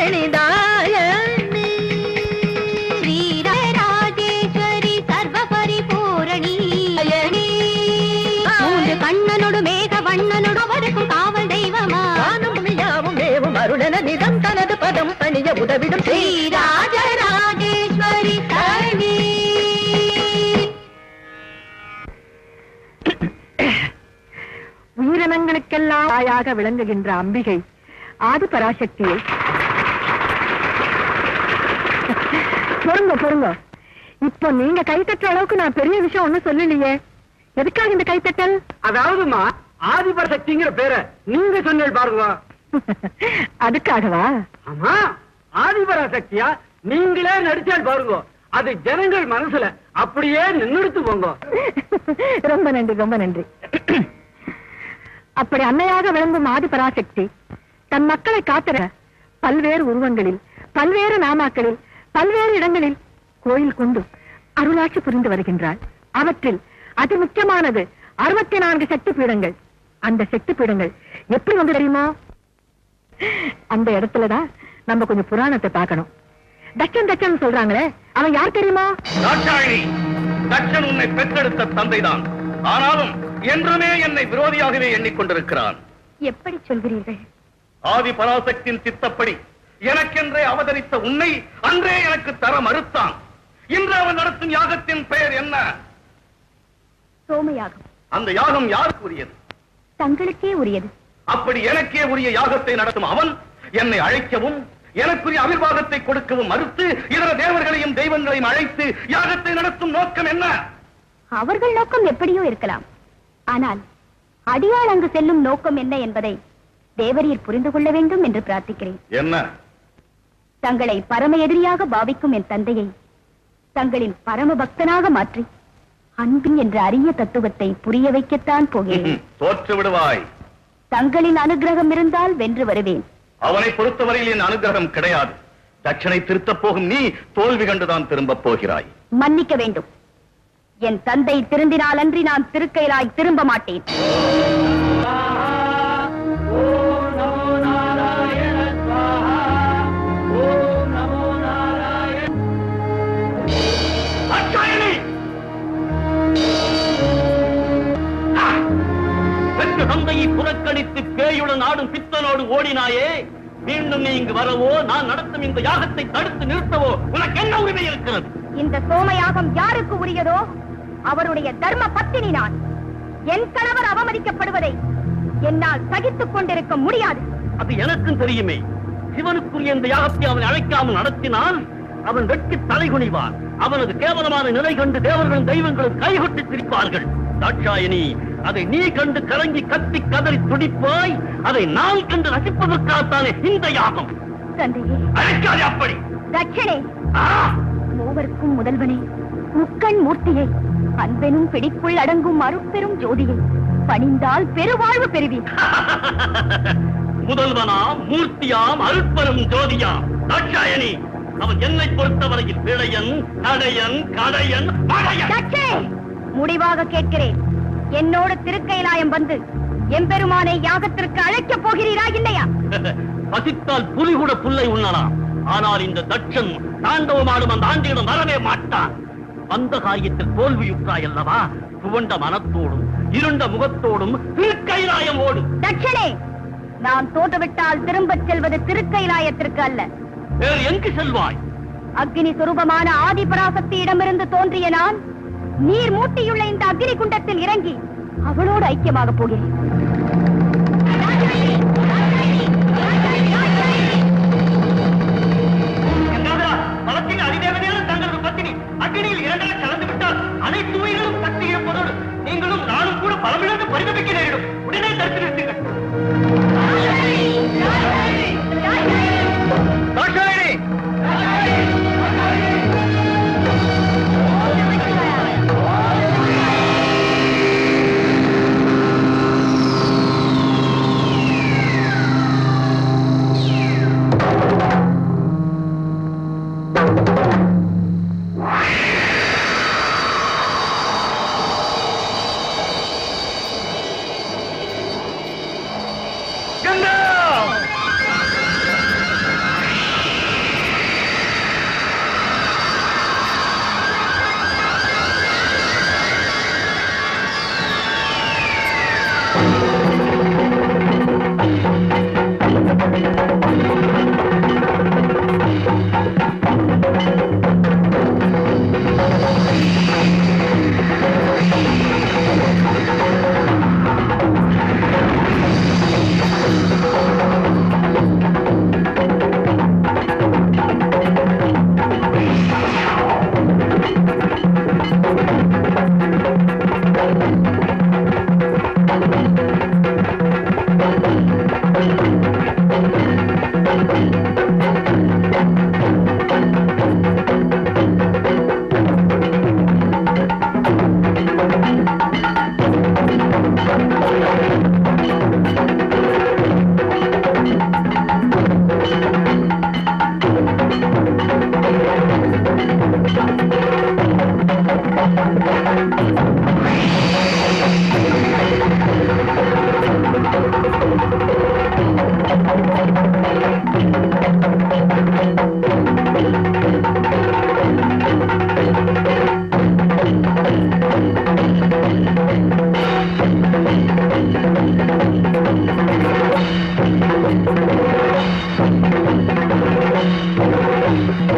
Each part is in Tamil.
ஜனனிதாயணி ஸ்ரீராஜேஸ்வரி சர்வ பரிபூரணி மூன்று கண்ணனோடு மேக வண்ணனோடு அவருக்கும் காவல் தெய்வமா யாவும் ஏவும் அருளன நிதம் தனது பதம் பணிய உதவிடும் ஸ்ரீராஜராஜேஸ்வரி தரணி. உயிரினங்களுக்கெல்லாம் தாயாக விளங்குகின்ற அம்பிகை ஆதி பராசக்தியை பொருங்க. இப்போ நீங்க கைத்தட்டுற அளவுக்கு நான் பெரிய விஷயம் ஒண்ணும் சொல்லலையே. எதுக்காக இந்த கைத்தட்டல்? அதாவதுமா ஆதி பராசக்திங்கிற பேரை நீங்க சொன்னீங்க பாருங்க. அதுக்காகவா? ஆமா, ஆதி பராசக்தியா நீங்களே நடிச்சால் பாருங்க, அது ஜனங்கள் மனசுல அப்படியே நின்னுடுத்து போங்க. ரொம்ப நன்றி. அப்படி அன்னையாக விளங்கும் ஆதி பராசக்தி தன் மக்களை காத்திர பல்வேறு உருவங்களில், பல்வேறு நாமாக்களில், பல்வேறு இடங்களில் கோயில் கொண்டு அருளாட்சி புரிந்து வருகின்றாள். அவற்றில் அதி முக்கியமானது 64 சக்தி பீடங்கள். அந்த சக்தி பீடங்கள் எப்படி வந்து தெரியுமா? அந்த இடத்துலதான் நம்ம கொஞ்சம் புராணத்தை பார்க்கணும். தட்சன் சொல்றாங்களே, அவன் யார் தெரியுமா? தட்சன் உன்னை பெற்றெடுத்த தந்தைதான். ஆனாலும் என்றுமே என்னை விரோதியாகவே எண்ணிக்கொண்டிருக்கிறான். எப்படி சொல்கிறீர்கள்? ஆதி பராசக்தியின் சித்தப்படி எனக்கென்றே அவதரித்த உன்னை அன்றே எனக்கு தர மறுத்தான். இன்று அவன் நடத்தும் யாகத்தின் பெயர் என்ன? சோமயாகம். அந்த யாகம் யாருக்கு உரியது? தங்களுக்கே உரியது. அப்படி எனக்கே உரிய யாகத்தை நடத்தும் அவன் என்னை அழைக்கவும் எனக்குரிய அபிர்வாகத்தை கொடுக்கவும் மறுத்து இதர தேவர்களையும் தெய்வங்களையும் அழைத்து யாகத்தை நடத்தும் நோக்கம் என்ன? அவர்கள் நோக்கம் எப்படியோ இருக்கலாம். ஆனால் அடியாள் அங்கு செல்லும் நோக்கம் என்ன என்பதை தேவரீர் புரிந்து கொள்ள வேண்டும் என்று பிரார்த்திக்கிறேன். என்ன? தங்களை பரம எதிரியாக பாவிக்கும் என் தந்தையை தங்களின் பரம பக்தனாக மாற்றி அன்பின் என்ற அரிய தத்துவத்தை புரிய வைக்கத்தான் போகிறேன். தோற்று விடுவாய். தங்களின் அனுகிரகம் இருந்தால் வென்று வருவேன். அவனை பொறுத்தவரையில் என் அனுகிரகம் கிடையாது. தட்சனை திருத்தப் போகும் நீ தோல்வி கண்டுதான் திரும்பப் போகிறாய். மன்னிக்க வேண்டும். என் தந்தை திருந்தினால் அன்றி நான் திருக்கையிலாய் திரும்ப மாட்டேன். தந்தையை புறக்கணித்து பேயுடன் ஆடும் பித்தனோடு ஓடினாயே, மீண்டும் நீ இங்கு வரவோ நான் நடத்தும் இந்த யாகத்தை தடுத்து நிறுத்தவோ உனக்கு என்ன உரிமை இருக்கிறது? இந்த சோமயாகம் யாருக்கு உரியதோ அவருடைய தர்ம பத்தினி நான். என் கணவர் அவமதிக்கப்படுவதை என்னால் சகித்துக் கொண்டிருக்க முடியாது. அது எனக்கும் தெரியுமே. சிவனுக்குரிய இந்த யாகத்தை அவன் அழைக்காமல் நடத்தினால் அவன் வெட்கி தலைகுனிவான். அவனது கேவலமான நிலை கண்டு தேவர்களும் தெய்வங்களும் கைகொட்டி சிரிப்பார்கள். தாட்சாயணி, அதை நீ கண்டு கலங்கி கத்தி கதறி துடிப்பாய். அதை நான் கண்டு ரசிப்பதற்காகத்தானே இந்த யாகம். அழைக்காதே அப்படி. தட்சணே, மூவருக்கும் முதல்வனே, முக்கண் மூர்த்தியை, அன்பெனும் பிடிக்குள் அடங்கும் அருட்பெரும் ஜோதியை பணிந்தால் பெருவாழ்வு பெறுவி. முதல்வனாம், மூர்த்தியாம், அருட்பெரும் ஜோதியாம் தாட்சாயணி, அவன் என்னை பொறுத்தவரையில் விளையன், கடையன், கடையன், தட்சணே, முடிவாக கேட்கிறேன். என்னோடு திருக்கைலாயம் வந்து எம்பெருமானை யாகத்திற்கு அழைக்கப் போகிறீரா இல்லையா? பசித்தால் புலி கூட புல்லை உண்ணலாம். ஆனால் இந்த தட்சன் தாண்டவமாடும் அந்த ஆண்டியிடம் வரவே மாட்டான். அந்த காரியத்தில் தோல்வியுற்றாய் அல்லவா? துவண்ட மனத்தோடும் இருண்ட முகத்தோடும் திருக்கைலாயம் ஓடும். தட்சணே, நான் தோற்றுவிட்டால் திரும்பச் செல்வது திருக்கைலாயத்திற்கு அல்ல. வேறு எங்கு செல்வாய்? அக்னி சுரூபமான ஆதி பராசக்தியிடமிருந்து தோன்றிய நான் நீர் மூட்டியுள்ள இந்த அக்னி குண்டத்தில் இறங்கி அவளோடு ஐக்கியமாக போகிறேன். தங்களது பத்தினி அக்னியில் இரண்டரை கலந்து விட்டால் அனைத்து உயிர்களும் சக்தி இழப்பதோடு நீங்களும் நானும் கூட பலமிழந்து பரிதவிக்க நேரிடும். உடனே தடுத்து நிறுத்துங்கள். இப்படி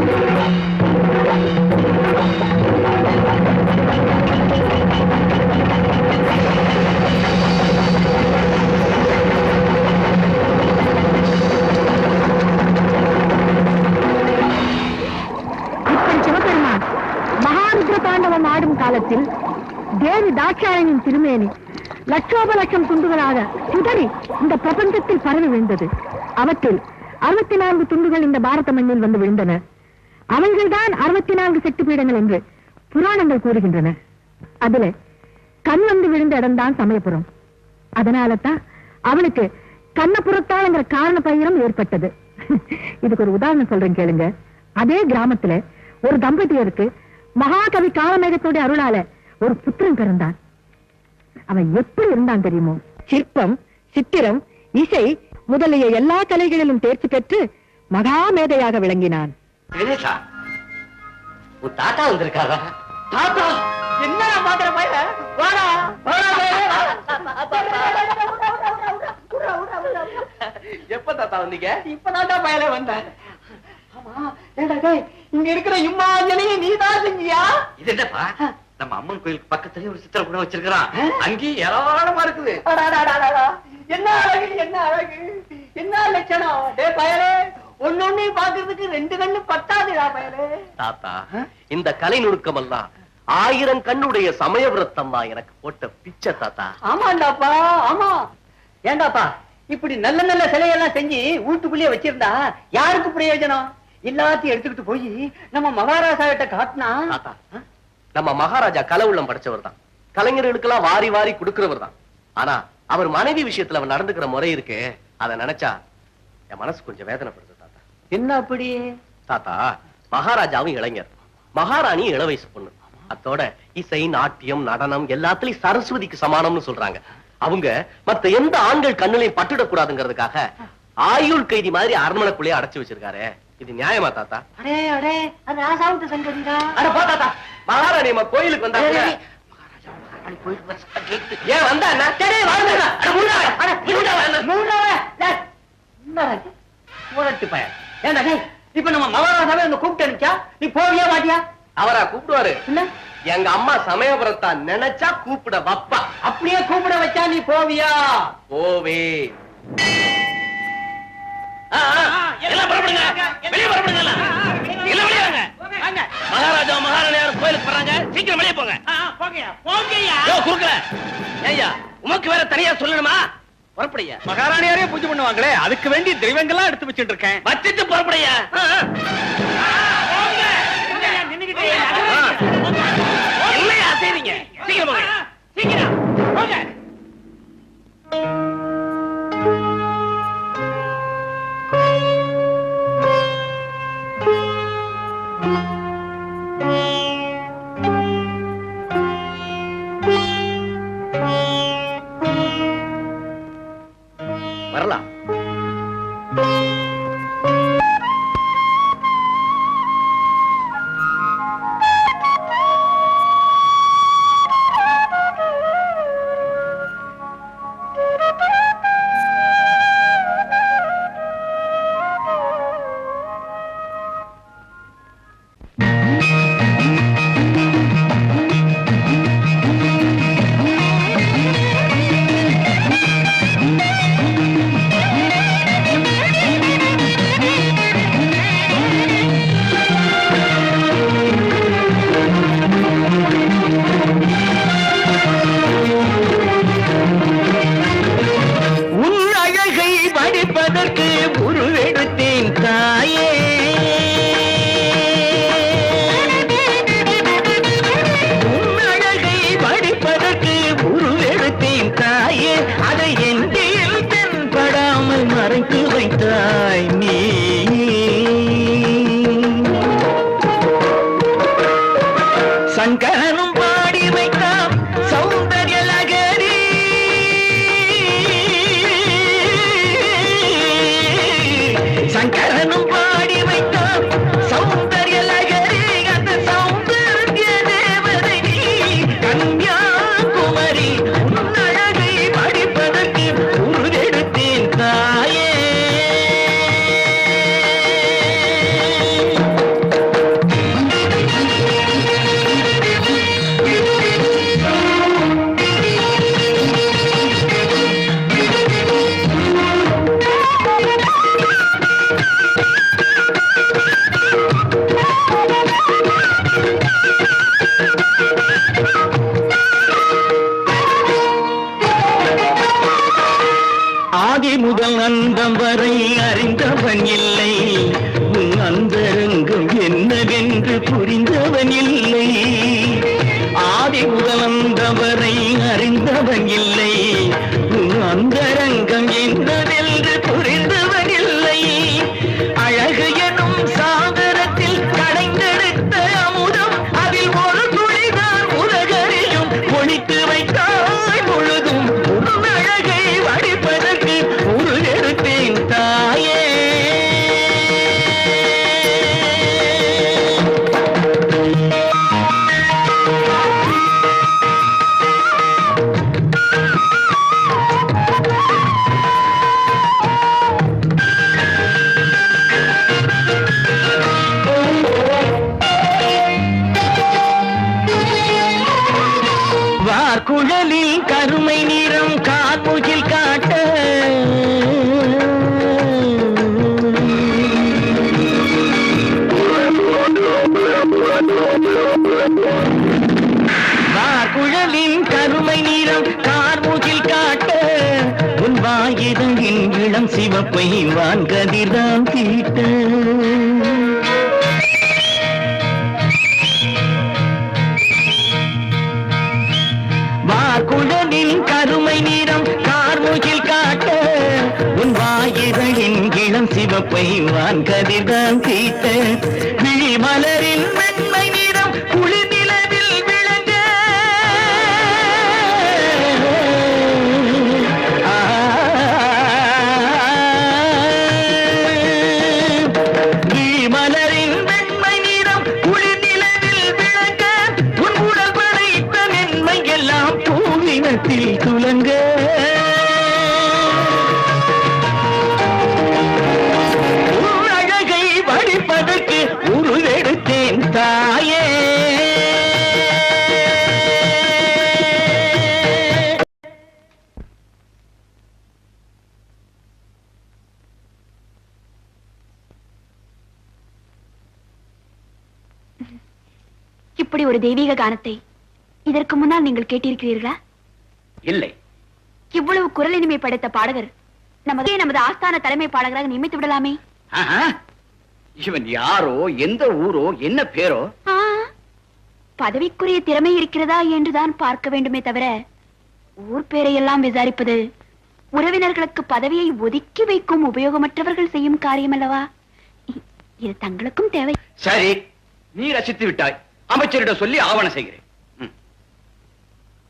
சிவபெருமான் மகாருத்ர தாண்டவம் ஆடும் காலத்தில் தேவி தாட்சாயணியின் திருமேனி லட்சோப லட்சம் துண்டுகளாக சிதறி இந்த பிரபஞ்சத்தில் பரவி விழுந்தது. அவற்றில் 64 துண்டுகள் இந்த பாரத மண்ணில் வந்து விழுந்தன. அவைகள்தான் 64 சக்தி பீடங்கள் என்று புராணங்கள் கூறுகின்றன. அதுல கண் வந்து விழுந்த இடம்தான் சமயபுரம். அதனாலதான் அவனுக்கு கண்ணபுரத்தால் என்கிற காரண பெயரும் ஏற்பட்டது. இதுக்கு ஒரு உதாரணம் சொல்றேன் கேளுங்க. அதே கிராமத்துல ஒரு தம்பதியருக்கு மகாகவி காலமேகத்தோட அருளால ஒரு புத்திரன் பிறந்தான். அவன் எப்படி இருந்தான் தெரியுமோ? சிற்பம், சித்திரம், இசை முதலிய எல்லா கலைகளிலும் தேர்ச்சி பெற்று மகாமேதையாக விளங்கினான். கணேசா, உன் தாத்தா வந்திருக்காரா? தாத்தா என்ன பாக்குற பையல? வாடா எப்ப தாத்தா வந்தீங்க? இப்பதான் பையல வந்தேன். இங்க இருக்கிற இம்மாஞ்சலியை நீதான் செஞ்சியா? இது என்னப்பா, நம்ம அம்மன் கோயிலுக்கு பக்கத்துலயே ஒரு சித்திரம் கூட வச்சிருக்கிறான். அங்கேயும் ஏராளமா இருக்குது. என்ன அழகு, என்ன அழகு, என்ன லட்சணம்! டே பயலே, ஒன்னொன்னு பாக்குறதுக்கு 2 கண்ணு பத்தாதுடா பயலே. தாத்தா, இந்த கலை நுணுக்கம் எல்லாம் 1000 கண்ணுடைய சமயவிரத்தம்மா எனக்கு போட்ட பிச்சை தாத்தா. ஆமாண்டாப்பா, ஆமா. ஏண்டாப்பா, இப்படி நல்ல நல்ல சிலையெல்லாம் செஞ்சு வீட்டுக்குள்ளேயே வச்சிருந்தா யாருக்கு பிரயோஜனம்? எல்லாத்தையும் எடுத்துக்கிட்டு போய் நம்ம மகாராஜா கிட்ட காட்டினா. நம்ம மகாராஜா கலை உள்ளம் படைச்சவர் தான். கலைஞர்களுக்கெல்லாம் வாரி வாரி கொடுக்கிறவர் தான். ஆனா அவர் மனைவி விஷயத்துல அவர் நடந்துக்கிற முறை இருக்கு, அதை நினைச்சா என் மனசு கொஞ்சம் வேதனைப்படுது தாத்தா. என்ன அப்படி? தாத்தா, மகாராஜாவும் இளைஞர், மகாராணி இள வயசு பொண்ணு. அத்தோட இசை, நாட்டியம், நடனம் எல்லாத்துலயும் சரஸ்வதிக்கு சமானம்னு சொல்றாங்க. அவங்க மத்த எந்த ஆண்கள் கண்ணிலையும் பட்டுடக்கூடாதுங்கிறதுக்காக ஆயுள் கைதி மாதிரி அரண்மனைக்குள்ளேயே அடைச்சு வச்சிருக்காரு. இது நியாயமா தாத்தா? அடே அடே, அது ராசாவுக்கு சங்கதிடா. அட போ தாத்தா, மகாராணி நம்ம கோயிலுக்கு வந்தா ஏன் வந்தா என்ன? இப்ப நம்ம மகாராஜாவே அந்த கூப்பிட்டு அனுப்பிச்சா நீ போவியா மாட்டியா? அவரா கூப்பிடுவாரு. எங்க அம்மா சமயபுரத்தா நினைச்சா கூப்பிட வப்பா. அப்படியே கூப்பிட வச்சா நீ போவியா? போவே. மகாராஜா மகாராணியார் கோயிலுக்கு போறாங்க, சீக்கிரம் வெளியே போங்க. குறுக்கல ஏய்யா, உமக்கு வேற தனியா சொல்லணுமா? புறப்படையா. மகாராணியாரே பூஜை பண்ணுவாங்களே, அதுக்கு வேண்டி தெய்வங்கள்லாம் எடுத்து வச்சுட்டு இருக்கேன். வச்சுட்டு புறப்படையா. என்னையா செய்றீங்க? சீக்கிரம் போங்க, சீக்கிரம் போங்க. வரலாம். கருமை நிறம் கார்முகில் காட்ட குழலின் கருமை நிறம் கார்முகில் காட்ட உன் வாயிதழின் இளம் சிவப்பை வான்கதிர்தான் தீட்ட குழலின் கருமை நிறம் கார்முகில் காட்ட உன் வாயிதழின் இளம் சிவப்பை வான்கதிர்தான் தீட்ட விழி மலரின் வெண்மை நிறம் குளிர் நிலவில் விளங்க விழி மலரின் வெண்மை நிறம் குளிர் நிலவில் விளங்க உன் உடல் படைத்த மென்மை எல்லாம் பூவினத்தில் துலங்க அழகை வடிப்பதற்கு உருவெடுத்தேன் தாயே. இப்படி ஒரு தெய்வீக கானத்தை இதற்கு முன்னால் நீங்கள் கேட்டிருக்கிறீர்களா? இல்லை. இவ்வளவு குரல் இனிமை படைத்த பாடகர் நமது ஆஸ்தான தலைமை பாடகராக நியமித்து விடலாமே. இவன் யாரோ, எந்த ஊரோ, என்ன பேரோ? பதவிக்குரிய திறமை இருக்கிறதா என்றுதான் பார்க்க வேண்டுமே தவிர ஊர் பேரையெல்லாம் விசாரிப்பது உறவினர்களுக்கு பதவியை ஒதுக்கி வைக்கும் உபயோகமற்றவர்கள் செய்யும் காரியம் அல்லவா? இது தங்களுக்கும் தேவை. சரி, நீ ரசித்து விட்டாய். அமைச்சரிடம் சொல்லி ஆவணம் செய்கிறேன்.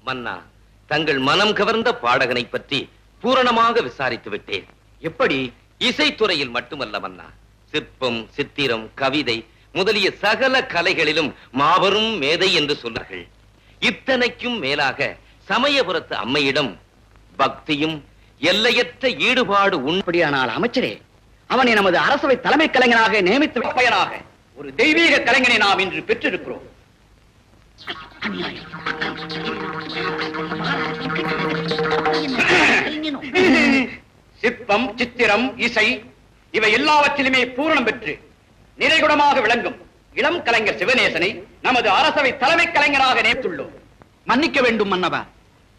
மன்னா, தங்கள் மனம் கவர்ந்த பாடகனை பற்றி பூரணமாக விசாரித்து விட்டேன். எப்படி? இசைத்துறையில் மட்டுமல்ல மன்னா, சிற்பம், சித்திரம், கவிதை முதலிய சகல கலைகளிலும் மாபெரும் மேதை என்று சொன்னார்கள். இத்தனைக்கும் மேலாக சமயபுரத்து அம்மையிடம் பக்தியும் எல்லையற்ற ஈடுபாடு உண்படியானால் அமைச்சரே, அவனை நமது அரசவை தலைமை கலைஞராக நியமித்து பயனாக ஒரு தெய்வீக கலைஞனை நாம் இன்று பெற்றிருக்கிறோம். சிற்பம், சித்திரம், இசை இவை எல்லாவற்றிலுமே பூரணம் பெற்று நிறைகுடமாக விளங்கும் இளம் கலைஞர் சிவநேசனை நமது அரசவை தலைமை கலைஞராக நியமித்துள்ளோம். மன்னிக்க வேண்டும் மன்னவா,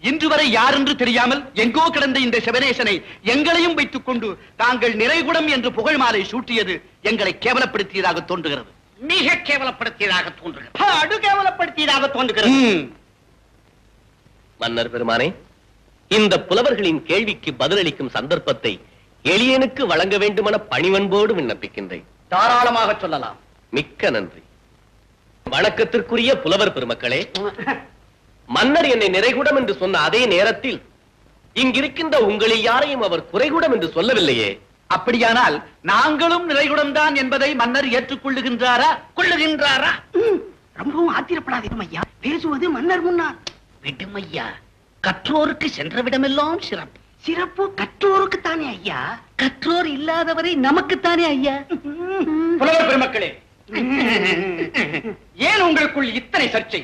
இன்று வரை யார் என்று தெரியாமல் எங்கோ கிடந்த இந்த சிவநேசனை எங்களையும் வைத்துக் கொண்டு தாங்கள் நிறைகுடம் என்று புகழ் மாலை சூட்டியது எங்களை கேவலப்படுத்தியதாக தோன்றுகிறது. மிக கேவலப்படுத்தியதாக தோன்றுகிறது. அடு கேவலப்படுத்தியதாக தோன்றுகிறது. மன்னர் பெருமானே, இந்த புலவர்களின் கேள்விக்கு பதிலளிக்கும் சந்தர்ப்பத்தை எளியனுக்கு வழங்க வேண்டுமென பணிவன்போடு விண்ணப்பிக்கின்றேன். தாராளமாக சொல்லலாம். மிக்க நன்றி. வணக்கத்திற்குரிய புலவர் பெருமக்களே, மன்னர் என்னை நிறைகுடம் என்று சொன்ன அதே நேரத்தில் இங்கிருக்கின்ற உங்களில் யாரையும் அவர் குறைகுடம் என்று சொல்லவில்லையே. அப்படியானால் நாங்களும் நிறைகுடம் தான் என்பதை மன்னர் ஏற்றுக்கொள்ளுகின்றாரா? கொள்ளுகின்றாரா? ரொம்பவும் ஆத்திரப்படாதீங்க ஐயா, பேசுவது மன்னர் முன்னால். விடுமையா, கற்றோருக்கு சென்றவிடமெல்லாம் சிறப்பு. சிறப்பு கற்றோருக்கு தானே ஐயா, கற்றோர் இல்லாதவரை நமக்குத்தானே ஐயா. புலவர் பெருமக்களே, ஏன் உங்களுக்குள் இத்தனை சர்ச்சை?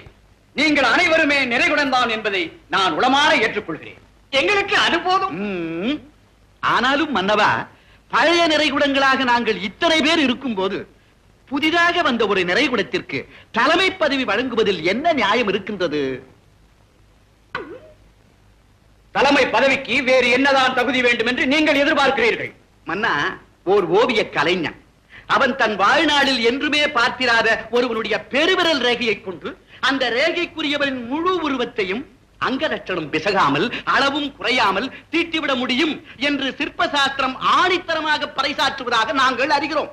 நீங்கள் அனைவருமே நிறைகுடந்தான் என்பதை நான் உளமாற ஏற்றுக்கொள்கிறேன். எங்களுக்கு அது போதும். ஆனாலும் மன்னவா, பழைய நிறைகுடங்களாக நாங்கள் இத்தனை பேர் இருக்கும் போது புதிதாக வந்த ஒரு நிறைகுடத்திற்கு தலைமை பதவி வழங்குவதில் என்ன நியாயம் இருக்கின்றது? தலைமை பதவிக்கு வேறு என்னதான் தகுதி வேண்டும் என்று நீங்கள் எதிர்பார்க்கிறீர்கள்? மன்னா, ஓர் ஓவிய கலைஞன் அவன் தன் வாழ்நாளில் என்றுமே பார்த்திராத ஒருவனுடைய பெருவிரல் ரேகையை கொண்டு அந்த ரேகைக்குரியவரின் முழு உருவத்தையும் அங்கலட்சணம் பிசகாமல் அளவும் குறையாமல் தீட்டிவிட முடியும் என்று சிற்ப சாஸ்திரம் ஆணித்தரமாக பறைசாற்றுவதாக நாங்கள் அறிகிறோம்.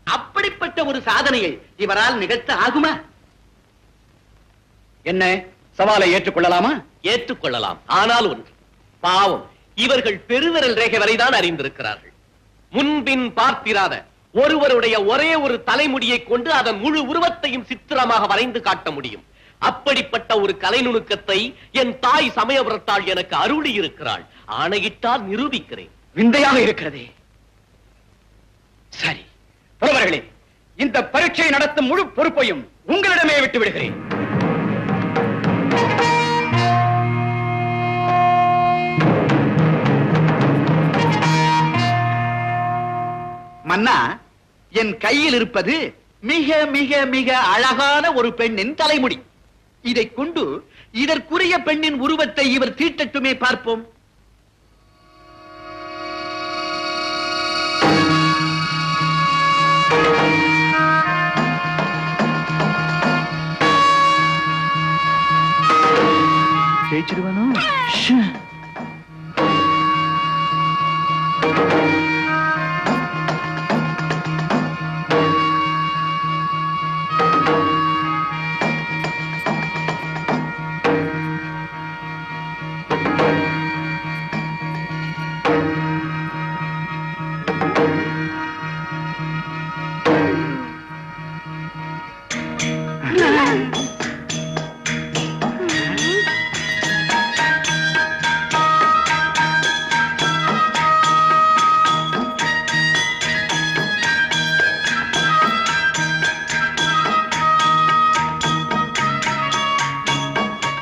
அப்படிப்பட்ட ஒரு சாதனையை இவரால் நிகழ்த்த ஆகுமா? என்ன, சவாலை ஏற்றுக்கொள்ளலாமா? ஏற்றுக்கொள்ளலாம். ஆனால் ஒன்று, பாவம், இவர்கள் பெருவிரல் ரேகை வரைதான் அறிந்திருக்கிறார்கள். முன்பின் பார்த்திராத ஒருவருடைய ஒரே ஒரு தலைமுடியை கொண்டு அதன் முழு உருவத்தையும் சித்திரமாக வரைந்து காட்ட முடியும். அப்படிப்பட்ட ஒரு கலை நுணுக்கத்தை என் தாய் சமயபுரத்தாள் எனக்கு அருளி இருக்கிறாள். ஆணையிட்டால் நிரூபிக்கிறேன். விந்தையாக இருக்கிறதே. சரி புலவர்களே, இந்த பரீட்சை நடத்தும் முழு பொறுப்பையும் உங்களிடமே விட்டு விடுகிறேன். மன்னா, என் கையில் இருப்பது மிக மிக மிக அழகான ஒரு பெண்ணின் தலைமுடி. இதை கொண்டு இதற்குரிய பெண்ணின் உருவத்தை இவர் தீட்டட்டுமே, பார்ப்போம். ஜெயிச்சிருவானோ?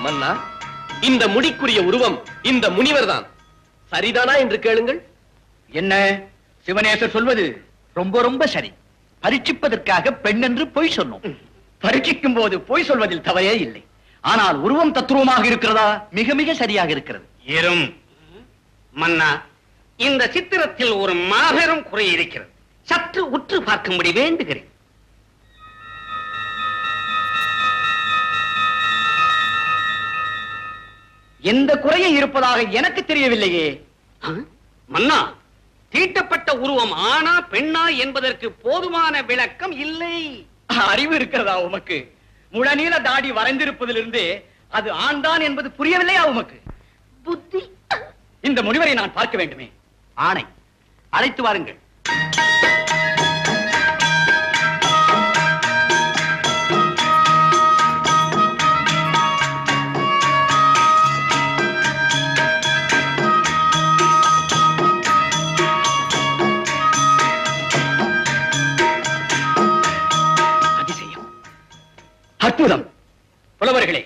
மன்னா, இந்த முடிக்குரிய உருவம் இந்த முனிவர்தான். சரிதானா என்று கேளுங்கள். என்ன சிவனேசர் சொல்வது ரொம்ப ரொம்ப சரி. பரீட்சிப்பதற்காக பெண் என்று பொய் சொன்னோம். பரீட்சிக்கும் போது பொய் சொல்வதில் தவறே இல்லை. ஆனால் உருவம் தத்துருவமாக இருக்கிறதா? மிக மிக சரியாக இருக்கிறது. இரும் மன்னா, இந்த சித்திரத்தில் ஒரு மாபெரும் குறை இருக்கிறது. சற்று உற்று பார்க்கும்படி வேண்டுகிறேன். எந்த குறையும் இருப்பதாக எனக்கு தெரியவில்லையே. மன்னா, தீட்டப்பட்ட உருவம் ஆனா பெண்ணா என்பதற்கு போதுமான விளக்கம் இல்லை. அறிவு இருக்கிறதா உமக்கு? முழநீள தாடி வரைந்திருப்பதிலிருந்து அது ஆண்தான் என்பது புரியவில்லையா உமக்கு? புத்தி. இந்த முனிவரை நான் பார்க்க வேண்டுமே. ஆணை, அழைத்து வாருங்கள். அற்புதம். புலவர்களே,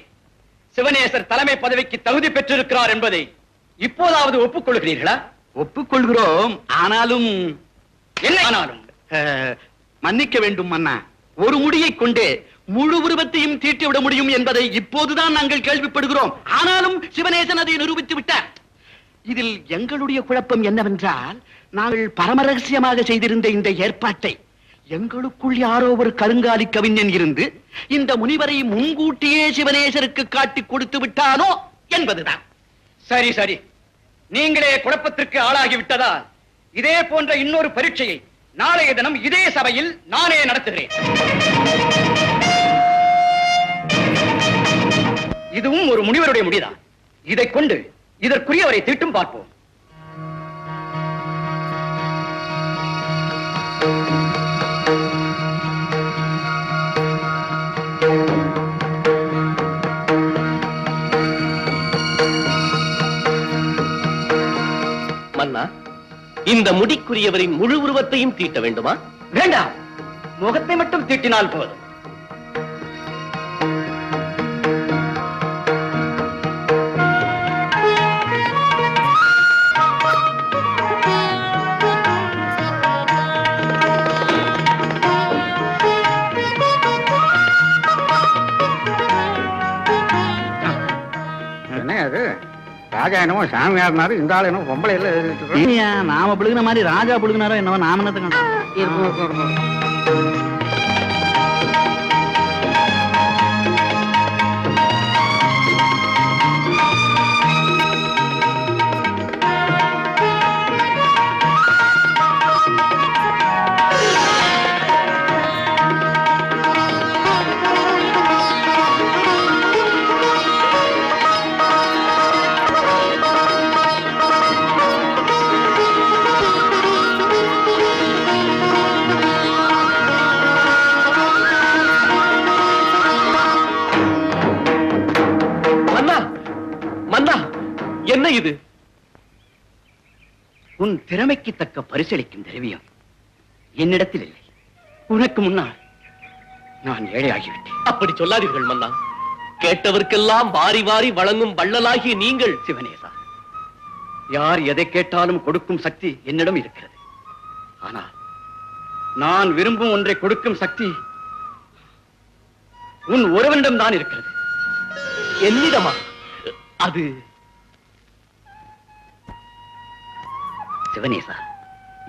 சிவனேசர் தலைமை பதவிக்கு தகுதி பெற்றிருக்கிறார் என்பதை இப்போதாவது ஒப்புக்கொள்கிறீர்களா? ஒப்புக்கொள்கிறோம். ஆனாலும் என்ன ஆனாலும்? மன்னிக்க வேண்டும் மன்னா, ஒரு முடியை கொண்டே முழு உருவத்தையும் தீட்டிவிட முடியும் என்பதை இப்போதுதான் நாங்கள் கேள்விப்படுகிறோம். ஆனாலும் சிவனேசன் அதை நிரூபித்து விட்டார். இதில் எங்களுடைய குழப்பம் என்னவென்றால், நாங்கள் பரம ரகசியமாக செய்திருந்த இந்த ஏற்பாட்டை எங்களுக்குள் யாரோ ஒரு கருங்காலி கவிஞன் இருந்து இந்த முனிவரை முன்கூட்டியே சிவனேசருக்கு காட்டி கொடுத்து விட்டானோ என்பதுதான். சரி சரி, நீங்களே குழப்பத்திற்கு ஆளாகிவிட்டதால் இதே போன்ற இன்னொரு பரீட்சையை நாளைய தினம் இதே சபையில் நானே நடத்துகிறேன். இதுவும் ஒரு முனிவருடைய முடிதான். இதை கொண்டு இதற்குரியவரை தீட்டும் பார்ப்போம். மன்னா, இந்த முடிக்குரியவரின் முழு உருவத்தையும் தீட்ட வேண்டுமா? வேண்டாம், முகத்தை மட்டும் தீட்டினால் போதும். என்ன அது? ராஜா என்னமோ சாமியார்னாரு, இந்த ஆள் என்னமோ பொம்பளை எல்லாம் நாம புழுகின மாதிரி ராஜா புழுகினாரோ என்னவோ. நாம என்னத்துக்கு என்ன இது? உன் திறமைக்கு தக்க பரிசளிக்கும் திரவியம் என்னிடத்தில் இல்லை. உனக்கு முன்னால் நான் ஏழையாகிவிட்டேன். அப்படி சொல்லாதீர்கள் மன்னா. கேட்டவர்க்கெல்லாம் வாரி வாரி வழங்கும் வள்ளலாகிய நீங்கள். சிவனேசா, யார் எதை கேட்டாலும் கொடுக்கும் சக்தி என்னிடம் இருக்கிறது. ஆனால் நான் விரும்பும் ஒன்றை கொடுக்கும் சக்தி உன் ஒருவனிடம் தான் இருக்கிறது. என்னிடமா? அது சிவனேசா,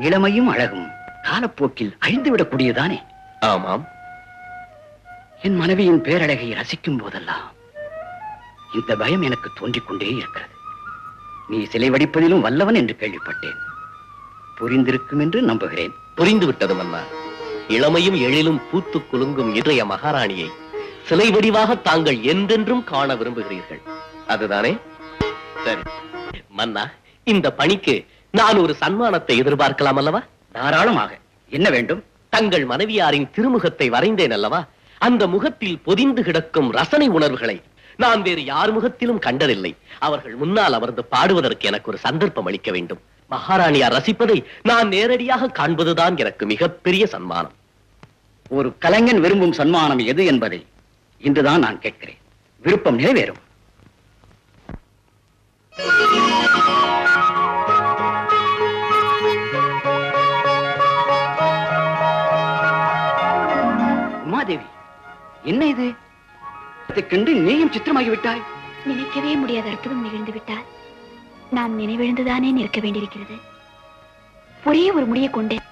இளமையும் அழகும் காலப்போக்கில் அழிந்துவிடக்கூடியதானே? ஆமாம். என் மனைவியின் பேரழகை ரசிக்கும் போதெல்லாம் இந்த பயம் எனக்கு தோன்றிக் கொண்டே இருக்கிறது. நீ சிலை வடிப்பதிலும் வல்லவன் என்று கேள்விப்பட்டேன். புரிந்திருக்கும் என்று நம்புகிறேன். புரிந்து விட்டது மன்னா. இளமையும் எழிலும் பூத்து குலுங்கும் இன்றைய மகாராணியை சிலை வடிவாக தாங்கள் என்றென்றும் காண விரும்புகிறீர்கள், அதுதானே? சரி மன்னா, இந்த பணிக்கு நான் ஒரு சன்மானத்தை எதிர்பார்க்கலாம் அல்லவா? தாராளமாக. என்ன வேண்டும்? தங்கள் மனைவியாரின் திருமுகத்தை வரைந்தேன் அல்லவா? அந்த முகத்தில் பொதிந்து கிடக்கும் ரசனை உணர்வுகளை நான் வேறு யார் முகத்திலும் கண்டதில்லை. அவர்கள் முன்னால் அமர்ந்து பாடுவதற்கு எனக்கு ஒரு சந்தர்ப்பம் அளிக்க வேண்டும். மகாராணியார் ரசிப்பதை நான் நேரடியாக காண்பதுதான் எனக்கு மிகப்பெரிய சன்மானம். ஒரு கலைஞன் விரும்பும் சன்மானம் எது என்பதை இன்றுதான் நான் கேட்கிறேன். விருப்பம் நிறைவேறும். உமாதேவி, என்ன இது? கண்டு நீயும் சித்திரமாகி விட்டாய். நினைக்கவே முடியாத அற்புதம் நிகழ்ந்து விட்டால் நாம் நினைவிழந்துதானே நிற்க வேண்டியிருக்கிறது. ஒரே ஒரு முடியை கொண்டேன்.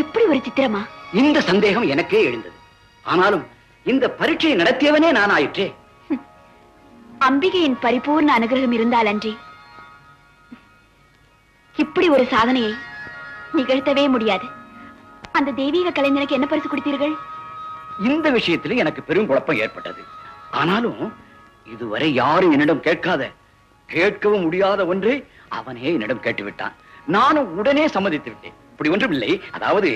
இப்படி ஒரு சித்திரமா? இந்த சந்தேகம் எனக்கே எழுந்தது. ஆனாலும் இந்த பரீட்சையை நடத்தியவனே நான் ஆயிற்றே. அம்பிகையின் பரிபூர்ண அனுகிரகம் இருந்தால் அன்றி இப்படி ஒரு சாதனையை நிகழ்த்தவே முடியாது. அந்த தெய்வீக கலைஞனுக்கு என்ன பரிசு கொடுத்தீர்கள்? இந்த விஷயத்தில் எனக்கு பெரும் குழப்பம் ஏற்பட்டது. ஆனாலும் இதுவரை யாரும் என்னிடம் கேட்கவும் முடியாத ஒன்றை அவனே என்னிடம் கேட்டுவிட்டான். நானும் உடனே சம்மதித்து விட்டேன். இப்படி ஒன்றும் இல்லை. அதாவது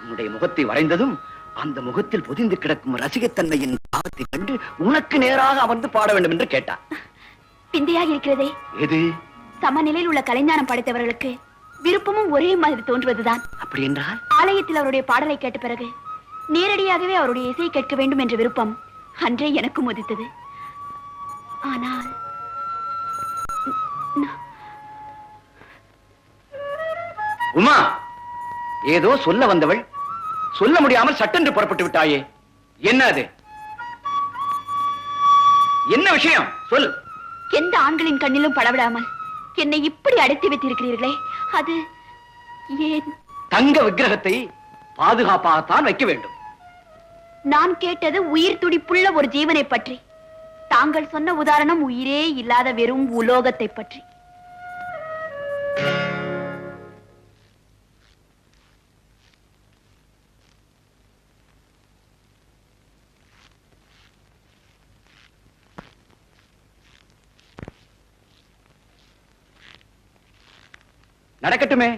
உன்னுடைய முகத்தை வரைந்ததும் அந்த முகத்தில் பொதிந்து கிடக்கும் ரசிகத்தன்மையின் பாவத்தை கண்டு உனக்கு நேராக அமர்ந்து பாட வேண்டும் என்று கேட்டான். பிந்தையாக இருக்கிறதே. எது? சமநிலையில் உள்ள கலைஞானம் படைத்தவர்களுக்கு விருப்பமும் ஒரே மாதிரி தோன்றுவதுதான். அப்படி என்றால் ஆலயத்தில் அவருடைய பாடலை கேட்ட பிறகு நேரடியாகவே அவருடைய இசை கேட்க வேண்டும் என்ற விருப்பம் அன்றே எனக்கும் உதித்தது. ஆனால் உமா, ஏதோ சொல்ல வந்தவள் சொல்ல முடியாமல் சட்டென்று புறப்பட்டு விட்டாயே. என்ன அது? என்ன விஷயம்? சொல். எந்த ஆண்களின் கண்ணிலும் படவிடாமல் என்னை இப்படி அடைத்து வைத்திருக்கிறீர்களே, அது ஏன்? தங்க விக்கிரகத்தை பாதுகாப்பாகத்தான் வைக்க வேண்டும். நான் கேட்டது உயிர் துடிப்புள்ள ஒரு ஜீவனை பற்றி. தாங்கள் சொன்ன உதாரணம் உயிரே இல்லாத வெறும் உலோகத்தை பற்றி. நடக்கட்டுமே.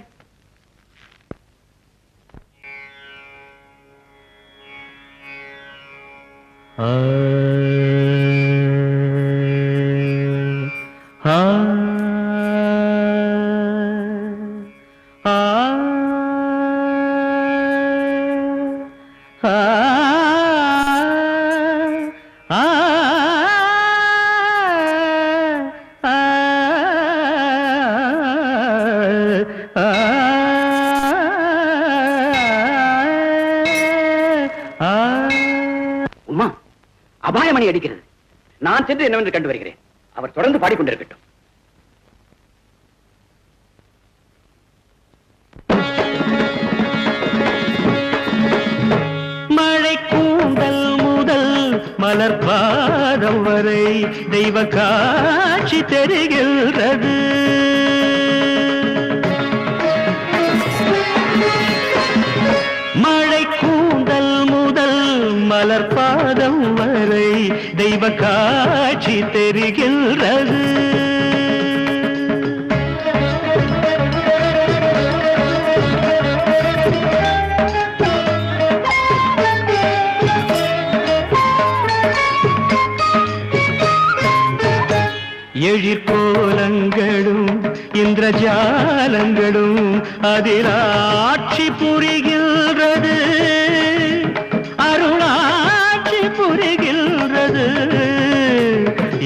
உமா, அபாயமணி அடிக்கிறது. நான் சென்று என்னவென்று கண்டு வருகிறேன். அவர் தொடர்ந்து பாடிக்கொண்டிருக்கட்டும். மழை கூந்தல் முதல் மலர் பாதம் வரை தெய்வ காட்சி தெரிகின்றது. மழை கூந்தல் முதல் மலர் பாதம் வரை தெய்வ காட்சி தெரிகின்றது. எழிற்கோலங்களும் இந்திரஜாலங்களும் அதில் ஆட்சி புரிகின்றது. அருளாட்சி புரிகின்றது.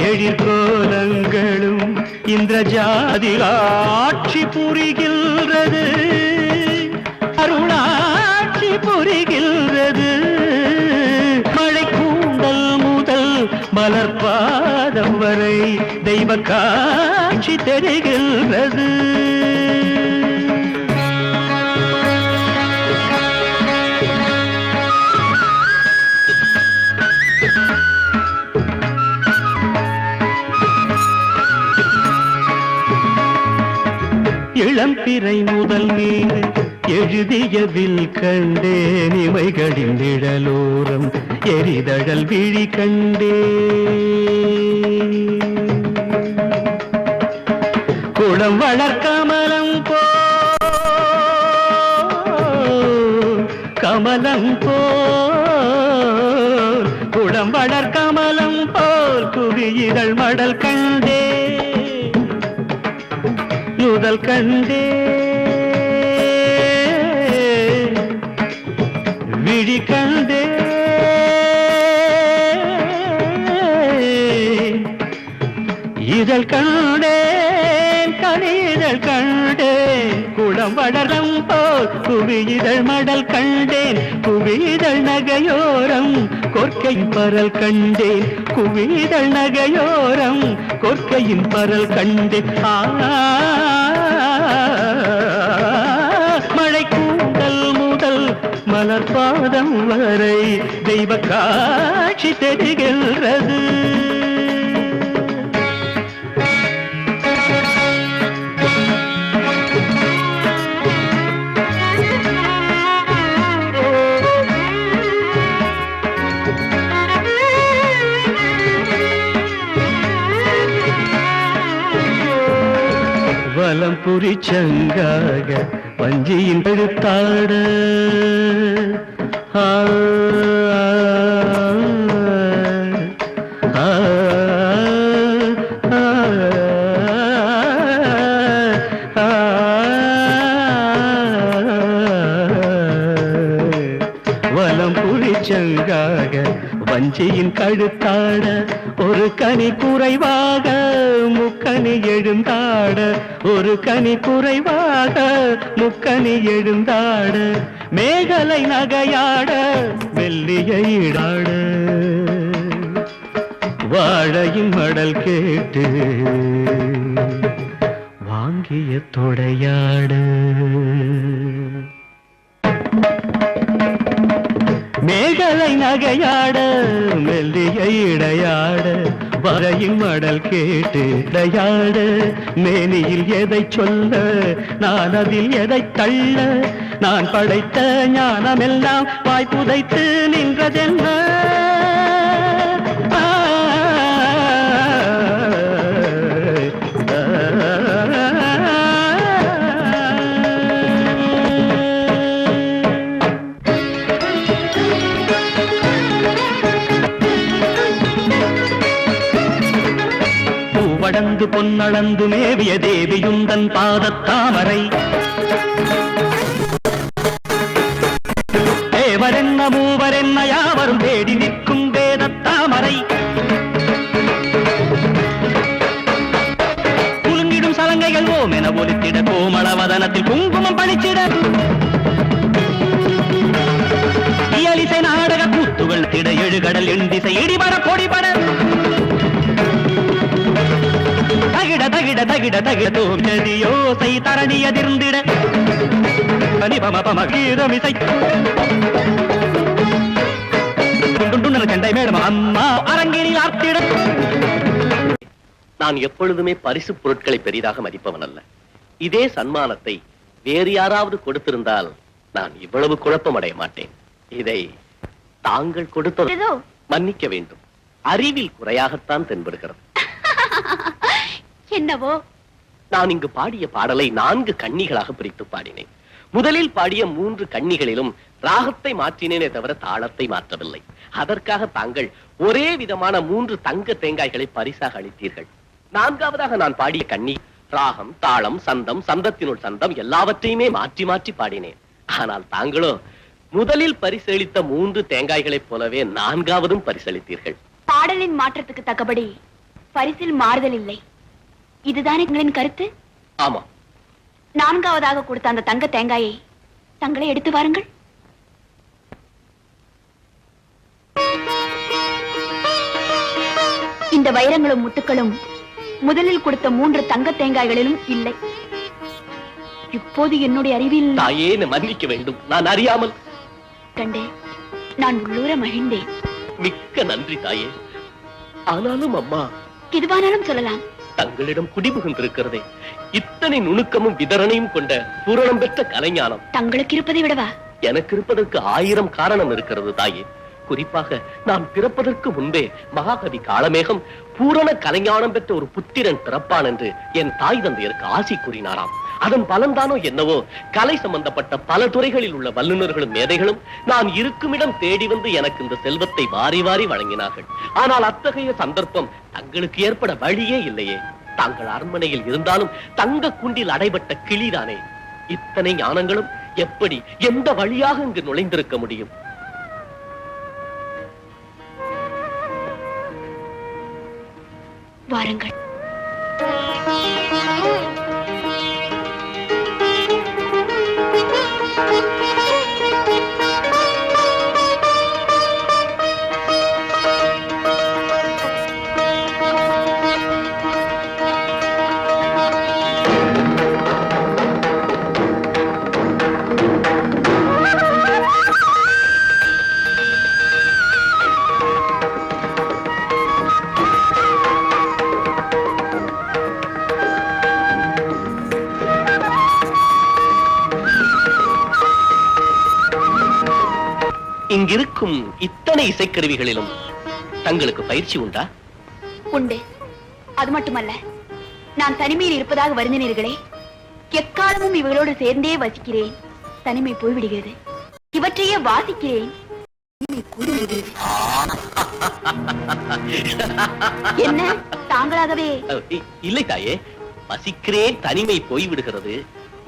எழிற்கோலங்களும் இந்திரஜாதில் ஆட்சி புரிகின்றது. புரிகின்றது, அருளாட்சி புரிகின்றது. மழை கூந்தல் முதல் மலர்பாதம் வரை தெய்வ காட்சி தெரிகின்றது. இளம்பிறை முதல் மீது எழுதியவில் கண்டேன், இமைகளின் நிழலோரம் எரிதழல் விழி கண்டே. குளம் வளர்க்கமலம் போ கமலம் போ, குளம் வளர்க்கமலம் போல் குவியிதழ் மடல் கண்டே, முதல் கண்டே. விழி கண்டே, இதழ் கண்டேன், கனிதழ் கண்டேன். குளம் வளரம் போல் குவியிதழ் மடல் கண்டேன், குவிதழ் நகையோரம் கொற்கையின் பரல் கண்டேன், குவிதழ் நகையோரம் கொற்கையின் பரல் கண்டேன். மழை கூந்தல் முதல் மலர்பாதம் வரை தெய்வ காட்சி தெரிகின்றது. வலம் புரிச்சங்காக வஞ்சியின் எழுத்தாட, வலம் புரிச்சங்காக வஞ்சியின் கழுத்தாட, ஒரு கனி குறைவாக முக்கனி எழுந்தாட, ஒரு கனி குறைவாக முக்கனி எழுந்தாட, மேகலை நகையாட மெல்லிய ஈடாட, வாழையின் மடல் கேட்டு வாங்கிய தொடையாட, மேகலை நகையாட மெல்லிய இடையாட, வரையின் மடல் கேட்டு இடையாட, மேனியில் எதை சொல்ல நான் அதில் எதை தள்ள, நான் படைத்த ஞானமெல்லாம் வாய்ப்புதைத்து நின்றதென்ன. வடந்து பொன்னளந்து மேவிய தேவியுந்தன் பாதத்தாமரை, தேவரென்ன மூவரென்ன யாவரும் தேடி நிற்கும் வேதத்தாமரை, குலுங்கிடும் சலங்கைகள் ஓமென ஒலித்திட, கோமளவதனத்தில் குங்குமம் பணிச்சிட, இயலிசை நாடக கூத்துகள் திட, எழுகடல் எண்திசை இடிபட பொடிபட, தகிட தகிட தகிட தகிட தோன்றதியோசை தரணி அதிர்ந்திட, கீரமிசை சண்டை மேடம் அம்மா அரங்கினில் ஆர்த்திட. நான் எப்பொழுதுமே பரிசு பொருட்களை பெரிதாக மதிப்பவன் அல்ல. இதே சன்மானத்தை வேறு யாராவது கொடுத்திருந்தால் நான் இவ்வளவு குழப்பமடைய மாட்டேன். இதை தாங்கள் கொடுத்ததோ மன்னிக்க வேண்டும், அறிவில் குறையாகத்தான் தென்படுகிறது. என்னவோ, நான் இங்கு பாடிய பாடலை 4 கன்னிகளாக பிரித்து பாடினேன். முதலில் பாடிய 3 கன்னிகளிலும் ராகத்தை மாற்றினேனே தவிர தாளத்தை மாற்றவில்லை. அதற்காக தாங்கள் ஒரே விதமான 3 தங்க தேங்காய்களை பரிசாக அளித்தீர்கள். 4வதாக நான் பாடிய கன்னி ராகம், தாளம், சந்தம், சந்தத்தினுள் சந்தம் எல்லாவற்றையுமே மாற்றி மாற்றி பாடினேன். ஆனால் தாங்களோ முதலில் பரிசளித்த 3 தேங்காய்களைப் போலவே 4வதும் பரிசளித்தீர்கள். பாடலின் மாற்றத்துக்கு தக்கபடி பரிசில் மாறுதல் இல்லை. இதுதானே உங்களின் கருத்து? ஆமா. நான்காவதாக கொடுத்த அந்த தங்க தேங்காயை தங்களை எடுத்து வாருங்கள். இந்த வைரங்களும் முத்துக்களும் முதலில் கொடுத்த 3 தங்க தேங்காய்களிலும் இல்லை. இப்போது என்னுடைய அறிவில் தாயே மன்னிக்க வேண்டும், நான் அறியாமல் கண்டேன். நான் உள்ளூர மகிழ்ந்தேன். மிக்க நன்றி தாயே. ஆனாலும் அம்மா, எதுவானாலும் சொல்லலாம். தங்களிடம் குடிபுகுந்திருக்கிறதே இத்தனை நுணுக்கமும் விதரணையும் கொண்ட பூரணம் பெற்ற கலைஞானம் தங்களுக்கு இருப்பதை விடவா? எனக்கு இருப்பதற்கு 1000 காரணம் இருக்கிறது தாயே. குறிப்பாக நான் பிறப்பதற்கு முன்பே மகாகவி காளமேகம் பூரண கலைஞானம் பெற்ற ஒரு புத்திரன் பிறப்பான் என்று என் தாய் தந்தையருக்கு ஆசி கூறினாராம். அதன் பலன்தானோ என்னவோ, கலை சம்பந்தப்பட்ட பல துறைகளில் உள்ள வல்லுநர்களும் மேதைகளும் நான் இருக்குமிடம் தேடி வந்து எனக்கு இந்த செல்வத்தை வாரி வாரி வழங்கினார்கள். ஆனால் அத்தகைய சந்தர்ப்பம் தங்களுக்கு ஏற்பட வழியே இல்லையே. தாங்கள் அரண்மனையில் இருந்தாலும் தங்க குண்டில் அடைபட்ட கிளிதானே. இத்தனை ஞானங்களும் எப்படி, எந்த வழியாக இங்கு நுழைந்திருக்க முடியும்? வாருங்கள். இங்கிருக்கும் இத்தனை இசைக்கருவிகளிலும் தங்களுக்கு பயிற்சி உண்டா? உண்டு. அது மட்டுமல்ல, நான் தனிமையில் இருப்பதாக வருந்தினீர்களே, எக்காலமும் இவர்களோடு சேர்ந்தே வசிக்கிறேன். தனிமை போய்விடுகிறது. இவற்றையே வாசிக்கிறேன். தனிமை கூடிவிடுகிறது. என்ன தாங்களாகவே? இல்லை தாயே, வசிக்கிறேன் தனிமை போய்விடுகிறது,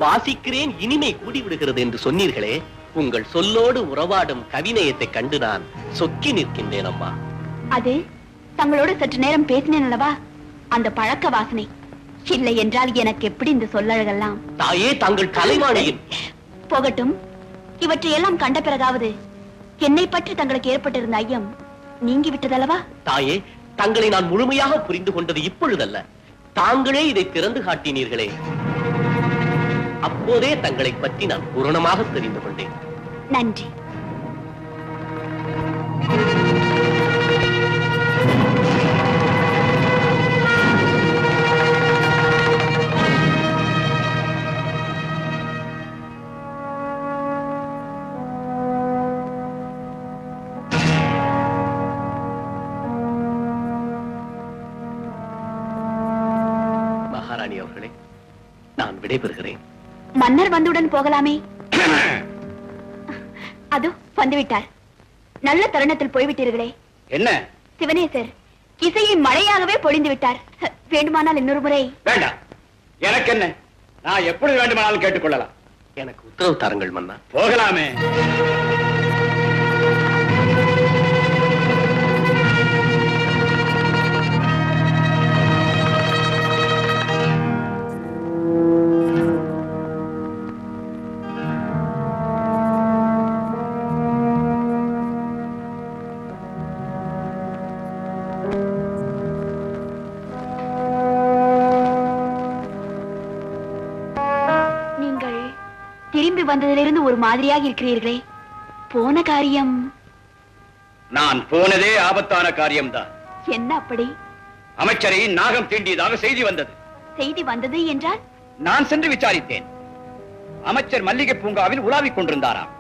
வாசிக்கிறேன் இனிமை கூடிவிடுகிறது என்று சொன்னீர்களே. உங்கள் சொல்லோடு உறவாடும் கவிநயத்தை கண்டு நான் சொக்கி நிற்கின்றேன் அம்மா. அது தங்களோடு சற்று நேரம் பேசினேன் அல்லவா, அந்த பழக்க வாசனை. இல்லை என்றால் எனக்கு எப்படி இந்த சொல்லழகெல்லாம்? தாயே, தாங்கள் கலைவாணியின் போகட்டும். இவற்றையெல்லாம் கண்ட பிறகாவது என்னை பற்றி தங்களுக்கு ஏற்பட்டிருந்த ஐயம் நீங்கி விட்டதல்லவா? தாயே, தங்களை நான் முழுமையாக புரிந்து கொண்டது இப்பொழுதல்ல. தாங்களே இதை திறந்து காட்டினீர்களே, அப்போதே தங்களை பற்றி நான் பூரணமாக தெரிந்து கொண்டேன். நன்றி. மகாராணி அவர்களே, நான் விடைபெறுகிறேன். மன்னர் வந்துடன் போகலாமே. அது வந்துவிட்டார். நல்ல தருணத்தில் போய்விட்டீர்களே. என்ன சிவனேசர் இசையை மழையாகவே பொழிந்து விட்டார். வேண்டுமானால் இன்னொரு முறை. வேண்டாம், எனக்கு என்ன, நான் எப்படி வேண்டுமானாலும் கேட்டுக்கொள்ளலாம். எனக்கு உத்தரவு தாருங்கள் மன்னா. போகலாமே. திரும்பி வந்ததிலிருந்து ஒரு மாதிரியாக இருக்கிறீர்களே. போன காரியம்? நான் போனதே ஆபத்தான காரியம்தான். என்ன அப்படி? அமைச்சரை நாகம் தீண்டியதாக செய்தி வந்தது. செய்தி வந்தது என்றால்? நான் சென்று விசாரித்தேன். அமைச்சர் மல்லிகை பூங்காவில் உலாவிக் கொண்டிருந்தாராம்.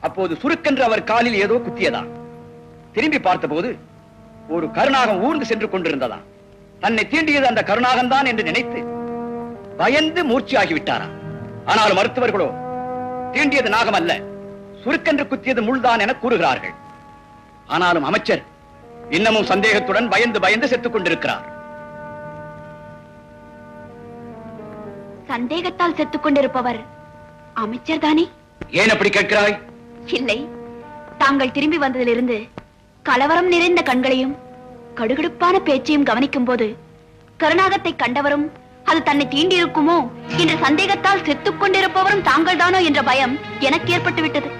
அப்போது சுருக்கென்று அவர் காலில் ஏதோ குத்தியதாம். திரும்பி பார்த்தபோது ஒரு கருநாகம் ஊர்ந்து சென்று கொண்டிருந்ததாம். தன்னை தீண்டியது அந்த கருநாகம் தான் என்று நினைத்து பயந்து மூர்ச்சியாகிவிட்டாராம். ஆனால் மருத்துவர்களோ தீண்டியது நாகம் அல்ல, சுருக்கென்று குத்தியது முள்தான் என கூறுகிறார்கள். ஆனாலும் அமைச்சர் இன்னமும் சந்தேகத்துடன் பயந்து பயந்து செத்துக் கொண்டிருக்கிறார். சந்தேகத்தால் செத்துக் கொண்டிருப்பவர் அமைச்சர் தானே? ஏன் அப்படி கேட்கிறாய்? இல்லை, தாங்கள் திரும்பி வந்ததிலிருந்து கலவரம் நிறைந்த கண்களையும் கடுகடுப்பான பேச்சையும் கவனிக்கும் போது கருநாகத்தை கண்டவரும் அது தன்னை தீண்டி இருக்குமோ என்ற சந்தேகத்தால் செத்துக் கொண்டிருப்பவரும் தாங்கள் தானோ என்ற பயம் எனக்கு ஏற்பட்டு விட்டது.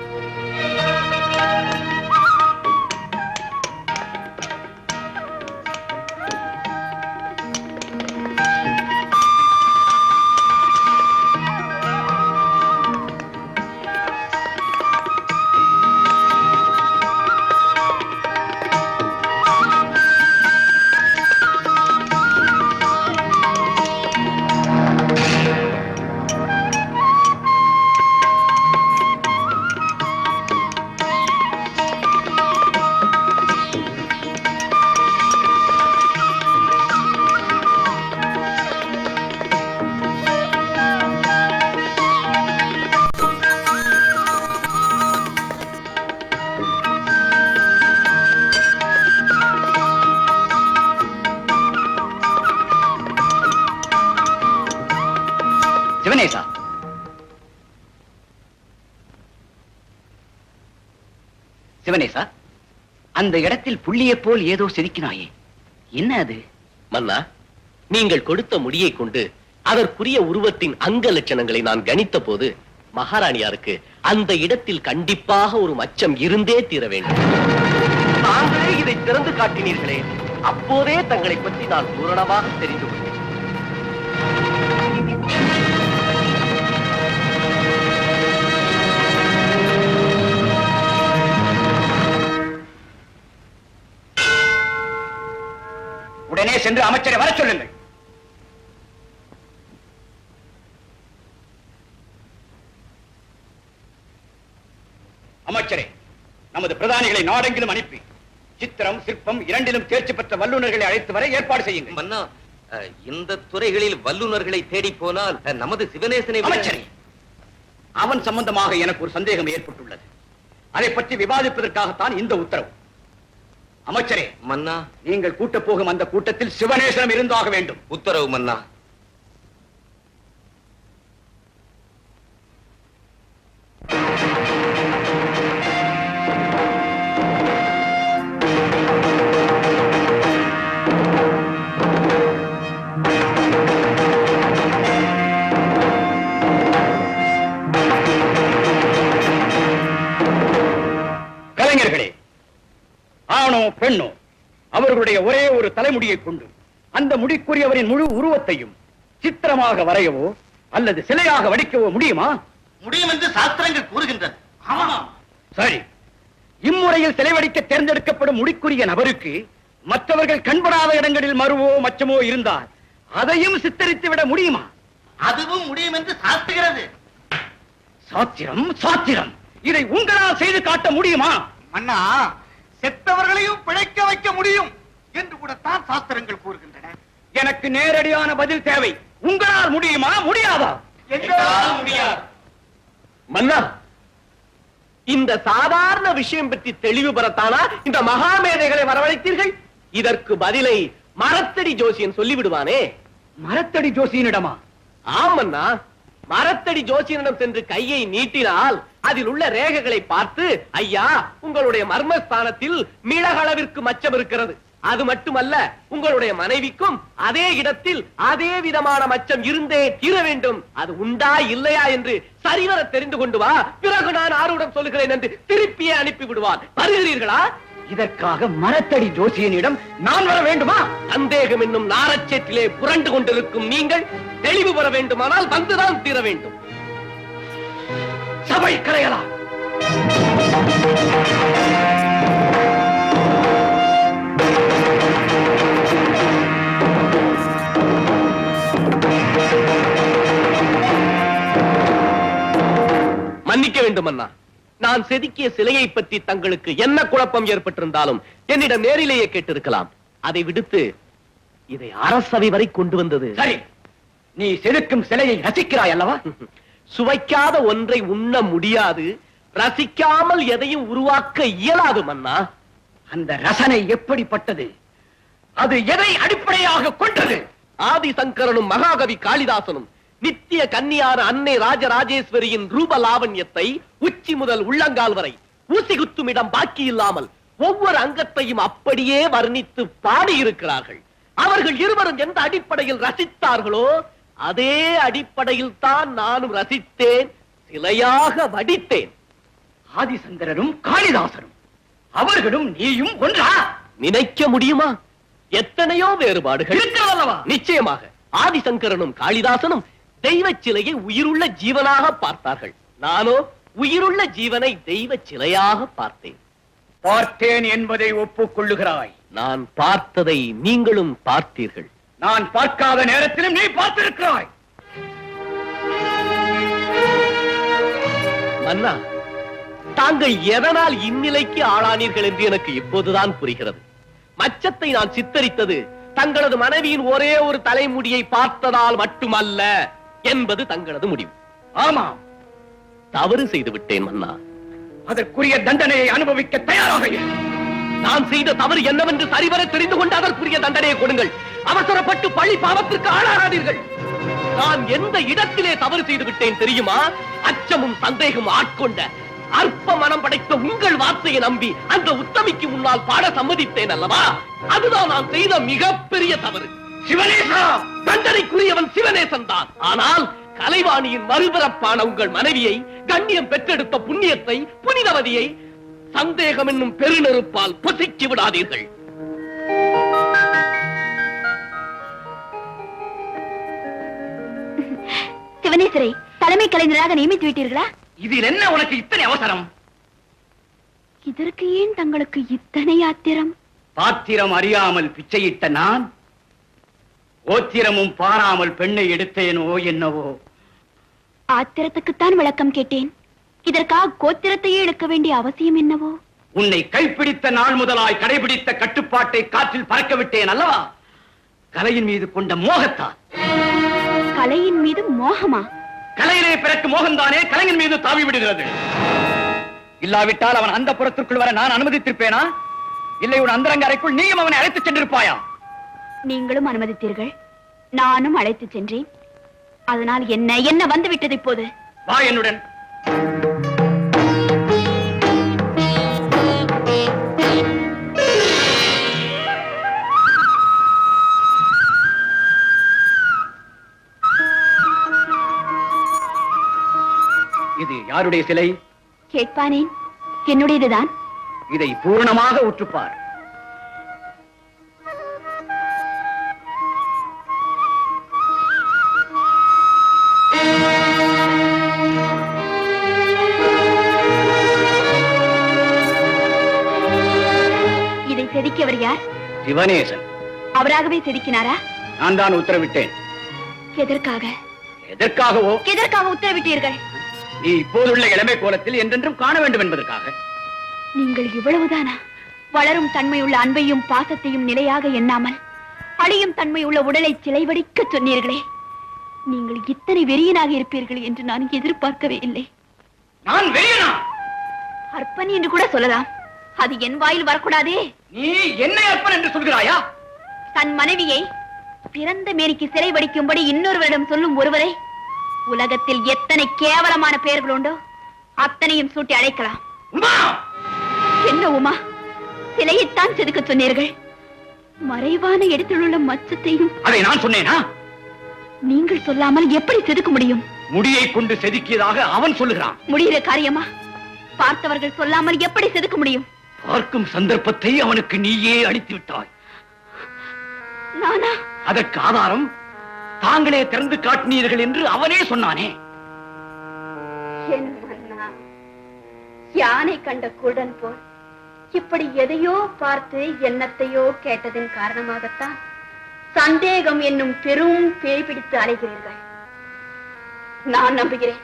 சிவனேசா, சிவனேசா, அந்த இடத்தில் புள்ளியை போல் ஏதோ செதுக்கினாயே, என்ன அது? மன்னா, நீங்கள் கொடுத்த முடியை கொண்டு அதற்குரிய உருவத்தின் அங்க லட்சணங்களை நான் கணித்த போது மகாராணியாருக்கு அந்த இடத்தில் கண்டிப்பாக ஒரு மச்சம் இருந்தே தீர வேண்டும். தாங்களே இதை திறந்து காட்டினீர்களே, அப்போதே தங்களை பற்றி நான் பூரணமாக தெரிந்து கொண்டேன். உடனே சென்று அமைச்சரை வர சொல்லுங்கள். அமைச்சரே, நமது பிரதானிகளை நாடெங்கிலும் அனுப்பி சித்திரம், சிற்பம் இரண்டிலும் தேர்ச்சி பெற்ற வல்லுநர்களை அழைத்து வர ஏற்பாடு செய்யுங்கள். மன்னா, இந்த துறைகளில் வல்லுநர்களை தேடி போனால் நமது சிவனேசனை அமைச்சரே, அவன் சம்பந்தமாக எனக்கு ஒரு சந்தேகம் ஏற்பட்டுள்ளது. அதை பற்றி விவாதிப்பதற்காகத்தான் இந்த உத்தரவு. அமைச்சரே, மன்னா, நீங்கள் கூட்டப் போகும் அந்த கூட்டத்தில் சிவனேசனம் இருந்தாக வேண்டும். உத்தரவு மன்னா. கலைஞர்களே, ஆணோ பெண்ணோ அவர்களுடைய ஒரே ஒரு தலைமுடியை கொண்டு அந்த முடிக்குரியவரின் முழு உருவத்தையும் சித்திரமாக வரையவோ அல்லது சிலையாக வடிக்கவோ முடியுமா? முடியும் என்று சாஸ்திரங்கள் கூறுகின்றன. சரி, இம்முறையில் சிலை வடிக்க தேர்ந்தெடுக்கப்படும் முடிக்குரிய நபருக்கு மற்றவர்கள் கண்படாத இடங்களில் மருவோ மச்சமோ இருந்தால் அதையும் சித்தரித்து விட முடியுமா? அதுவும் முடியும் என்று சாஸ்திரகிறது. சாத்திரம், சாத்திரம். இதை உங்களால் செய்து காட்ட முடியுமா? அண்ணா, செத்தவர்களையும் பிழைக்க வைக்க முடியும் என்று கூடத்தான் சாஸ்திரங்கள் கூறுகின்றன. எனக்கு நேரடியான பதில் தேவை. உங்களால் முடியுமா, முடியாதா? எங்களால் முடியாது. மன்னா, இந்த சாதாரண விஷயம் பற்றி தெளிவு பெறத்தானா இந்த மகாமேதைகளை வரவழைத்தீர்கள்? இதற்கு பதிலை மரத்தடி ஜோசியன் சொல்லிவிடுவானே. மரத்தடி ஜோசியனிடமா? ஆமண்ணா, மரத்தடி ஜோசியனிடம் சென்று கையை நீட்டினால் அதில் உள்ள ரேகைகளை பார்த்து, ஐயா, உங்களுடைய மர்மஸ்தானத்தில் மிளகளவிற்கு மச்சம் இருக்கிறது, அது மட்டுமல்ல உங்களுடைய மனைவிக்கும் அதே இடத்தில் அதே விதமான மச்சம் இருந்தே தீர வேண்டும், அது உண்டா இல்லையா என்று சரிவர தெரிந்து கொண்டு வா, பிறகு நான் ஆறுடன் சொல்லுகிறேன் என்று திருப்பியே அனுப்பி விடுவார். வருகிறீர்களா? இதற்காக மரத்தடி ஜோசியனிடம் நான் வர வேண்டுமா? சந்தேகம் என்னும் நாரச்சேற்றிலே புரண்டு கொண்டிருக்கும் நீங்கள் தெளிவு பெற வேண்டுமானால் வந்துதான் தீர வேண்டும். சபை கலையலாம். மன்னிக்க வேண்டும் அண்ணா, நான் செதுக்கிய சிலையை பற்றி தங்களுக்கு என்ன குழப்பம் ஏற்பட்டிருந்தாலும் என்னிடம் நேரிலேயே கேட்டிருக்கலாம். அதை விடுத்து இதை அரசவை வரை கொண்டு வந்தது சரி, நீ செதுக்கும் சிலையை ரசிக்கிறாய் அல்லவா? சுவைக்காத ஒன்றை உண்ண முடியாது, ரசிக்காமல் எதையும் உருவாக்க இயலாது மன்னா. அந்த ரசனை எப்படிப்பட்டது? அது எதை அடிப்படையாக கொண்டது? ஆதிசங்கரனும் மகாகவி காளிதாசனும் நித்திய கன்னியான அன்னை ராஜராஜேஸ்வரியின் ரூப லாவண்யத்தை உச்சி முதல் உள்ளங்கால் வரை ஊசி குத்தும் இடம் பாக்கி இல்லாமல் ஒவ்வொரு அங்கத்தையும் அப்படியே வர்ணித்து பாடியிருக்கிறார்கள். அவர்கள் இருவரும் எந்த அடிப்படையில் ரசித்தார்களோ அதே அடிப்படையில் தான் நானும் ரசித்தேன், சிலையாக வடித்தேன். ஆதிசங்கரரும் காளிதாசரும் அவர்களும் நீயும் ஒன்றா? நினைக்க முடியுமா? எத்தனையோ வேறுபாடுகள் இருக்கிறதல்லவா? நிச்சயமாக ஆதிசங்கரனும் காளிதாசனும் தெய்வ சிலையை உயிருள்ள ஜீவனாக பார்த்தார்கள். நானோ உயிருள்ள ஜீவனை தெய்வ சிலையாக பார்த்தேன். பார்த்தேன் என்பதை ஒப்புக்கொள்ளுகிறாய்? நான் பார்த்ததை நீங்களும் பார்த்தீர்கள். நான் பார்க்காத நேரத்திலும் நீ பார்த்திருக்கிறாய். மன்னா, தாங்கள் எதனால் இந்நிலைக்கு ஆளானீர்கள் என்று எனக்கு இப்போதுதான் புரிகிறது. மச்சத்தை நான் சித்தரித்தது தங்களது மனைவியின் ஒரே ஒரு தலைமுடியை பார்த்ததால் மட்டுமல்ல என்பது தங்களது முடிவு. ஆமாம், தவறு செய்து விட்டேன் மன்னா. அதற்குரிய தண்டனையை அனுபவிக்க தயாராக இரு. நான் செய்த தவறு என்னவென்று சரிவர தெரிந்து கொண்டு அதற்குரிய தண்டனையை கொடுங்கள். அவசரப்பட்டு பழி பாவத்திற்கு ஆளாகாதீர்கள். நான் எந்த இடத்திலே தவறு செய்து விட்டேன் தெரியுமா? அச்சமும் சந்தேகம் ஆட்கொண்ட அற்ப மனம் படைத்த உங்கள் வார்த்தையை நம்பி அந்த உத்தமிக்கு முன்னால் பாட சம்மதித்தேன் அல்லவா? அதுதான் நான் செய்த மிகப்பெரிய தவறு. சிவனேசா, தண்டனைக்குரியவன் சிவனேசன் தான். ஆனால் கலைவாணியின் மறுபிறப்பான உங்கள் மனைவியை, கண்ணியம் பெற்றெடுத்த புண்ணியத்தை, புனிதவதியை சந்தேகம் என்னும் பெருநெருப்பால் பொசிக்கி விடாதீர்கள். சிவனேசரை தலைமை கலைஞராக நியமித்து விட்டீர்களா? இதில் என்ன உனக்கு இத்தனை அவசரம்? இதற்கு ஏன் தங்களுக்கு இத்தனை ஆத்திரம்? பாத்திரம் அறியாமல் பிச்சையிட்ட நான் கோத்திரமும் பாராமல் பெண்ணை எடுத்தேனோ என்னவோ. ஆத்திரத்துக்குத்தான் விளக்கம் கேட்டேன். இதற்காக கோத்திரத்தையே இழக்க வேண்டிய அவசியம் என்னவோ? உன்னை கைப்பிடித்த நாள் முதலாய் கடைபிடித்த கட்டுப்பாட்டை காற்றில் பறக்க விட்டேன் அல்லவா? கலையின் மீது கொண்ட மோகத்தான். கலையின் மீது மோகமா? கலையிலே பிறக்கு மோகம்தானே கலைஞன் மீது தாவி விடுகிறது. இல்லாவிட்டால் அவன் அந்த புறத்திற்குள் வர நான் அனுமதித்திருப்பேனா? இல்லை உன் அந்தரங்க அறைக்குள் நீயும் அவனை அழைத்துச் சென்றிருப்பாயா? நீங்களும் அனுமதித்தீர்கள், நானும் அழைத்து சென்றேன். அதனால் என்ன வந்து விட்டது இப்போது? வா என்னுடன். இது யாருடைய சிலை? கேட்பானேன், என்னுடையதுதான். இதை பூர்ணமாக உற்றுப்பார். இதை செதுக்கியவர் யார்? சிவனேசன். அவராகவே செதுக்கினாரா? நான் தான் உத்தரவிட்டேன். எதற்காக? எதற்காகவோ? எதற்காக உத்தரவிட்டீர்கள்? நீ இப்போதுள்ள இளமை கோலத்தில் என்றென்றும் காண வேண்டும் என்பதற்காக. நீங்கள் இவ்வளவுதானா? வளரும் தன்மையுள்ள அன்பையும் பாசத்தையும் நிலையாக எண்ணாமல் அழியும் தன்மையுள்ள உடலை சிலைவடிக்க சொன்னீர்களே, நீங்கள் இத்தனை வெறியனாக இருப்பீர்கள் என்று நான் எதிர்பார்க்கவே இல்லை. நான் வெறியனா? அற்பன் என்று கூட சொல்லலாம். அது என் வாயில் வரக்கூடாதே. நீ என்னை அற்பன் என்று சொல்கிறாயா? தன் மனைவியை பிறந்த மேனிக்கு சிலை வடிக்கும்படி இன்னொருவரிடம் சொல்லும் ஒருவரை உலகத்தில் எத்தனை கேவலமான பெயர்கள் உண்டோ அத்தனையும் சூட்டி அழைக்கலாம். உமா! என்ன உமா? சிலையைத்தான் செதுக்க சொன்னீர்கள். மறைவான இடத்தில் உள்ள மச்சத்தையும் அதை நான் சொன்னேனா? நீங்கள் சொல்லாமல் எப்படி செதுக்க முடியும்? முடியை கொண்டு செதுக்கியதாக அவன் சொல்லுகிறான். முடிகிற காரியமா? பார்த்தவர்கள் சொல்லாமல் எப்படி செதுக்க முடியும்? பார்க்கும் சந்தர்ப்பத்தை அவனுக்கு நீயே அளித்து விட்டாய். நானா? அதற்கு ஆதாரம் தாங்களே திறந்து காட்டினீர்கள் என்று அவனே சொன்னானே. என் மன்னா, யானை கண்ட குருடன் போல் இப்படி எதையோ பார்த்து எண்ணத்தையோ கேட்டதின் காரணமாகத்தான் சந்தேகம் என்னும் பெரும் பேய் பிடித்து அலைகிறீர்கள். நான் நம்புகிறேன்,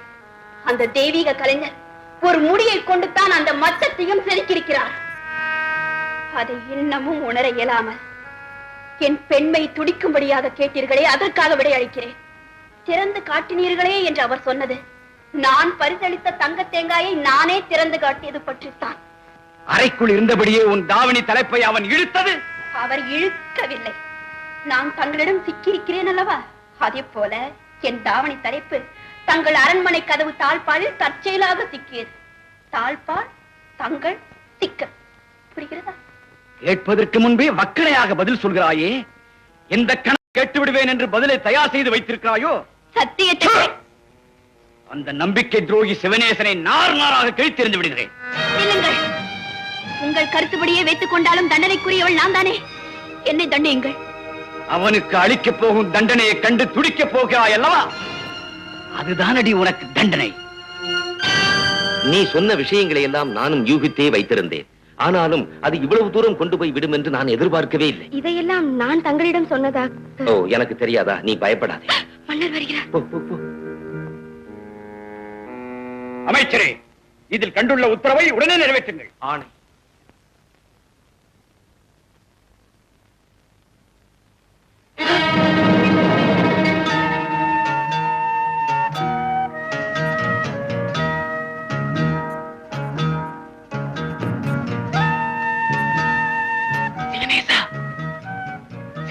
அந்த தெய்வீக கலைஞர் ஒரு முடியை கொண்டு தான் அந்த மச்சத்தையும் செதுக்கியிருக்கிறார். அதை இன்னமும் உணர இயலாமல் என் பெண்மை துடிக்கும்படியாக கேட்டீர்களே, அதற்காக விடை அளிக்கிறேன். திறந்து காட்டினீர்களே என்று அவர் சொன்னது நான் பரிசளித்த தங்க தேங்காயை நானே திறந்து காட்டியது பற்றித்தான். அறைக்குள் இருந்தபடியே உன் தாவணி தலைப்பை அவன் இழுத்தது? அவர் இழுக்கவில்லை, நான் தங்களிடம் சிக்கியிருக்கிறேன் அல்லவா? அதே போல என் தாவணி தலைப்பு தங்கள் அரண்மனை கதவு தாழ்பாலில் தற்செயலாக சிக்கியது. தாழ்பால் தங்கள் சிக்கல். புரிகிறதா? கேட்பதற்கு முன்பே வக்கணையாக பதில் சொல்கிறாயே. எந்த கெட்டு விடுவேன் என்று பதிலை தயார் செய்து வைத்திருக்கிறாயோ? சத்தியத்தை அந்த நம்பிக்கை துரோகி சிவனேசனை நார் நாராக கிழித்தெறிந்து விடுகிறேன். நில்லுங்கள். உங்கள் கருத்துப்படியே வைத்துக் கொண்டாலும் தண்டனைக்குரியவள் நான் தானே. என்னை தண்டியுங்கள். அவனுக்கு அளிக்கப் போகும் தண்டனையை கண்டு துடிக்கப் போகிறாய் அல்லவா? அதுதானடி உனக்கு தண்டனை. நீ சொன்ன விஷயங்களை எல்லாம் நானும் யூகித்தே வைத்திருந்தேன். ஆனாலும் அது இவ்வளவு தூரம் கொண்டு போய் விடும் என்று நான் எதிர்பார்க்கவே இல்லை. இதையெல்லாம் நான் தங்களிடம் சொன்னதா? ஓ, எனக்கு தெரியாதா? நீ பயப்படாதே. மன்னர் வருகிறார். போ, போ, போ. அமைச்சரே, இதில் கண்டுள்ள உத்தரவை உடனே நிறைவேற்றுங்கள். ஆணை.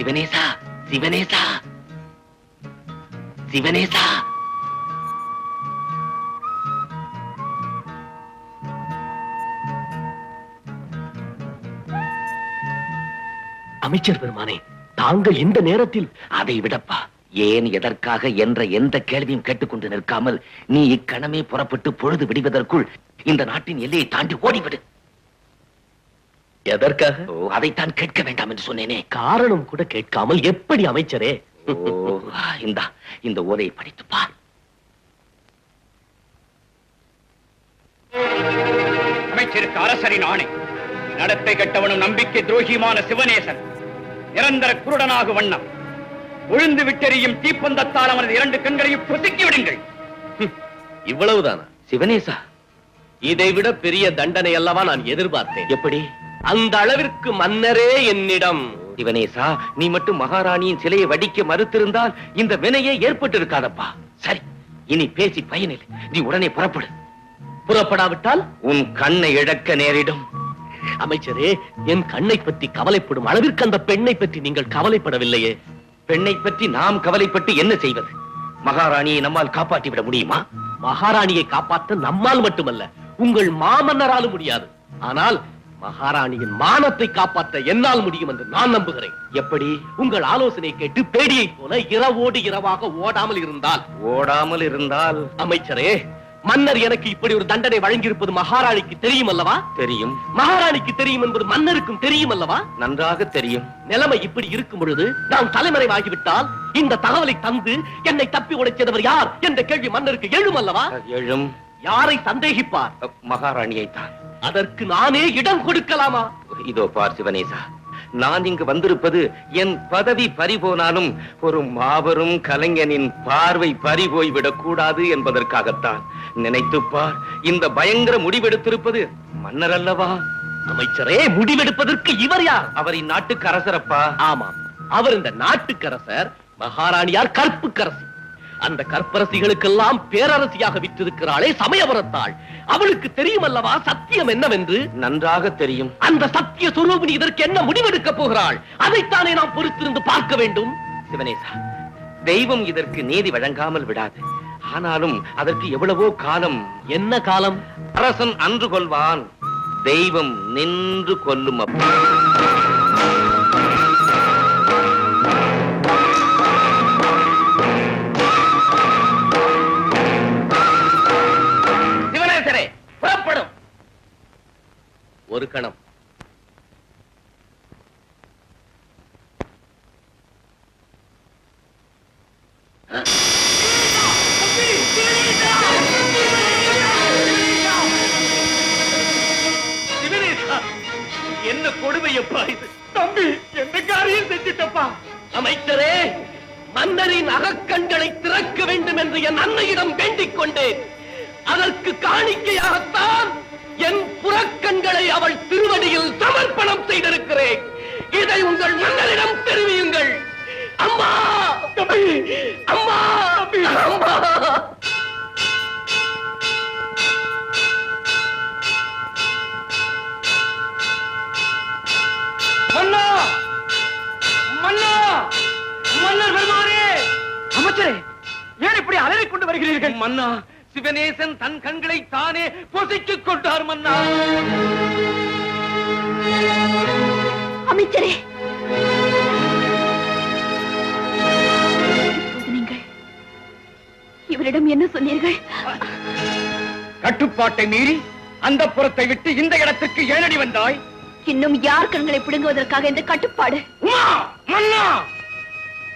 சிவனேசா, சிவனேசா, சிவனேசா. அமைச்சர் பெருமானே, தாங்கள் இந்த நேரத்தில்? அதை விடப்பா, ஏன் எதற்காக என்ற எந்த கேள்வியும் கேட்டுக்கொண்டு நிற்காமல் நீ இக்கணமே புறப்பட்டு பொழுது விடுவதற்குள் இந்த நாட்டின் எல்லையை தாண்டி ஓடிவிடு. எதற்காக? ஓ, அதைத்தான் கேட்க வேண்டாம் என்று சொன்னேனே. காரணம் கூட கேட்காமல் எப்படி அமைச்சரே? ஓ, இந்த ஓலையை படித்து பார். அமைச்சருக்கு அரசரின் ஆணை. நடத்தை கெட்டவனும் நம்பிக்கை துரோகியுமான சிவனேசன் நிரந்தர குருடனாக வண்ணம் விழுந்து விட்டெறியும் தீப்பந்தத்தால் அவனது 2 கண்களையும் பொசுக்கி விடுங்கள். இவ்வளவுதானா? சிவனேசா, இதை விட பெரிய தண்டனை அல்லவா நான் எதிர்பார்த்தேன். எப்படி? அந்த அளவிற்கு மன்னரே என்னிடம். சிவனேசா, நீ மட்டும் மகாராணியின் சிலையை வடிக்க மறுத்திருந்தால் இந்த வினையே ஏற்பட்டிருக்காதப்பா. சரி, இனி பேசி பயனில்லை. நீ உடனே புறப்படு. புறப்படாவிட்டால் உன் கண்ணை இழக்க நேரிடும். அமைச்சரே, என் கண்ணை பற்றி கவலைப்படும் அளவிற்கு அந்த பெண்ணை பற்றி நீங்கள் கவலைப்படவில்லையே. பெண்ணை பற்றி நாம் கவலைப்பட்டு என்ன செய்வது? மகாராணியை நம்மால் காப்பாற்றி விட முடியுமா? மகாராணியை காப்பாற்ற நம்மால் மட்டுமல்ல, உங்கள் மாமன்னராலும் முடியாது. ஆனால் மகாராணியின் மானத்தை காப்பாற்ற என்னால் முடியும் என்று நான் நம்புகிறேன். எப்படி? உங்கள் ஆலோசனை கேட்டு பேடியை போல இரவோடு இரவாக ஓடாமல் இருந்தால். ஓடாமல் இருந்தால்? அமைச்சரே, மன்னர் எனக்கு இப்படி ஒரு தண்டனை வழங்கியிருப்பது மகாராணிக்கு தெரியும் அல்லவா? தெரியும். மகாராணிக்கு தெரியும் என்பது மன்னருக்கும் தெரியும் அல்லவா? நன்றாக தெரியும். நிலைமை இப்படி இருக்கும் பொழுது நாம் தலைமறைவாகிவிட்டால் இந்த தகவலை தந்து என்னை தப்பி உடைச்சவர் யார் என்ற கேள்வி மன்னருக்கு எழும் அல்லவா? எழும். யாரை சந்தேகிப்பார்? மகாராணியை தான். அதற்கு நானே இடம் கொடுக்கலாமா? இதோ பார் சிவனேசா, நான் இங்கு வந்திருப்பது என் பதவி பறிபோனாலும் ஒரு மாபெரும் கலைஞனின் பார்வை பறிபோய்விடக் கூடாது என்பதற்காகத்தான். நினைத்துப்பார், இந்த பயங்கர முடிவெடுத்திருப்பது மன்னர் அல்லவா? அமைச்சரே, முடிவெடுப்பதற்கு இவர் யார்? அவர் இந்நாட்டுக்கு அரசரப்பா. ஆமாம், அவர் இந்த நாட்டுக்கரசர். மகாராணியார் கற்புக்கரசி. அந்த கற்பரசிகளுக்கெல்லாம் பேரரசியாக விற்றிருக்கிறாளே சமயபுரத்தாள். அவளுக்கு தெரியும் அல்லவா சத்தியம் என்னவென்று? நன்றாக தெரியும். அந்த சத்திய சுரூபினி இதற்கு என்ன முடிவெடுக்க போகிறாள்? அதைத்தானே நாம் பொறுத்திருந்து பார்க்க வேண்டும். சிவனேசா, தெய்வம் இதற்கு நீதி வழங்காமல் விடாது. ஆனாலும் அதற்கு எவ்வளவோ காலம். என்ன காலம்? அரசன் அன்று கொள்வான், தெய்வம் நின்று கொல்லும். அப்பா, புறப்படும். ஒரு கணம். என்ன கொடுமையப்பா இது? தம்பி, எந்த காரியம் செஞ்சிட்டப்பா? அமைச்சரே, மன்னரின் அகக்கண்களை திறக்க வேண்டும் என்று என் அன்னையிடம் வேண்டிக் கொண்டேன். அதற்கு காணிக்கையாகத்தான் என் புறக்கண்களை அவள் திருவடியில் சமர்ப்பணம் செய்திருக்கிறேன். இதை உங்கள் மன்னரிடம் தெரிவியுங்கள். அம்மா, அம்மா, அம்மா. மன்னா, மன்னா, மன்னர் பெருமானே! அமைச்சரே, ஏன் இப்படி அலறிக் கொண்டு வருகிறீர்கள்? மன்னா, சிவனேசன் தன் கண்களை தானே பொசுக்கிக் கொண்டார் மன்னா. அமைச்சரே, கட்டுப்பாட்டை மீறி அந்த புறத்தை விட்டு இந்த இடத்திற்கு ஏனடி வந்தாய்? இன்னும் யார் கண்களை பிடுங்குவதற்காக இந்த கட்டுப்பாடு? உமா, மன்னா!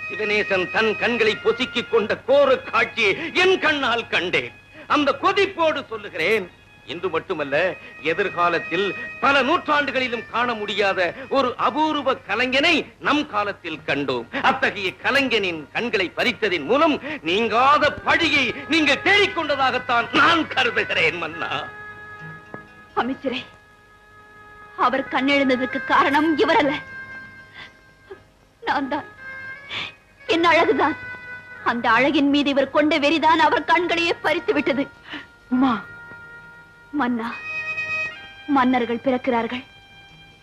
சிவநேசன் தன் கண்களை பொசுக்கிக் கொண்ட கோர காட்சியை என் கண்ணால் கண்டேன். அந்த கொதிப்போடு சொல்லுகிறேன், இன்று மட்டுமல்ல, எதிர்காலத்தில் பல நூற்றாண்டுகளிலும் காண முடியாத ஒரு அபூர்வ கலைஞனை நம் காலத்தில் கண்டோம். அத்தகைய கலைஞனின் கண்களை பறித்ததின் மூலம் நீங்காத பழியை நீங்கள் தேடிக்கொண்டதாகத்தான் நான் கருதுகிறேன் மன்னா. அமைச்சரே, அவர் கண்ணெழுந்ததற்கு காரணம் இவரல்ல, நான் தான். என் அழகுதான். அந்த அழகின் மீது இவர் கொண்ட வெறிதான் அவர் கண்களையே பறித்து விட்டது. உமா, மன்னா, மன்னர்கள் பிறக்கிறார்கள்,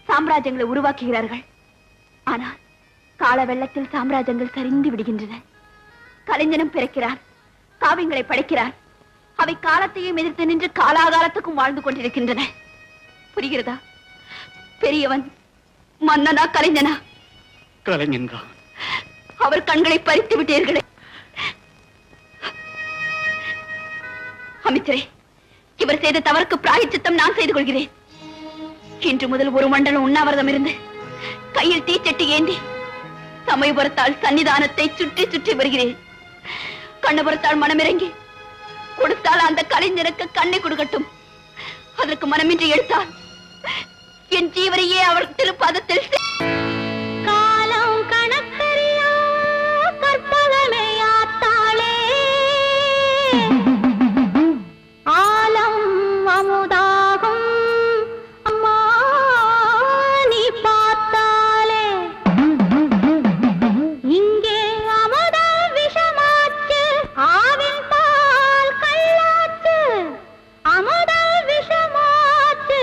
சாம்ராஜ்யங்களை உருவாக்குகிறார்கள். ஆனால் கால வெள்ளத்தில் சாம்ராஜ்யங்கள் சரிந்து விடுகின்றன. கலைஞனும் பிறக்கிறான், காவியங்களை படைக்கிறான். அவை காலத்தையும் எதிர்த்து நின்று காலாகாலத்துக்கும் வாழ்ந்து கொண்டிருக்கின்றன. புரிகிறதா? பெரியவன் மன்னனா கலைஞனா? கலைஞன் தான். அவர் கண்களை பறித்து விட்டீர்களே. அமைச்சரே, இவர் செய்த தவறுக்கு பிராயச்சித்தம் நான் செய்து கொள்கிறேன். இன்று முதல் ஒரு மண்டலம் உண்ணாவிரதம் இருந்து கையில் தீச்சட்டி ஏந்தி சமயபுரத்தால் சன்னிதானத்தை சுற்றி சுற்றி வருகிறேன். கண்ணபுரத்தால் மனமிறங்கி கொடுத்தால் அந்த கலைஞருக்கு கண்ணை கொடுக்கட்டும். அதற்கு மனமின்றி எடுத்தால் என் ஜீவரையே அவர் திருப்பாதத்தில் காலம் கணக்கறியா கற்பகமே ஆத்தாளே, ஆலம் அமுதாகும் அம்மா நீ பார்த்தாலே, இங்கே அமுத விஷமாச்சு ஆவின் பால் கள்ளாச்சு, அமுத விஷமாச்சு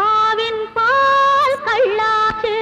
ஆவின் பால் கள்ளாச்சு.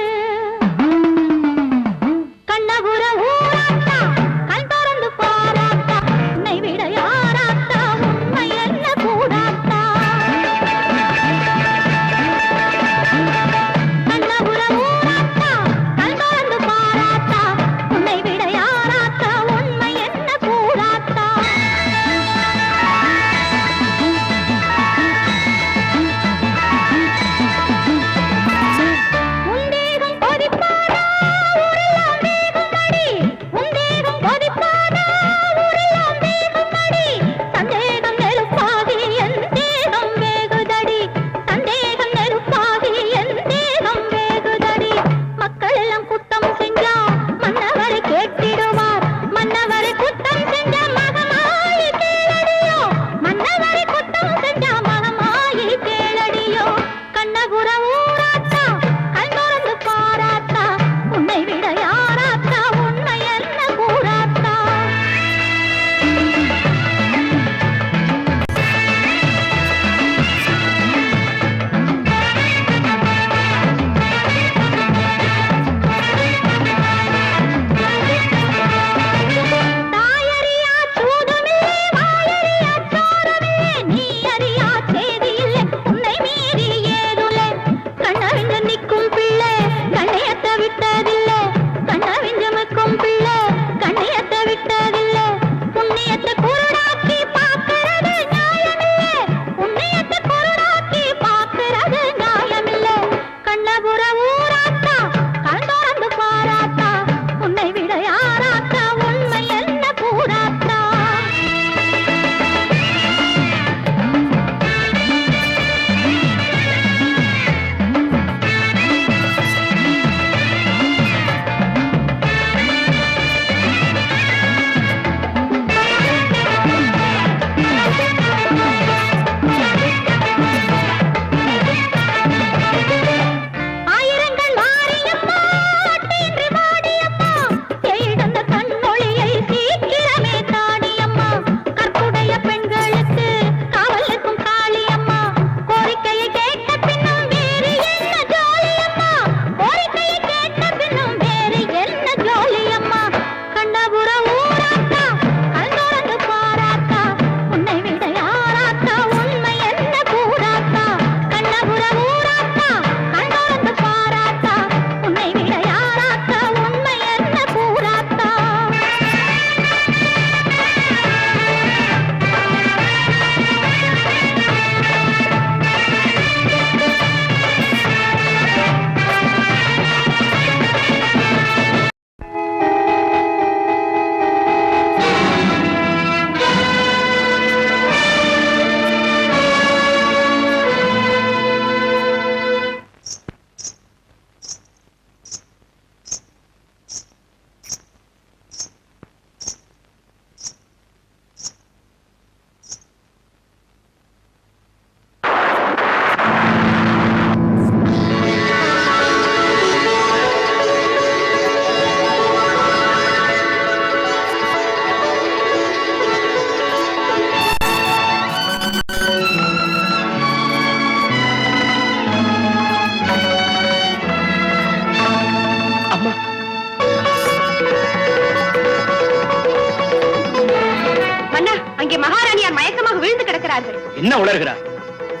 இருக்கிறார்கள். என்ன உளறுகிறார்?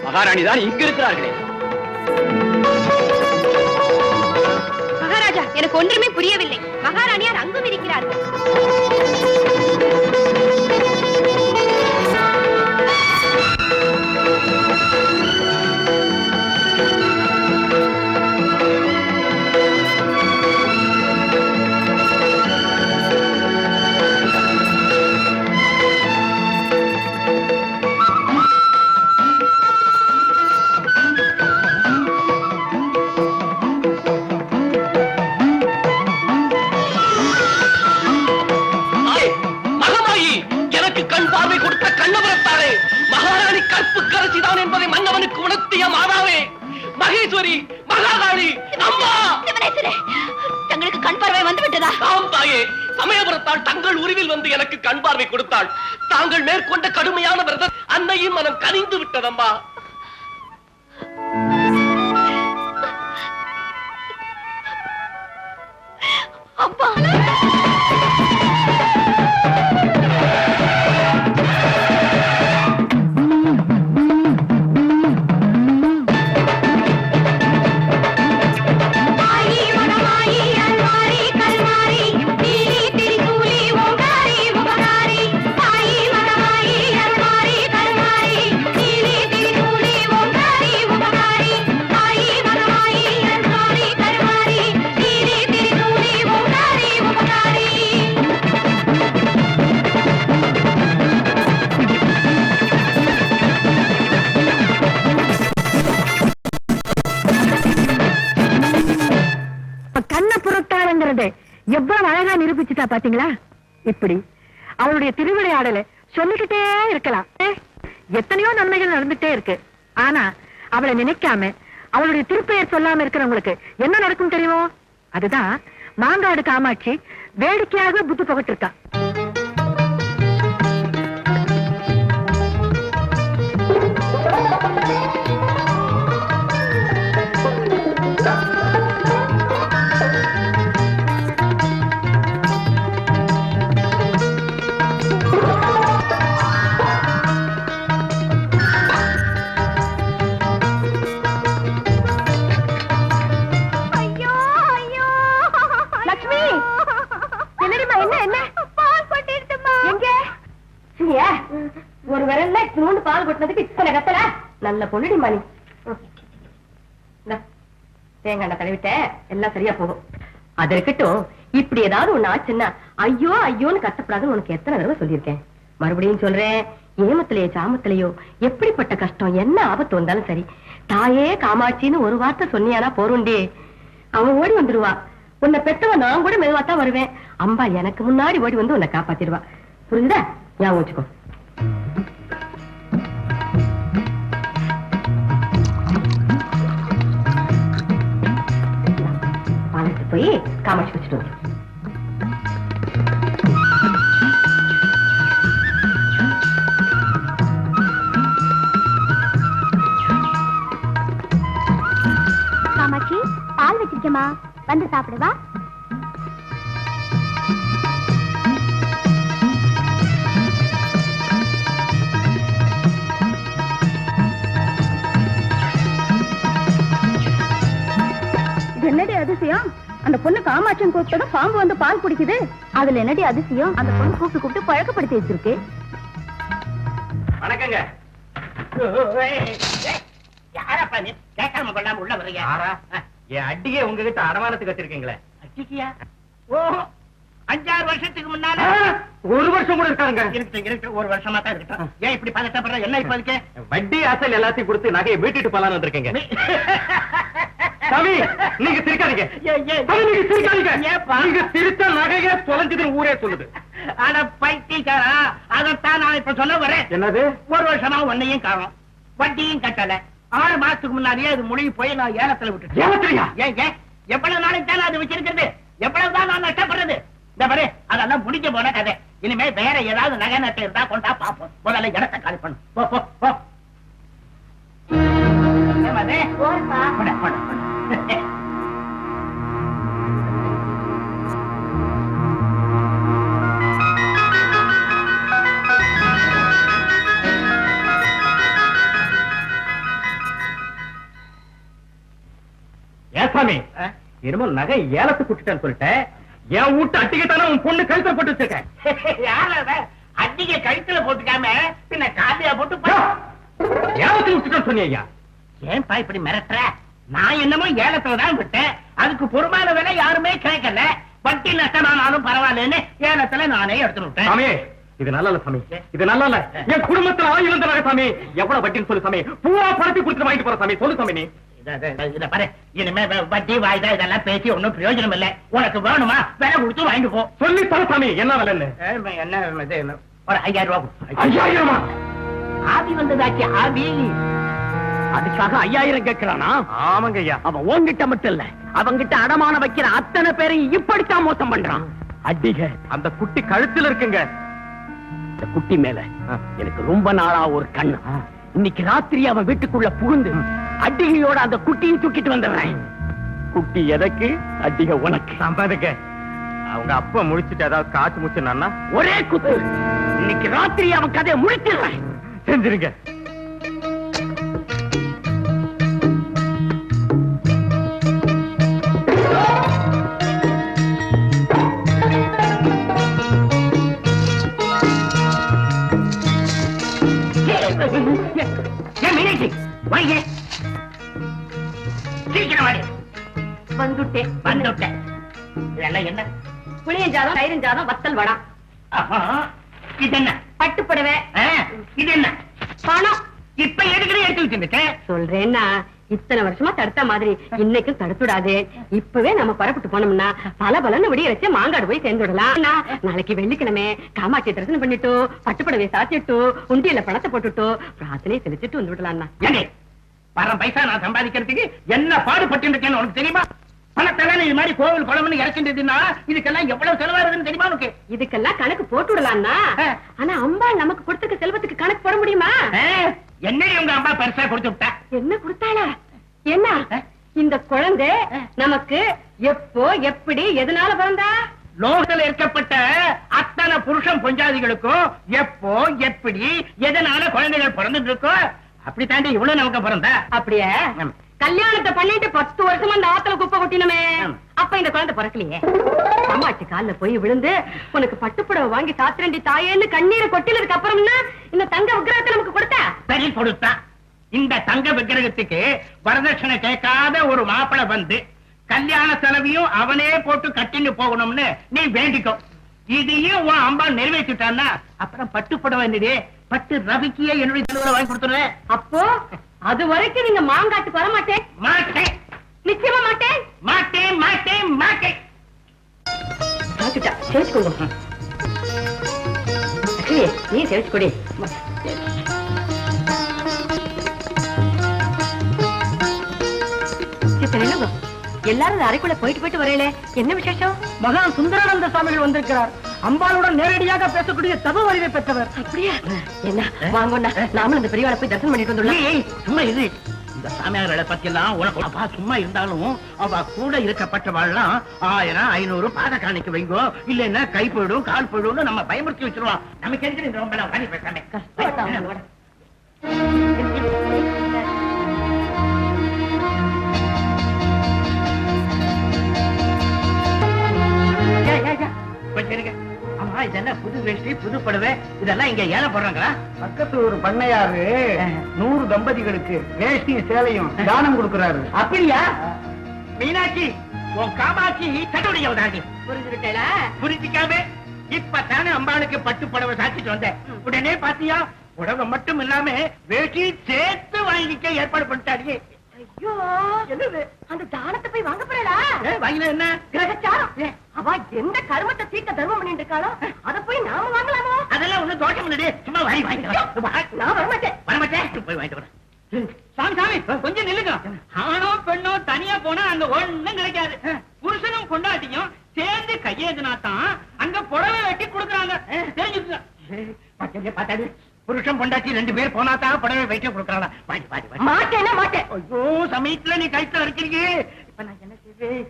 மகாராணி தான் இங்கு இருக்கிறார்களே. மகாராஜா, எனக்கு ஒன்றுமே புரியவில்லை. மகாராணியார் அங்கும் இருக்கிறார்கள். கண் பார்வை கொடுத்த கண்ணபுரத்தாளே, மகாராணி கற்புக்கரசிதான் என்பதை மன்னவனுக்கு உணர்த்திய மாதாவே, மகேஸ்வரி, மகாகாளி, அம்மா! தங்களுக்கு கண் பார்வை வந்து விட்டதா? ஆம் தாயே, சமயபுரத்தால் தங்கள் உருவில் வந்து எனக்கு கண் பார்வை கொடுத்தாள். தாங்கள் மேற்கொண்ட கடுமையான விரதம் அன்னையின் மனம் கனிந்து விட்டதம்மா. அப்பா, எவ்வளவு அழகா நிரூபிச்சுட்டா பாத்தீங்களா? இப்படி அவளுடைய திருவிளையாடலை சொல்லிக்கிட்டே இருக்கலாம். எத்தனையோ நன்மைகள் நடந்துட்டே இருக்கு. ஆனா அவளை நினைக்காம அவளுடைய திருப்பெயர் சொல்லாம இருக்கிறவங்களுக்கு என்ன நடக்கும் தெரியுமோ? அதுதான் மாங்காடு காமாட்சி வேடிக்கையாக புத்து புகட்டு இருக்கா. ஒரு விரல்ல நூண்டு பால் கொட்டினதுக்கு இத்தனை கத்தல. நல்ல பொண்ணுடி மணி. தேங்காய் தடவிட்ட எல்லாம் சரியா போகும். அது இருக்கட்டும், இப்படி ஏதாவது ஒண்ணு ஆச்சுன்னா ஐயோ ஐயோன்னு கத்தப்படாதுன்னு உனக்கு எத்தனை தடவை சொல்லியிருக்கேன். மறுபடியும் சொல்றேன், ஏமத்திலேயோ சாமத்திலேயோ எப்படிப்பட்ட கஷ்டம் என்ன ஆபத்து வந்தாலும் சரி, தாயே காமாட்சின்னு ஒரு வார்த்தை சொன்னியானா போருண்டி, அவன் ஓடி வந்துருவா. உன்னை பெத்தவன் நான் கூட மெதுவாத்தான் வருவேன். அம்பா எனக்கு முன்னாடி ஓடி வந்து உன்னை காப்பாத்திடுவா. புரிஞ்சுதா? ஞாபகம் வச்சுக்கோ. பாலத்து போய் காமாட்சி வச்சுட்டு வந்து. காமாட்சி, பால் வச்சிருக்கேமா, வந்து சாப்பிடுவா. என்னடி அதிசயம்? அந்த பொண்ணு காமாட்சன் கூப்பிட்டத பாம்பு வந்து பால் குடிக்குது. அதுல என்னடி அதிசயம்? அந்த பொண்ணு கூப்பிட்டு கூப்பிட்டு பழக்கப்படுத்தி வச்சிருக்கு. வணக்கங்க. யாரப்பா நீ? கேட்காம கொள்ளாம உள்ள வர்றீங்க. என் அட்டியே உங்ககிட்ட அடமானத்துக்கு வச்சிருக்கீங்களே. அட்டிக்கியா? ஓ, 5-6 வருஷத்துக்கு முன்னால. ஒரு வருஷம் கூட இருக்காங்க. இருக்கு, ஒரு வருஷமா தான் இருக்கட்டும். ஏன் இப்படி பதட்டப்படுற? என்ன இப்ப அதுக்கு? வட்டி அசல் எல்லாத்தையும் கொடுத்து நகையை வீட்டுட்டு போலான்னு வந்திருக்கீங்க. சாமி, நீங்க சிரிக்காதீங்க. நீங்க சிரிக்காதீங்க. நீங்க சிரிச்ச நகையை தொலைஞ்சதுன்னு ஊரே சொல்லுது. ஆனா பைத்தியக்காரா, அதைத்தான் நான் இப்ப சொல்ல வரேன். என்னது? ஒரு வருஷமா ஒன்னையும் காணும், வட்டியும் கட்டல. 6 மாசத்துக்கு முன்னாடியே அது முழுகி போய் நான் ஏலத்துல விட்டுட்டேன். ஏலத்திலையா? ஏன் எவ்வளவு நாளைக்கு தானே அது வச்சிருக்கிறது? எவ்வளவுதான் நான் நஷ்டப்படுறது? இந்த பாரு, அதெல்லாம் முடிஞ்ச போன கதை. இனிமே வேற ஏதாவது நகை நட்டை இருந்தா கொண்டா பாப்போம். முதல்ல இடத்தை காலி பண்ணு. போ போ போ. சாமி என்னமோ நகை ஏலத்துக்கு விட்டுட்டேன்னு சொல்லிட்டேன். என் வீட்டு அட்டிக்கிட்டான உன் பொண்ணு கழுத்துல போட்டு வச்சிருக்கேன். அட்டிகை கழுத்துல போட்டுக்காம பின்ன காதையா போட்டு ஏலத்துக்கு விட்டுட்டேன்னு சொன்னியா? ஏன்பா இப்படி மிரட்டுற? நான் என்னமோ ஏலத்துல தான் விட்டேன். அதுக்கு பொறுமான விலை யாருமே கேட்கல. வட்டி நஷ்டமானாலும் பரவாயில்லன்னு ஏலத்துல நானே எடுத்து விட்டேன். சாமி இது நல்லா இல்ல சாமி, இது நல்லா இல்ல. என் குடும்பத்துல ஆயுள் நகை சாமி. எவ்வளவு வட்டின்னு சொல்லு சாமி. பூரா பணத்தை கொடுத்துட்டு வாங்கிட்டு போற சாமி. சொல்லு சாமி. நீ இத பாரு, இனிமே வட்டி வாய்தா இதெல்லாம் பேசி ஒண்ணும் பிரயோஜனம் இல்ல. உனக்கு வேணுமா விலை கொடுத்து வாங்கிட்டு போ. சொல்லி தர சாமி. என்ன விலைன்னு? என்ன ஒரு 5000 ரூபாய். 5000? ஆவி வந்ததாச்சு ஆவி. அதுக்காக 5000 கேட்கிறானா? ஆமாங்க ஐயா. அவன் உன்கிட்ட மட்டும் இல்ல, அவங்கிட்ட அடமான வைக்கிற அத்தனை பேரையும் இப்படித்தான் மோசம் பண்றான். அடிக அந்த குட்டி கழுத்துல இருக்குங்க. இந்த குட்டி மேல எனக்கு ரொம்ப நாளா ஒரு கண்ணு. இன்னைக்கு ராத்திரி அவன் வீட்டுக்குள்ள புகுந்து அடிகையோட அந்த குட்டியை தூக்கிட்டு வந்தவன். குட்டி எதற்கு, அடிக உனக்கு. சம்பாதிக்க அவங்க அப்பா முடிச்சிட்டு ஏதாவது காய்ச்சி முடிச்சுனா ஒரே குத்து. இன்னைக்கு ராத்திரி அவன் கதையை முடிச்சிடுறேன். செஞ்சிருங்க. வந்துட்டேன். இதெல்லாம் என்ன? புளியஞ்சாதம், தயிரஞ்சாதம், வத்தல் வடா. இது என்ன? பட்டுப்படவை. இது என்ன? பணம். இப்ப எதுக்கு எடுத்து வச்சிருக்க? சொல்றேன்னா இத்தனை வருஷமா தடுத்த மாதிரி இன்னைக்கும் தடுத்துடாது. இப்பவே நம்ம பரப்பிட்டு போனோம்னா பல பலன்னு விடிய வச்சு மாங்காடு போய் சேர்ந்துடலாம். நாளைக்கு வெள்ளிக்கிழமை காமாட்சி தரிசனம் பண்ணிட்டு பட்டுப்படவை சாத்திட்டு உண்டியல பணத்தை போட்டுட்டு பிரார்த்தனை செலுத்திட்டு வந்து விடலாம். பரம் பைசா நான் சம்பாதிக்கிறதுக்கு என்ன பாடுபட்டு இருக்கேன்னு உனக்கு தெரியுமா? பணத்தெல்லாம் இது மாதிரி கோவில் குளம்னு இறக்கின்றதுன்னா இதுக்கெல்லாம் எவ்வளவு செலவாகுதுன்னு தெரியுமா உனக்கு? இதுக்கெல்லாம் கணக்கு போட்டு விடலாம்னா, ஆனா அம்பா நமக்கு கொடுத்துக்க செல்வத்துக்கு கணக்கு போட முடியுமா? என்ன உங்க அம்மா பெருசா கொடுத்து விட்டா? என்ன கொடுத்தாளா? என்ன இந்த குழந்தை நமக்கு எப்போ எப்படி எதனால பிறந்தா? லோகத்தில் இருக்கப்பட்ட அத்தனை புருஷன் பொஞ்சாதிகளுக்கும் எப்போ எப்படி எதனால குழந்தைகள் பிறந்துட்டு இருக்கோ அப்படி தாண்டி இவ்வளவு நமக்கு பிறந்தா? அப்படியே கல்யாணத்தை பண்ணிட்டு 10 வருஷமா அந்த ஆத்துல குப்பை கொட்டினமே, அப்ப இந்த குழந்தை பிறக்கலையே. காமாட்சி கால்ல போய் விழுந்து உனக்கு பட்டுப்புடவை வாங்கி சாத்திரண்டி தாயேன்னு கண்ணீரை கொட்டினதுக்கு அப்புறம்னா இந்த தங்க விக்கிரகத்தை நமக்கு கொடுத்தா? சரி கொடுத்தா. இந்த தங்க விக்கிரகத்துக்கு வரதட்சணை கேட்காத ஒரு மாப்பிளை வந்து கல்யாண செலவையும் அவனே போட்டு கட்டின்னு போகணும்னு நீ வேண்டிக்கோ. இதையும் உன் அம்பா நிறைவேற்றிட்டான்னா அப்புறம் பட்டுப்புடவை பட்டு ரவிக்கியே என்னுடைய செலவுல வாங்கி கொடுத்துருவேன். அப்போ அது வரைக்கும் நீங்க மாங்காட்டுக்கு வர மாட்டேன். மாட்டேன், நிச்சயமா மாட்டேன். மாட்டேன், மாட்டேன், மாட்டேன். சேர்த்துக்கோங்க. நீ சேர்த்து கொடி. எல்லாரும் அறைக்குள்ள போயிட்டு வரையிலே என்ன விசேஷம்? மகான் சுந்தரானந்த சுவாமிகள் வந்திருக்கிறார். அம்பாளுடன் நேரடியாக பேசக்கூடிய தப வலிமை பெற்றவர். அப்படியா? என்ன வாங்கண்ணா, நாமளும் இந்த பெரியவாளை போய் தரிசனம் பண்ணிட்டு வந்துடலாம். சும்மா இது இந்த சாமியார்களை பத்தி எல்லாம் உனக்கு சும்மா இருந்தாலும் அவ கூட இருக்கப்பட்டவாள்லாம் 1000 500 பாத காணிக்க வைங்கோ, இல்லன்னா கை போயிடும் கால் போயிடும் நம்ம பயமுறுத்தி வச்சிருவோம். நமக்கு எதுக்கு இந்த ரொம்ப உட்காந்து பேசாம ஆமா, இதெல்லாம் புது வேஷ்டி புது புடவை இதெல்லாம் இங்க ஏல போடுறாங்களா? பக்கத்துல ஒரு பண்ணையாரு 100 தம்பதிகளுக்கு வேஷ்டி சேலையும் தானம் கொடுக்கறாரு. அப்படியா? மீனாட்சி உன் காமாட்சி தன்னுடைய உதாரணி புரிஞ்சுக்கிட்டா? புரிஞ்சிக்காம இப்பதானே அம்பாளுக்கு பட்டு புடவை சாத்திட்டு வந்தேன். உடனே பாத்தியா புடவை மட்டும் இல்லாம வேஷ்டி சேர்த்து வாங்கிக்க ஏற்பாடு பண்ணிட்டாரு. ஐயோ, என்னது அந்த தானத்தை போய் வாங்க போறா? வாங்கின என்ன கிரகச்சாரம். அவ எந்த கர்மத்தை தீர்க்க தர்மம் பண்ணிட்டு இருக்காளோ அத போய் நாம வாங்கலாமோ? அதெல்லாம் ஒண்ணு தோட்டம் இல்லடி, சும்மா வாங்கிட்டு நான் வரமாட்டேன். வரமாட்டேன், போய் வாங்கிட்டு வரேன். சாமி சாமி கொஞ்சம் நில்லுங்க. ஆணோ பெண்ணோ தனியா போனா அங்க ஒண்ணும் கிடைக்காது. புருஷனும் பொண்டாட்டியும் சேர்ந்து கையேதுனாத்தான் அங்க புடவை வெட்டி கொடுக்குறாங்க. தெரிஞ்சுக்க பார்த்தாரு, புருஷன் பொண்டாட்டி 2 பேர் போனாதான் புடவை வெட்டி கொடுக்குறாங்க. மாட்டேன்னா மாட்டேன். ஐயோ, சமயத்துல நீ கழுத்துல இருக்கிறீங்க. இப்ப நான் என்ன செய்வேன்?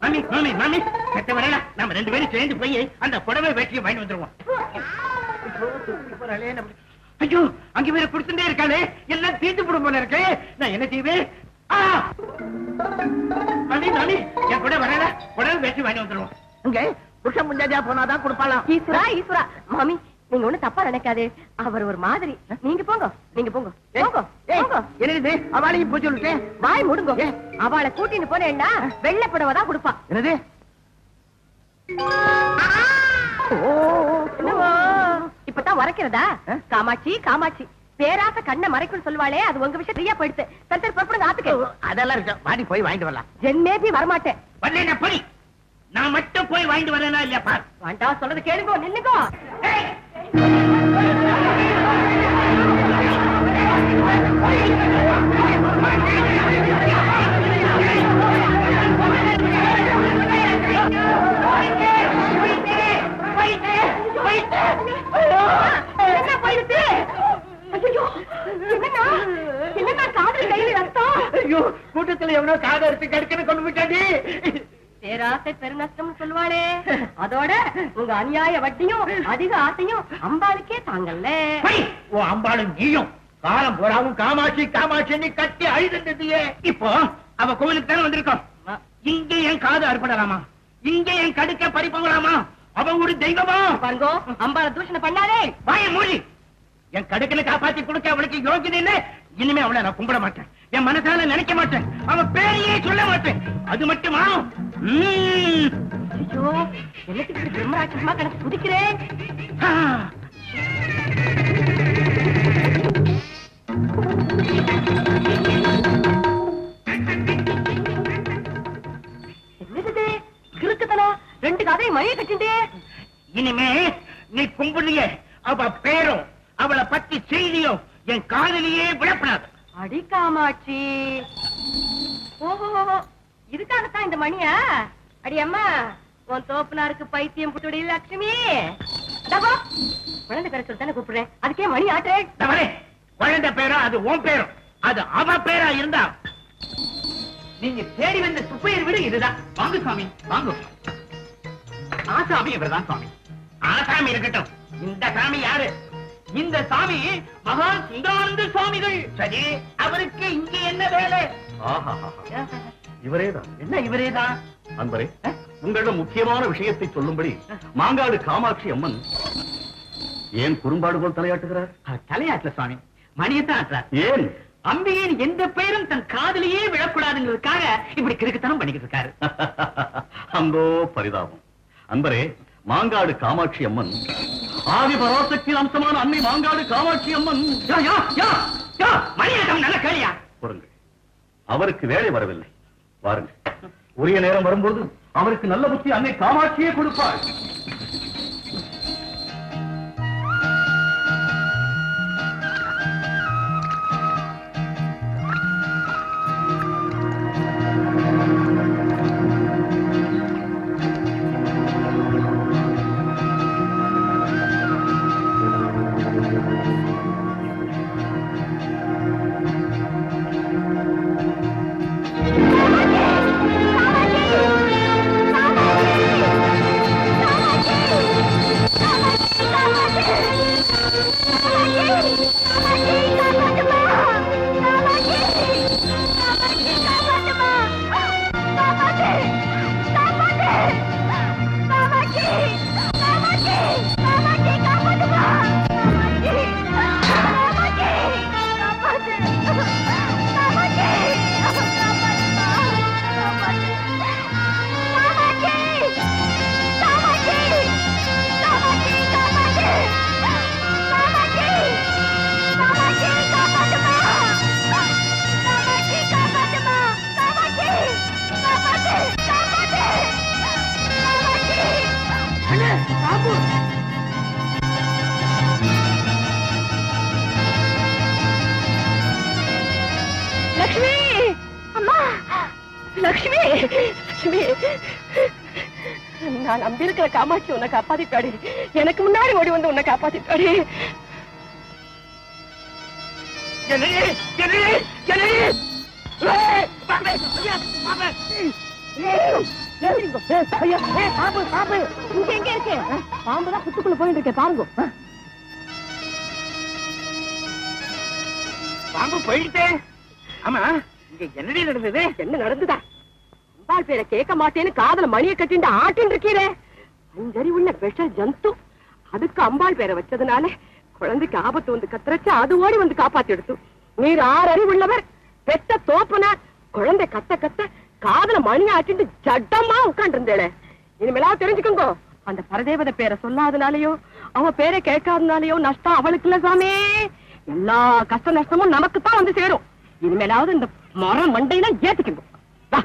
மாமி மாமி மாமி செத்த வரையில நம்ம 2 பேரும் சேர்ந்து போய் அந்த புடவை வெட்டியை வாங்கி வந்துருவோம். ஐயோ, அங்க வேற கொடுத்துட்டே இருக்காளே, எல்லாம் தீர்த்து போடும் போல இருக்கு. நான் என்ன செய்வேன்? என் கூட வரல உடனே வெற்றி வாங்கி வந்துருவோம். அங்க புருஷன் முஞ்சாதியா போனாதான் கொடுப்பாளாம். ஈஸ்வரா ஈஸ்வரா மாமி நீங்க ஒண்ணு தப்பா நினைக்காதே, அவர் ஒரு மாதிரி. நீங்க போங்க நீங்க போங்க போங்க போங்க. என்னது அவளையும் பூச்சி விட்டேன். வாய் முடுங்க. அவளை கூட்டின்னு போனேன்னா வெள்ளை புடவை தான் கொடுப்பா. என்னது இப்பதான் வரைக்கிறதா? காமாட்சி காமாட்சி பேராச கண்ணை மறைக்கும் சொல்லுவாளே, அது உங்க விஷயம் சரியா போயிடுத்து. சரி புறப்படுங்க ஆத்துக்கு. அதெல்லாம் இருக்கு, வாடி போய் வாங்கிட்டு வரலாம். ஜென்மேபி வரமாட்டேன். வரல போய் நான் மட்டும் போய் வாங்கிட்டு வரேனா இல்லையா பார். வேண்டாம் சொல்றது கேளுங்க, நில்லுங்க. என்ன போயிடுச்சு? என்னன்னா காதல் கையில ரத்தம். ஐயோ கூட்டத்துல எவனோ காதை எடுத்து கடுக்கன்னு கொண்டு விட்டாடி. பேராசை பெருநஷ்டம் சொல்லுவாளே, அதோட உங்க அநியாய வட்டியும் அதிக ஆசையும் அம்பாளுக்கே தாங்கல்ல. ஓ அம்பாளும் நீயும் காலம் போறாவும் காமாட்சி காமாட்சி கட்டி அழுதுண்டியே. இப்போ அவ கோவிலுக்கு தானே வந்திருக்கோம். இங்க என் காது அறுபடலாமா? இங்க என் கடுக்க பறிப்பங்களாமா? அவ ஒரு தெய்வமா? பாருங்க அம்பாளை தூஷணை பண்ணாதே. வாய மூடி. என் கடுக்கனை காப்பாத்தி கொடுக்க அவளுக்கு யோகியதை இல்லை. இனிமே அவளை நான் கும்பிட மாட்டேன், என் மனசால நினைக்க மாட்டேன், அவன் பேரையே சொல்ல மாட்டேன். அது மட்டுமா? ஐயோ என்னத்துக்கு பிரம்மராட்சமா கணக்கு குதிக்கிறேன். என்னது கிறுக்குத்தனம்? ரெண்டு கதையை மழையை கட்டிண்டே. இனிமே நீ கும்பிடுங்க அவ பேரும் அவளை பத்தி செய்தியும் என் காதலியே விடப்படாது. அடி காமாட்சி. ஓஹோ இதுக்காகத்தான் இந்த மணியா? அடி அம்மா உன் தோப்புனாருக்கு பைத்தியம் புத்துடி லட்சுமி. குழந்தை பேரை சொல்லித்தானே கூப்பிடுறேன், அதுக்கே மணி ஆட்டேன். குழந்தை பேரா அது உன் பேரும், அது அவ பேரா இருந்தா நீங்க தேடி வந்த சுப்பையர் வீடு இதுதான். வாங்க சுவாமி வாங்க. ஆசாமி இவர்தான் சுவாமி. ஆசாமி இருக்கட்டும், இந்த சாமி யாரு? இந்த சாமி மகா சுந்தானந்த சுவாமிகள். சரி, அவருக்கு இங்க என்ன வேலை? இவரேதான். என்ன இவரேதான்? அன்பரே, உங்களிடம் முக்கியமான விஷயத்தை சொல்லும்படி மாங்காடு காமாட்சி அம்மன் ஏன் குறும்பாடு போல் தலையாட்டுகிறார்? தலையாட்டுல சுவாமி, மணியத்தான் ஆட்டுறார். ஏன்? அம்பியின் எந்த பெயரும் தன் காதலியே விழக்கூடாதுங்கிறதுக்காக இப்படி கிறுக்குத்தனம் பண்ணிக்கிட்டு இருக்காரு. அந்தோ பரிதாபம். அன்பரே, மாங்காடு காமாட்சி அம்மன் ஆதி பராசக்தியின் அம்சமான அன்னை மாங்காடு காமாட்சி அம்மன். மணியகம் நல்ல கேளியா? பொறுங்கள், அவருக்கு வேலை வரவில்லை. வாருங்கள், உரிய நேரம் வரும்போது அவருக்கு நல்ல புத்தி அன்னை காமாட்சியே கொடுப்பாள். லக்ஷ்மி அம்மா, லக்ஷ்மி லக்ஷ்மி, நான் நம்பியிருக்கிற காமாட்சி உன்னை காப்பாத்திட்டாடி. எனக்கு முன்னாடி ஓடி வந்து உன்னை காப்பாத்திட்டாடி. பாம்புதான் புத்துக்குள்ள போயிட்டு இருக்கேன் பாருங்க. பாம்பு போயிட்டேன். ஆமா, இங்க என்னடி நடந்தது? என்ன நடந்துதா? அம்பாள் பேரை கேட்க மாட்டேன்னு காதல மணியை கட்டிட்டு ஆட்டின்னு இருக்கீரே, அஞ்சறிவுள்ள விஷ ஜந்து. அதுக்கு அம்பாள் பேரை வச்சதுனால குழந்தைக்கு ஆபத்து வந்து கத்துறச்சு, அது ஓடி வந்து காப்பாத்தி எடுத்து. நீர் 6 அறிவுள்ளவர், பெத்த தோப்பனார். குழந்தை கத்த கத்த காதல மணி ஆட்டிட்டு ஜட்டமா உட்காந்து இருந்தேளே. இனிமேலாவது தெரிஞ்சுக்கோங்க, அந்த பரதேவத பேரை சொல்லாதனாலயோ அவ பேரை கேட்காதனாலயோ நஷ்டம் அவளுக்கு இல்ல சாமி. எல்லா கஷ்ட நஷ்டமும் நமக்கு தான் வந்து சேரும். இனிமேலாவது இந்த மரம் மண்டையில ஏத்துக்கோங்க. வா.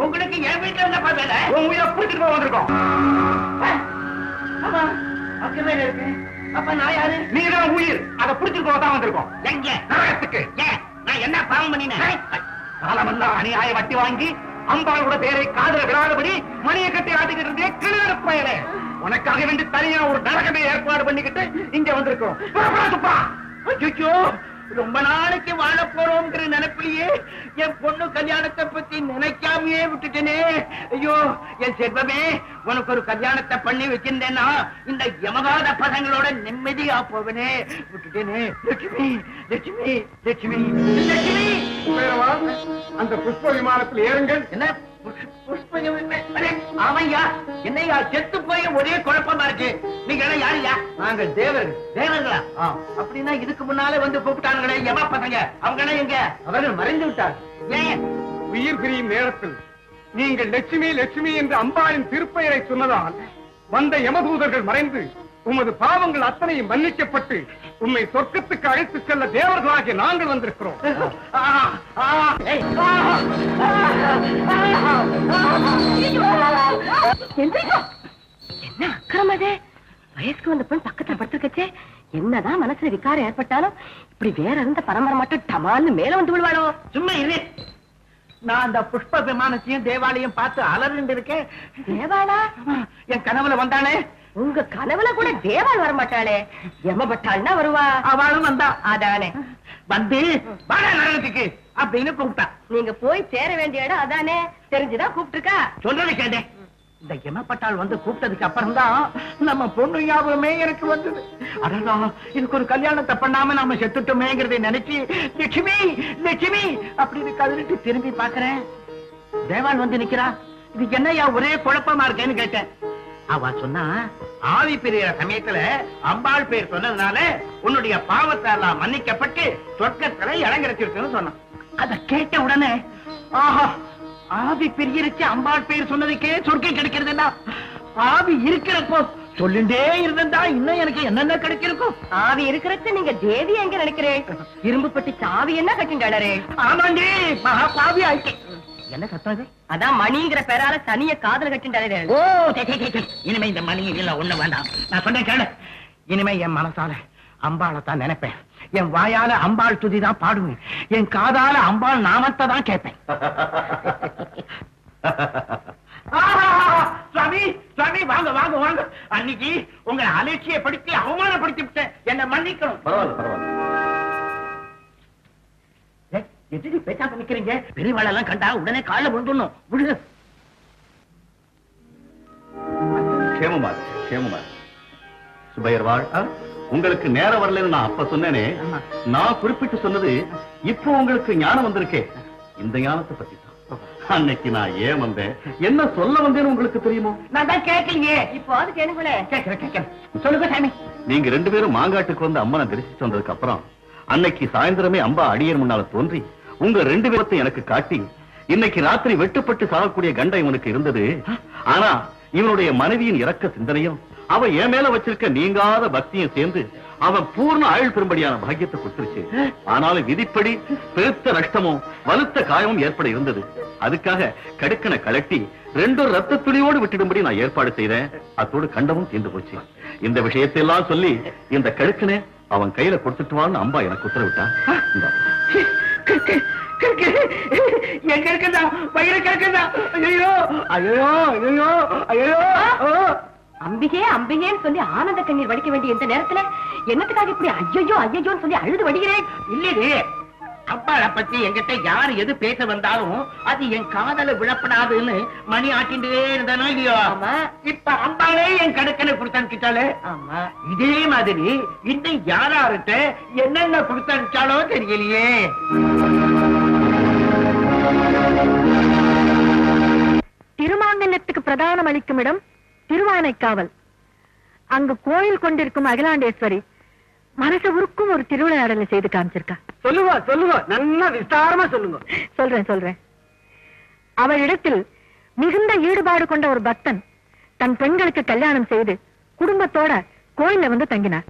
உங்களுக்கு என் வீட்டுல இருந்தப்பா வேலை, உன் உயிரை பிடிச்சிட்டு போக வந்திருக்கோம். இருக்கு. அப்ப நான் யாரு? நீதான் உயிர், அதை பிடிச்சிட்டு போக தான் வந்திருக்கோம். எங்க நரகத்துக்கு? நான் என்ன பாவம் பண்ணினேன்? காலமெல்லாம் அநியாய வட்டி வாங்கி அம்பாளோட பேரை காதல விடாதபடி மணியை கட்டி ஆட்டிக்கிட்டு இருந்தே கிணறு பயலே. உனக்காக வேண்டி தனியா ஒரு நரகமே ஏற்பாடு பண்ணிக்கிட்டு இங்க வந்திருக்கோம். ஐயோ, ரொம்ப நாளைக்கு வாழ போறோம்ங்கிற நினைப்பிலேயே என் பொண்ணு கல்யாணத்தை பத்தி நினைக்காமையே விட்டுட்டேனே. ஐயோ என் செல்வமே, உனக்கு ஒரு கல்யாணத்தை பண்ணி வச்சிருந்தேன்னா இந்த யமகாத பசங்களோட நிம்மதியா போவனே. விட்டுட்டேனே. லட்சுமி லட்சுமி லட்சுமி லட்சுமி, அந்த புஷ்ப விமானத்தில் ஏறுங்கள். என்ன ஆமையா? என்னையா செத்து போய் ஒரே குழப்பமா இருக்கு. நீங்க யாருயா? நாங்கள் தேவர்கள். தேவர்களா? அப்படின்னா இதுக்கு முன்னாலே வந்து கூப்பிட்டானுங்களே யம பசங்க, அவங்க எங்க? அவர்கள் மறைந்து விட்டார். ஏன்? உயிர் பிரியும் நேரத்தில் நீங்கள் லட்சுமி லட்சுமி என்று அம்பாளின் திருப்பெயரை சொன்னதால் வந்த யமதூதர்கள் மறைந்து உமது பாவங்கள் அத்தனையும் மன்னிக்கப்பட்டு உம்மை சொர்க்கத்துக்கு அழைத்துச் செல்ல தேவர்களாகிய நாங்கள் வந்திருக்கிறோம். என்ன அக்கிரமது? வயசுக்கு வந்த பொண்ணு பக்கத்துல படுத்துக்கச்சே. என்னதான் மனசுல விகாரம் ஏற்பட்டாலும் இப்படி வேற இருந்த பரம்பரை மட்டும் டமால்னு மேல வந்து விடுவாளோ? சும்மா இரு. நான் அந்த புஷ்ப விமானத்தையும் தேவாலயம் பார்த்து அலர்ந்து இருக்கேன். தேவாளா? என் கனவுல வந்தானே. உங்க கனவுல கூட தேவாள் வரமாட்டாளே, யமபட்டாள்னா வருவா. அவளும் வந்தா. அதானே வந்து வாடா நரகத்துக்கு அப்படின்னு கூப்பிட்டா. நீங்க போய் சேர வேண்டிய இடம் அதானே, தெரிஞ்சுதான் கூப்பிட்டுருக்கா. சொல்றது கேட்டேன். இந்த யமபட்டாள் வந்து கூப்பிட்டதுக்கு அப்புறம் தான் நம்ம பொண்ணு ஞாபகமே எனக்கு வந்தது. அடடா, இதுக்கு ஒரு கல்யாணத்தை பண்ணாம நாம செத்துட்டோமேங்கிறதை நினைச்சு லட்சுமி லட்சுமி அப்படின்னு கதறிட்டு திரும்பி பாக்குறேன். தேவாள் வந்து நிக்கிறா. இது என்னையா ஒரே குழப்பமா இருக்கேன்னு கேட்டேன். அவ சொன்னா, ஆவி பிரிகிற சமயத்துல அம்பாள் பேர் சொன்னதுனால உன்னுடைய பாவத்தை எல்லாம் மன்னிக்கப்பட்டு சொர்க்கத்துல இறங்கிருச்சிருக்குன்னு சொன்னான். அத கேட்ட உடனே ஆஹா, ஆவி பிரியிருச்சு அம்பாள் பேர் சொன்னதுக்கே சொர்க்கம் கிடைக்கிறதுன்னா, ஆவி இருக்கிறப்போ சொல்லிண்டே இருந்தா இன்னும் எனக்கு என்னென்ன கிடைச்சிருக்கும். ஆவி இருக்கிறது நீங்க தேவி எங்க நினைக்கிறேன்? இரும்பு பட்டி சாவி என்ன கட்டிண்டாளரே? ஆமாண்டி, மகா பாவி ஆயிட்டேன். என்ன சத்தாது? அதான் மணிங்கிற பேரால தனிய காதல கட்டிண்டாளே. ஓ, இனிமே இந்த மணி இல்ல ஒண்ணு வேண்டாம். நான் சொன்னேன் கேளு. இனிமே என் மனசால அம்பாளை தான் நினைப்பேன், என் வாயால அம்பாள் துதி தான் பாடுவேன், என் காதால அம்பாள் நாமத்தை தான் கேட்பேன். சுவாமி சுவாமி, வாங்க வாங்க வாங்க. அன்னைக்கு உங்களை அலட்சியப்படுத்தி அவமானப்படுத்தி விட்டேன், என்ன மன்னிக்கணும். பரவாயில்ல பரவாயில்ல. எதிரி பேசாம நிக்கிறீங்க? பெரியவாளெல்லாம் கண்டா உடனே கால விழுந்துடணும். விழு. கேமமா கேமமா சுபையர்வாள், உங்களுக்கு நேரம் வரலன்னு நான் அப்ப சொன்னேனே, நான் குறிப்பிட்டு சொன்னது இப்போ உங்களுக்கு ஞானம் வந்திருக்கே, இந்த ஞானத்தை பத்தி தான். அன்னைக்கு நான் ஏன் வந்தேன், என்ன சொல்ல வந்தேன்னு உங்களுக்கு தெரியுமோ? நான் தான் கேட்கலையே. இப்போ அது கேளுங்களே. கேட்கிறேன். சொல்லுங்க சாமி. நீங்க 2 பேரும் மாங்காட்டுக்கு வந்து அம்மனை தரிசிச்சு வந்ததுக்கு அப்புறம் அன்னைக்கு சாயந்தரமே அம்பா அடியர் முன்னால தோன்றி உங்க 2 பேரத்தையும் எனக்கு காட்டி, இன்னைக்கு ராத்திரி வெட்டுப்பட்டு சாகக்கூடிய கண்டை இவனுக்கு இருந்தது, ஆனா இவனுடைய மனைவியின் இறக்க சிந்தனையும் அவ என் மேல வச்சிருக்க நீங்காத பக்தியும் சேர்ந்து அவன் பூர்ண ஆயுள் பெரும்படியான பாக்கியத்தை கொடுத்துருச்சு. ஆனாலும் விதிப்படி பெருத்த நஷ்டமும் வலுத்த காயமும் ஏற்பட இருந்தது. அதுக்காக கடுக்கனை கலட்டி 2 ரத்த துளியோடு விட்டுடும்படி நான் ஏற்பாடு செய்தேன். அதோடு கண்டமும் தீர்ந்து போச்சு. இந்த விஷயத்தை எல்லாம் சொல்லி இந்த கடுக்கனை அவன் கையில கொடுத்துட்டு வான்னு அம்பா எனக்கு உத்தரவிட்டான். இந்தா. எங்க இருக்குதா வயிறு கிடக்குதா? ஐயோ ஐயோ ஐயோ ஐயோ! அம்பிகே அம்பிகேன்னு சொல்லி ஆனந்த கண்ணீர் வடிக்க வேண்டிய இந்த நேரத்துல என்னத்துக்காக இப்படி ஐயோ ஐயோன்னு சொல்லி அழுது வடிகிறேன்? இல்லையே, அப்பாளை பத்தி என்கிட்ட யாரு எது பேச வந்தாலும் அது என் காதல விழப்படாதுன்னு மணி ஆட்டிண்டே இருந்தானோ இல்லையோ. இப்ப அம்பாளே என் கடுக்கனை கொடுத்தான்கிட்டாலே. இதே மாதிரி இன்னும் யாராருட்ட என்னென்ன கொடுத்தாச்சாலோ தெரியலையே. திருமாங்கல்யத்துக்கு பிரதானம் அளிக்கும் இடம் திருவானைக்காவல். அங்கு கோயில் கொண்டிருக்கும் அகிலாண்டேஸ்வரி மனச உருக்கும் ஒரு திருவிளையாடலை செய்து காமிச்சிருக்கா. சொல்லுங்க நல்லா விஸ்தாரமா சொல்லுங்க. சொல்றேன். அவளிடத்தில் மிகுந்த ஈடுபாடு கொண்ட ஒரு பக்தன் தன் பெண்களுக்கு கல்யாணம் செய்து குடும்பத்தோட கோயில்ல வந்து தங்கினார்.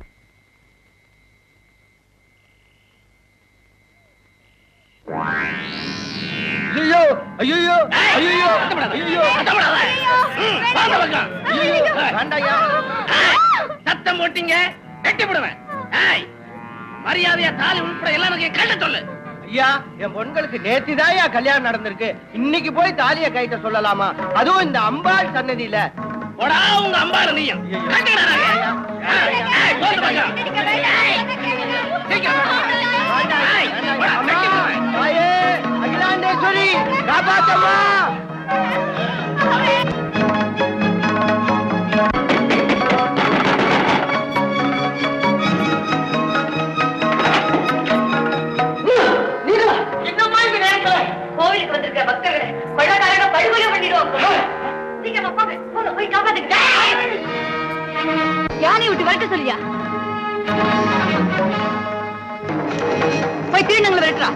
சத்தம் போட்டீங்க வெட்டி போடுவேன். மரியாதையா தாலி உள்பட எல்லாரும் கட்ட சொல்லு. ஐயா, என் பொண்களுக்கு நேத்திதாயா கல்யாணம் நடந்திருக்கு. இன்னைக்கு போய் தாலிய கைட்ட சொல்லலாமா? அதுவும் இந்த அம்பாள் சன்னதியில. போடா உங்க அம்பாள் நீயும். அகிலாண்டேஸ்வரி காப்பாத்தம்மா! கோவிலுக்கு வந்திருக்க பக்தர்களை கொள்ளக்காரங்க படுகொலை பண்ணிடுவோம். போய் காப்பாத்துங்க. யானை விட்டு விரட்ட சொல்லியா? போய் தீர்ணங்களை விரட்டுறா.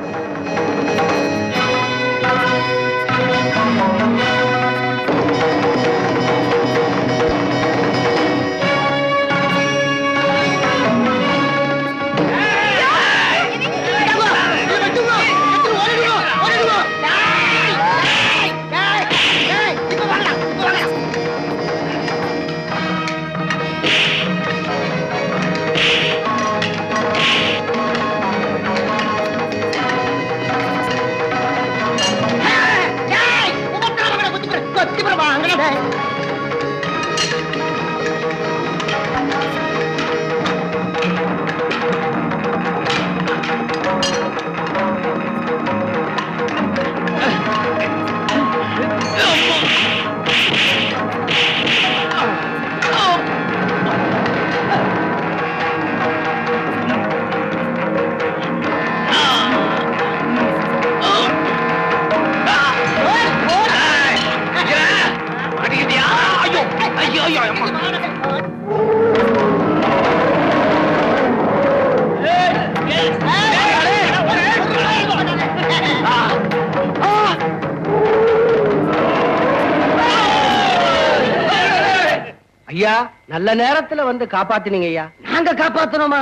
ஐயா, நல்ல நேரத்துல வந்து காப்பாத்தினீங்க ஐயா. நாங்க காப்பாத்தணுமா?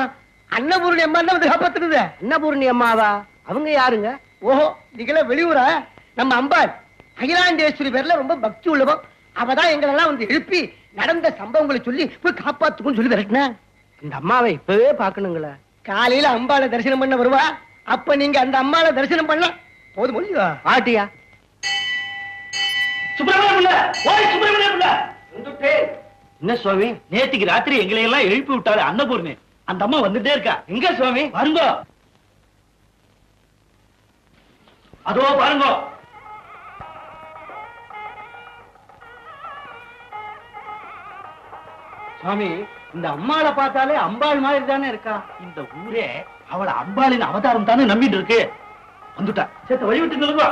அன்னபூரணி அம்மா தான் வந்து காப்பாத்துனது. அன்னபூரணி அம்மாவா? அவங்க யாருங்க? ஓஹோ, நீங்களே வெளியூரா? நம்ம அம்பாள் அகிலாண்டேஸ்வரி பேர்ல ரொம்ப பக்தி உள்ளவன். அவதான் எங்களெல்லாம் வந்து எழுப்பி நடந்த சம்பவங்களை சொல்லி போய் காப்பாத்துக்குன்னு சொல்லி விரட்டின. இந்த அம்மாவை இப்பவே பாக்கணுங்களா? காலையில அம்பாளை தரிசனம் பண்ண வருவா. அப்ப நீங்க அந்த அம்பாளை தரிசனம் பண்ண போதும் முடியுவா? ஆட்டியா என்ன சுவாமி, நேற்றுக்கு ராத்திரி எங்களை எல்லாம் எழுப்பி விட்டாரு அன்னபூர்ணி. அந்த அம்மா வந்துட்டே இருக்கா. எங்க சுவாமி? பாருங்க, அதோ பாருங்க. சுவாமி, இந்த அம்மாளை பார்த்தாலே அம்பாள் மாதிரி தானே இருக்கா. இந்த ஊரே அவளை அம்பாளின் அவதாரம் தானே நம்பிட்டு இருக்கு. வந்துட்டா, சேர்த்து வழிவிட்டு நிலுங்க.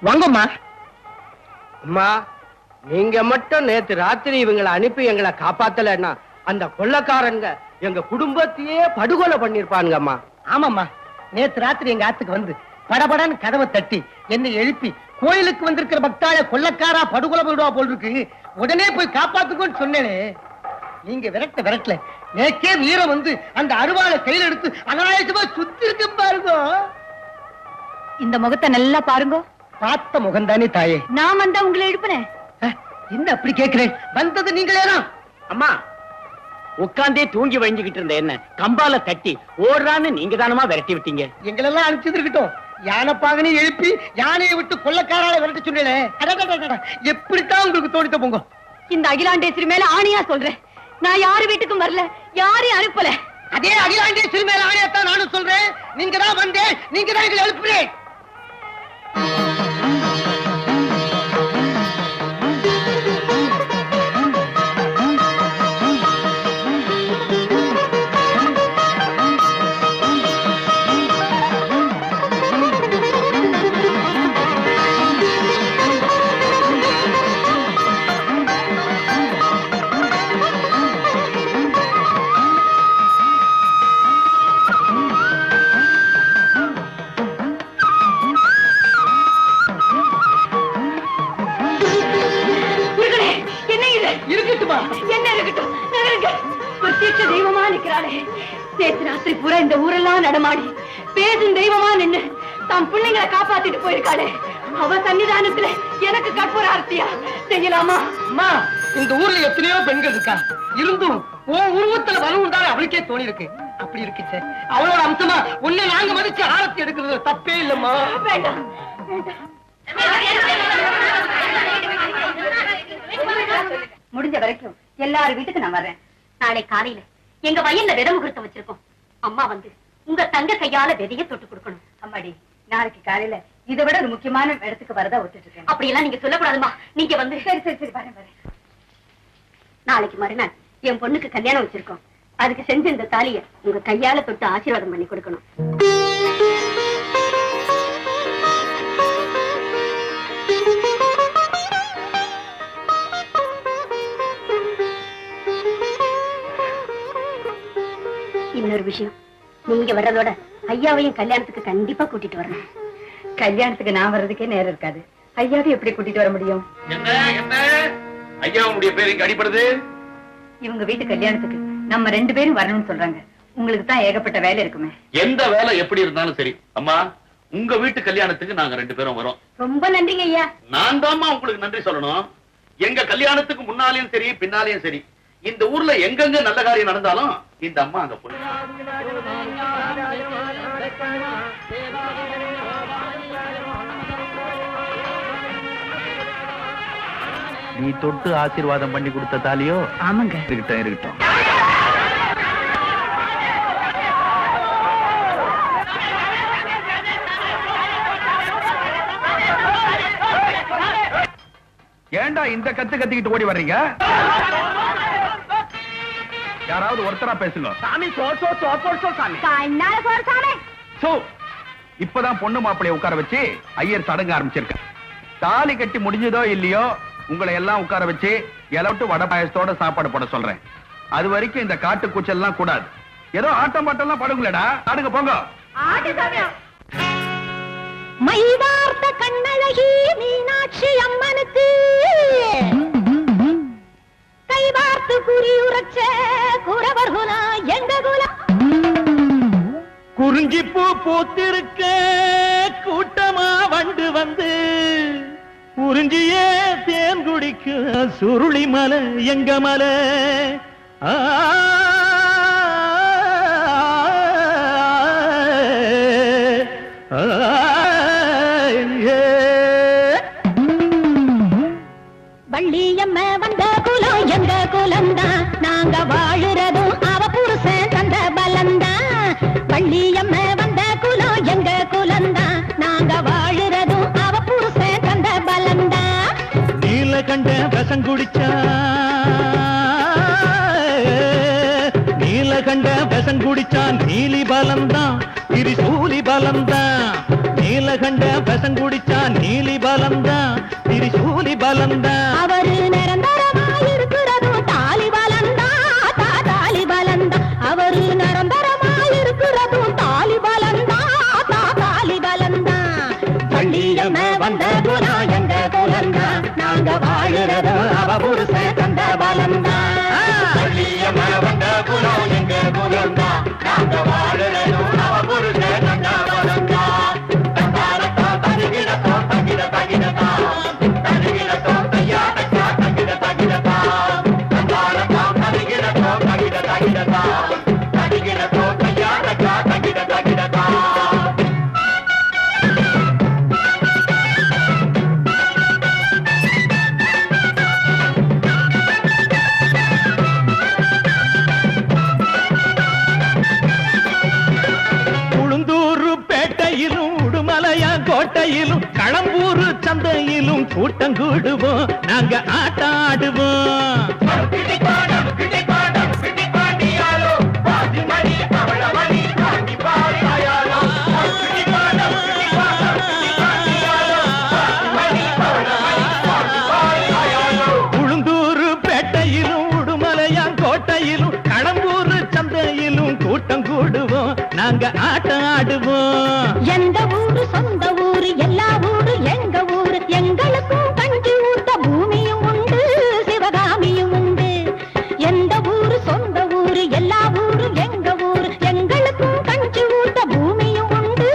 வாங்கம்மா. அம்மா, நீங்க மட்டும் நேத்து ராத்திரி இவங்களை அனுப்பி எங்களை காப்பாத்தலன்னா அந்த கொள்ளக்காரங்க எங்க குடும்பத்தையே படுகொலை பண்ணிருப்பானுங்க. அம்மா. ஆமாம்மா, நேத்து ராத்திரி எங்க ஆத்துக்கு வந்து படபடன்னு கதவை தட்டி என்னை எழுப்பி கோயிலுக்கு வந்திருக்கிற பக்தால கொள்ளக்காரா படுகொலை போயிடுவா போல் இருக்கு, உடனே போய் காப்பாத்துக்கோன்னு சொன்னேனே. நீங்க விரட்டல நேக்கே வீரம் வந்து அந்த அருவாளை கையில் எடுத்து அனாயசமா சுத்தி இருக்கு பாருங்க. இந்த முகத்தை நல்லா பாருங்க. பார்த்த முகம்தானே தாயே. நான் வந்தா உங்களை எழுப்புனேன். என்ன அப்படி கேட்கிறேன்? வந்தது நீங்களேதான். அம்மா உட்கார்ந்தே தூங்கி வழிஞ்சுகிட்டு இருந்த என்ன கம்பால தட்டி ஓடுறான்னு நீங்க தானமா விரட்டி விட்டீங்க. எங்களெல்லாம் அனுப்பிச்சு இருக்கட்டும். யானை பாகனை எழுப்பி யானையை விட்டு கொள்ளக்காரால விரட்ட சொன்னேன். எப்படித்தான் உங்களுக்கு தோணித்த போங்க. இந்த அகிலாண்டேஸ்வரி மேல ஆணையா சொல்றேன், நான் யாரு வீட்டுக்கும் வரல, யாரையும் அனுப்பல. அதே அகிலாண்டேஸ்வரி மேல ஆணையத்தான் நானும் சொல்றேன். நீங்க தான் வந்தேன், நீங்க தான் எங்களை எழுப்புறேன். இருக்கட்டுமா? என்ன இருக்கட்டும், நகருங்க. பிரத்யட்ச தெய்வமா நிக்கிறாளே, நேற்று ராத்திரி பூரா இந்த ஊரெல்லாம் நடமாடி பேசும் தெய்வமா நின்னு தம் பிள்ளைங்களை காப்பாத்திட்டு போயிருக்காளே, அவ சன்னிதானத்துல எனக்கு கற்பூர ஆர்த்தியா செய்யலாமா? அம்மா, இந்த ஊர்ல எத்தனையோ பெண்கள் இருக்கா, இருந்தும் உன் உருவத்துல வரவும் தான் அவளுக்கே தோணி இருக்கு. அப்படி இருக்குச்சே, அவளோட அம்சமா உன்னை நாங்க மதிச்சு ஆரத்தி எடுக்கிறது தப்பே இல்லம்மா. வேண்டாம் வேண்டாம். முடிஞ்ச வரைக்கும் எல்லாரும் வீட்டுக்கு நான் வர்றேன். நாளை காலையில எங்க வயல்ல வித முகூர்த்தம் வச்சிருக்கோம். அம்மா வந்து உங்க தங்க கையால விதைய தொட்டு கொடுக்கணும். அம்மாடி, நாளைக்கு காலையில இதை விட ஒரு முக்கியமான இடத்துக்கு வரதா ஒத்துட்டு இருக்கேன். அப்படி எல்லாம் நீங்க சொல்லக்கூடாதுமா. நீங்க வந்து சரி சரி சரி வரேன் வரேன். நாளைக்கு மறுநாள் என் பொண்ணுக்கு கல்யாணம் வச்சிருக்கோம். அதுக்கு செஞ்ச இந்த தாலிய உங்க கையால தொட்டு ஆசீர்வாதம் பண்ணி கொடுக்கணும். இன்னொரு விஷயம், நீங்க வர்றதோட ஐயாவையும் கல்யாணத்துக்கு கண்டிப்பா கூட்டிட்டு வரணும். கல்யாணத்துக்கு நான் வர்றதுக்கே நேரம் இருக்காது, ஐயாவை எப்படி கூட்டிட்டு வர முடியும்? ஐயாவுடைய பேர் இங்க அடிப்படுது. இவங்க வீட்டு கல்யாணத்துக்கு நம்ம 2 பேரும் வரணும்னு சொல்றாங்க. உங்களுக்கு தான் ஏகப்பட்ட வேலை இருக்குமே. எந்த வேலை எப்படி இருந்தாலும் சரி அம்மா, உங்க வீட்டு கல்யாணத்துக்கு நாங்க 2 பேரும் வரோம். ரொம்ப நன்றிங்க ஐயா. நான் தான்மா உங்களுக்கு நன்றி சொல்லணும். எங்க கல்யாணத்துக்கு முன்னாலேயும் சரி பின்னாலேயும் சரி, இந்த ஊர்ல எங்கெங்க நல்ல காரியம் நடந்தாலும் இந்த அம்மா அங்க போய் நீ தொட்டு ஆசீர்வாதம் பண்ணி கொடுத்த தாலியோ? ஆமாங்க. இருக்கட்டும் இருக்கட்டும். ஏண்டா இந்த கத்து கத்திக்கிட்டு ஓடி வர்றீங்க? யாராவது ஒருத்தரா பேசுங்க. சாமி சாமி சோ, இப்பதான் பொண்ணு மாப்பிளைய உட்கார வச்சு ஐயர் சடங்கு ஆரம்பிச்சிருக்க. தாலி கட்டி முடிஞ்சதோ இல்லையோ, உங்களை எல்லாம் உட்கார வச்சு இலவட்டு வடை பாயசத்தோட சாப்பாடு போட சொல்றேன். அது வரைக்கும் இந்த காட்டு கூச்சல் எல்லாம் கூடாது. ஏதோ ஆட்டம் பாட்டம் எல்லாம் படுங்களேடா. ஆடுங்க போங்க. மைவார்த்த கண்ணழகி மீனாட்சி அம்மனுக்கு கைவார்த்து குறியுரைச்ச குறவர்குலா எங்க குலம். குறிஞ்சி பூ பூத்திருக்க கூட்டமா வண்டு வந்து உறிஞ்சியே தேன் குடிக்கும் சுருளி மலை எங்க மலை. வள்ளியம்ம வந்த குலம் எங்க குலம்தான், நாங்க வாழுறதும் அவ புருஷன் தந்த பலம்தான். வள்ளியம்ம வந்த குலம் எங்க குலம்தான், நாங்க வாழுறதும் அவ புருஷன் தந்த பலம்தான். நீலகண்ட விஷம் குடிச்சா, நீலகண்ட விஷம் குடிச்சான் நீலி பலம்தான் திரிசூலி பலம்தான். நீலகண்ட விஷம் குடிச்சான் நீலி பலம்தான் திரிசூலி பலம்தான். அவரு நிரந்தரமாயிருக்கிறதும் தாலி பலம்தான், தாலி பலம்தான். அவரு நிரந்தரமாயிருக்கிறதும் தாலி பலம்தான், தாலி பலம்தான். வள்ளியம்ம வந்த குலம் எங்க குலம்தான், நாங்க வாழுறதும் அவ புருஷன் தந்த பலம்தான். வள்ளியம்ம வந்த குலம் எங்க குலம்தான், நாங்க வாழுறதும் அவ புருஷன் தந்த பலம்தான். பேட்டையிலும் களம்பூர் சந்தையிலும் கூட்டம் கூடுவோம் நாங்க ஆட்டம் ஆடுவோம். உளுந்தூர் பேட்டையிலும் உடுமலையாங்கோட்டையிலும் களம்பூர் சந்தையிலும் கூட்டம் கூடுவோம் நாங்க ஆட்டம் ஆடுவோம். எந்த ஊரு சொந்த ஊரு எல்லா ஊரு எங்க ஊரு எங்களுக்கும் கஞ்சி ஊத்த பூமியும் உண்டு சிவகாமியும் உண்டு. எந்த ஊரு சொந்த ஊரு எல்லா ஊரு எங்க ஊரு எங்களுக்கும் கஞ்சி ஊத்த பூமியும் உண்டு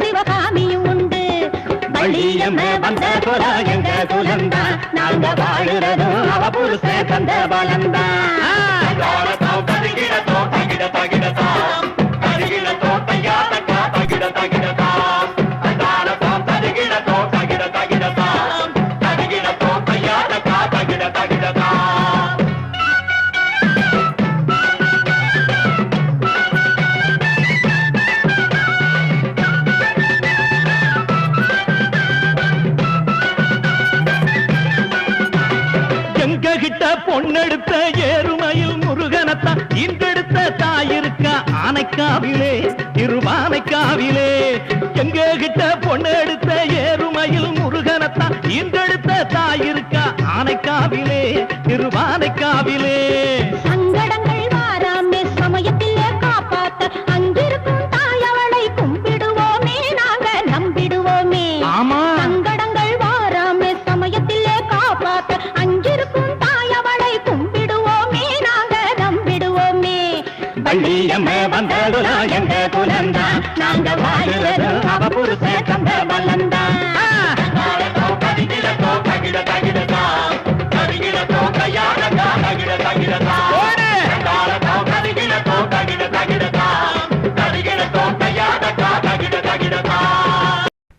சிவகாமியும் உண்டு. வள்ளியம்மே வந்த குலா எங்க குலந்தா நாங்க வாழுறதும் அவ புருஷ தந்த பலந்தா. பொன்னெடுத்த ஏறுமையில் முருகனத்தான் இன்றெடுத்த தாயிருக்கா ஆனைக்காவிலே திருவானைக்காவிலே. எங்க கிட்ட பொன்னெடுத்த ஏறுமையில் முருகனத்தான் இன்றெடுத்த தாயிருக்கா ஆனைக்காவிலே திருவானைக்காவிலே. சங்கடங்கள் வாராமே சமயத்திலே காப்பாத்த அங்கிருக்கும் தாயவளை கும்பிடுவோமே நாங்க நம்பிடுவோமே. ஆமா, சங்கடங்கள் வாராமே சமயத்திலே காப்பாத்த அங்கிருக்கும் தாயவளை கும்பிடுவோமே நாங்க நம்பிடுவோமே. வள்ளியம்மே வந்ததுலா எங்க குலந்தா நாங்க வாழுறதும் அவ புருஷ தந்த பலந்தா.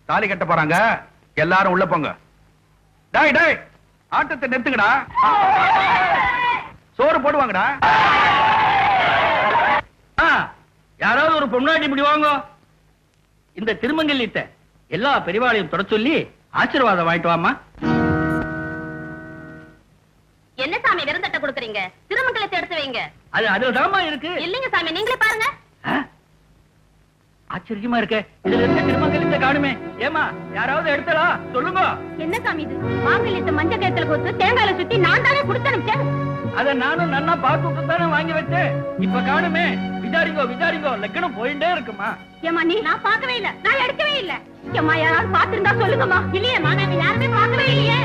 தாலி கட்ட போறாங்க, எல்லாரும் உள்ள போங்க. டேய் டேய், ஆட்டத்தை நிறுத்துங்கடா. சோறு போடுவாங்கடா. யாராவது ஒரு பொம்னாட்டி இப்படி வாங்க. இந்த திருமங்கல்யத்தை எல்லா பெரியவாளையும் தொட சொல்லி ஆசீர்வாதம் வாங்கிட்டு வாமா. என்ன சாமி விருந்தட்ட கொடுக்குறீங்க? திருமங்கலத்தை எடுத்து வைங்க. அது அதுலதாமா இருக்கு. இல்லைங்க சாமி, நீங்களே பாருங்க. ஆச்சரியமா இருக்க, இதுல இருக்க திருமங்கல்யத்தை காணுமே. ஏமா யாராவது எடுத்தலா சொல்லுங்க. என்ன சாமி இது? மாங்கல்யத்தை மஞ்ச கயத்துல கொடுத்து தேங்காயில சுத்தி நான் தானே கொடுத்து அனுப்பிச்சேன். அத நானும் நன்னா பார்த்துட்டு தானே வாங்கி வச்சேன். இப்ப காணுமே. விசாரிங்கோ விசாரிங்கோ, லக்கணம் போயிட்டே இருக்குமா. ஏமா நீ? நான் பார்க்கவே இல்ல, நான் எடுக்கவே இல்ல. ஏமா யாராவது பாத்துருந்தா சொல்லுங்கம்மா. இல்லையேம்மா, நாங்க யாருமே பார்க்கவே இல்லையே.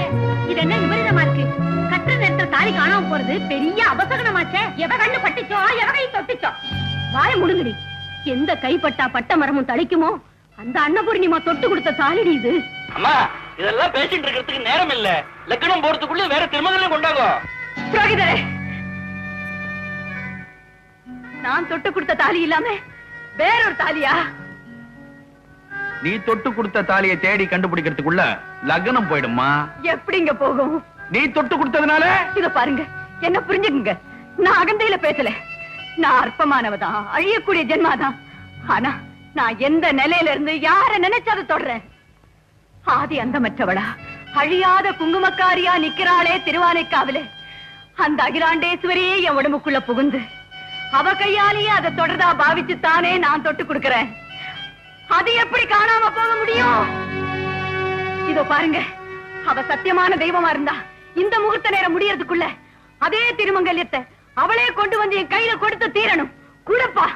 இது என்ன விபரீதமா இருக்கு? கற்ற நேரத்துல தாலி காணாம போறது பெரிய அபசகனமாச்சே. எவ கண்ணு பட்டுச்சோ எவ கை தொட்டுச்சோ. வாய முடுங்கடி. எந்த கைப்பட்டா பட்ட மரமும் தளிக்குமோ அந்த அன்னபூர்ணிமா தொட்டு கொடுத்த தாலிடி இது. அம்மா இதெல்லாம் பேசிட்டு இருக்கிறதுக்கு நேரம் இல்ல. லக்கணம் போறதுக்குள்ள வேற திருமங்கல்யம் கொண்டாங்க. புரோகிதரே, நான் தொட்டு கொடுத்த தாலி இல்லாம வேறொரு தாலியா? நீ தொட்டு கொடுத்த தாலியை தேடி கண்டுபிடிக்கிறதுக்குள்ள லக்னம் போயிடுமா. எப்படிங்க போகும்? நீ தொட்டு கொடுத்ததுனால. இத பாருங்க, என்ன புரிஞ்சுக்குங்க. நான் அகந்தையில பேசல. நான் அற்பமானவதான், அழியக்கூடிய ஜென்மாதான். ஆனா நான் எந்த நிலையில இருந்து யார நினைச்சதை தொடறேன். ஆதி அந்தமற்றவளா அழியாத குங்குமக்காரியா நிக்கிறாளே திருவானைக்காவிலே. அந்த அகிலாண்டேஸ்வரியே என் உடம்புக்குள்ள புகுந்து அவ கையாலேயே அதை தொடர்தா பாவிச்சுத்தானே நான் தொட்டு கொடுக்கிறேன். அது எப்படி காணாம போக முடியும்? இதோ பாருங்க, அவ சத்தியமான தெய்வமா இருந்தா இந்த முகூர்த்த நேரம் முடியறதுக்குள்ள அதே திருமங்கல்யத்தை அவளே கொண்டு வந்து என் கையில கொடுத்து தீரணும். கூடப்பா.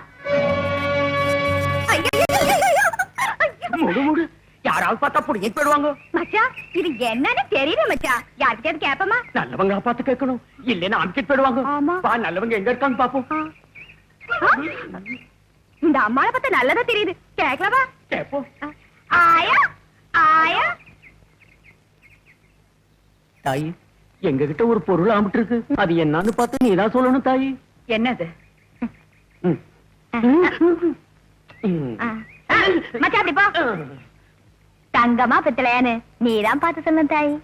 யாராவது பார்த்தா புடிங்க போயிடுவாங்க. மச்சா, இது என்னன்னு தெரியல மச்சா. யார்கிட்ட கேப்பமா? நல்லவங்க பார்த்து கேட்கணும், இல்லைன்னா அனுப்பிட்டு போயிடுவாங்க. ஆமா. பா, நல்லவங்க எங்க இருக்காங்க பாப்போம். இந்த அம்மாவை பார்த்தா நல்லதா தெரியுது. கேட்கலாமா? கேப்போம். ஆயா ஆயா. தாயி, எங்க கிட்ட ஒரு பொருள் ஆமிட்டு இருக்கு. அது என்னன்னு பார்த்து நீதான் சொல்லணும் தாயி. என்னது? ம். மச்சா அப்படி போ. தங்கமா பித்தளையான்னு நீதான் பார்த்து சொல்லணும் தாயி.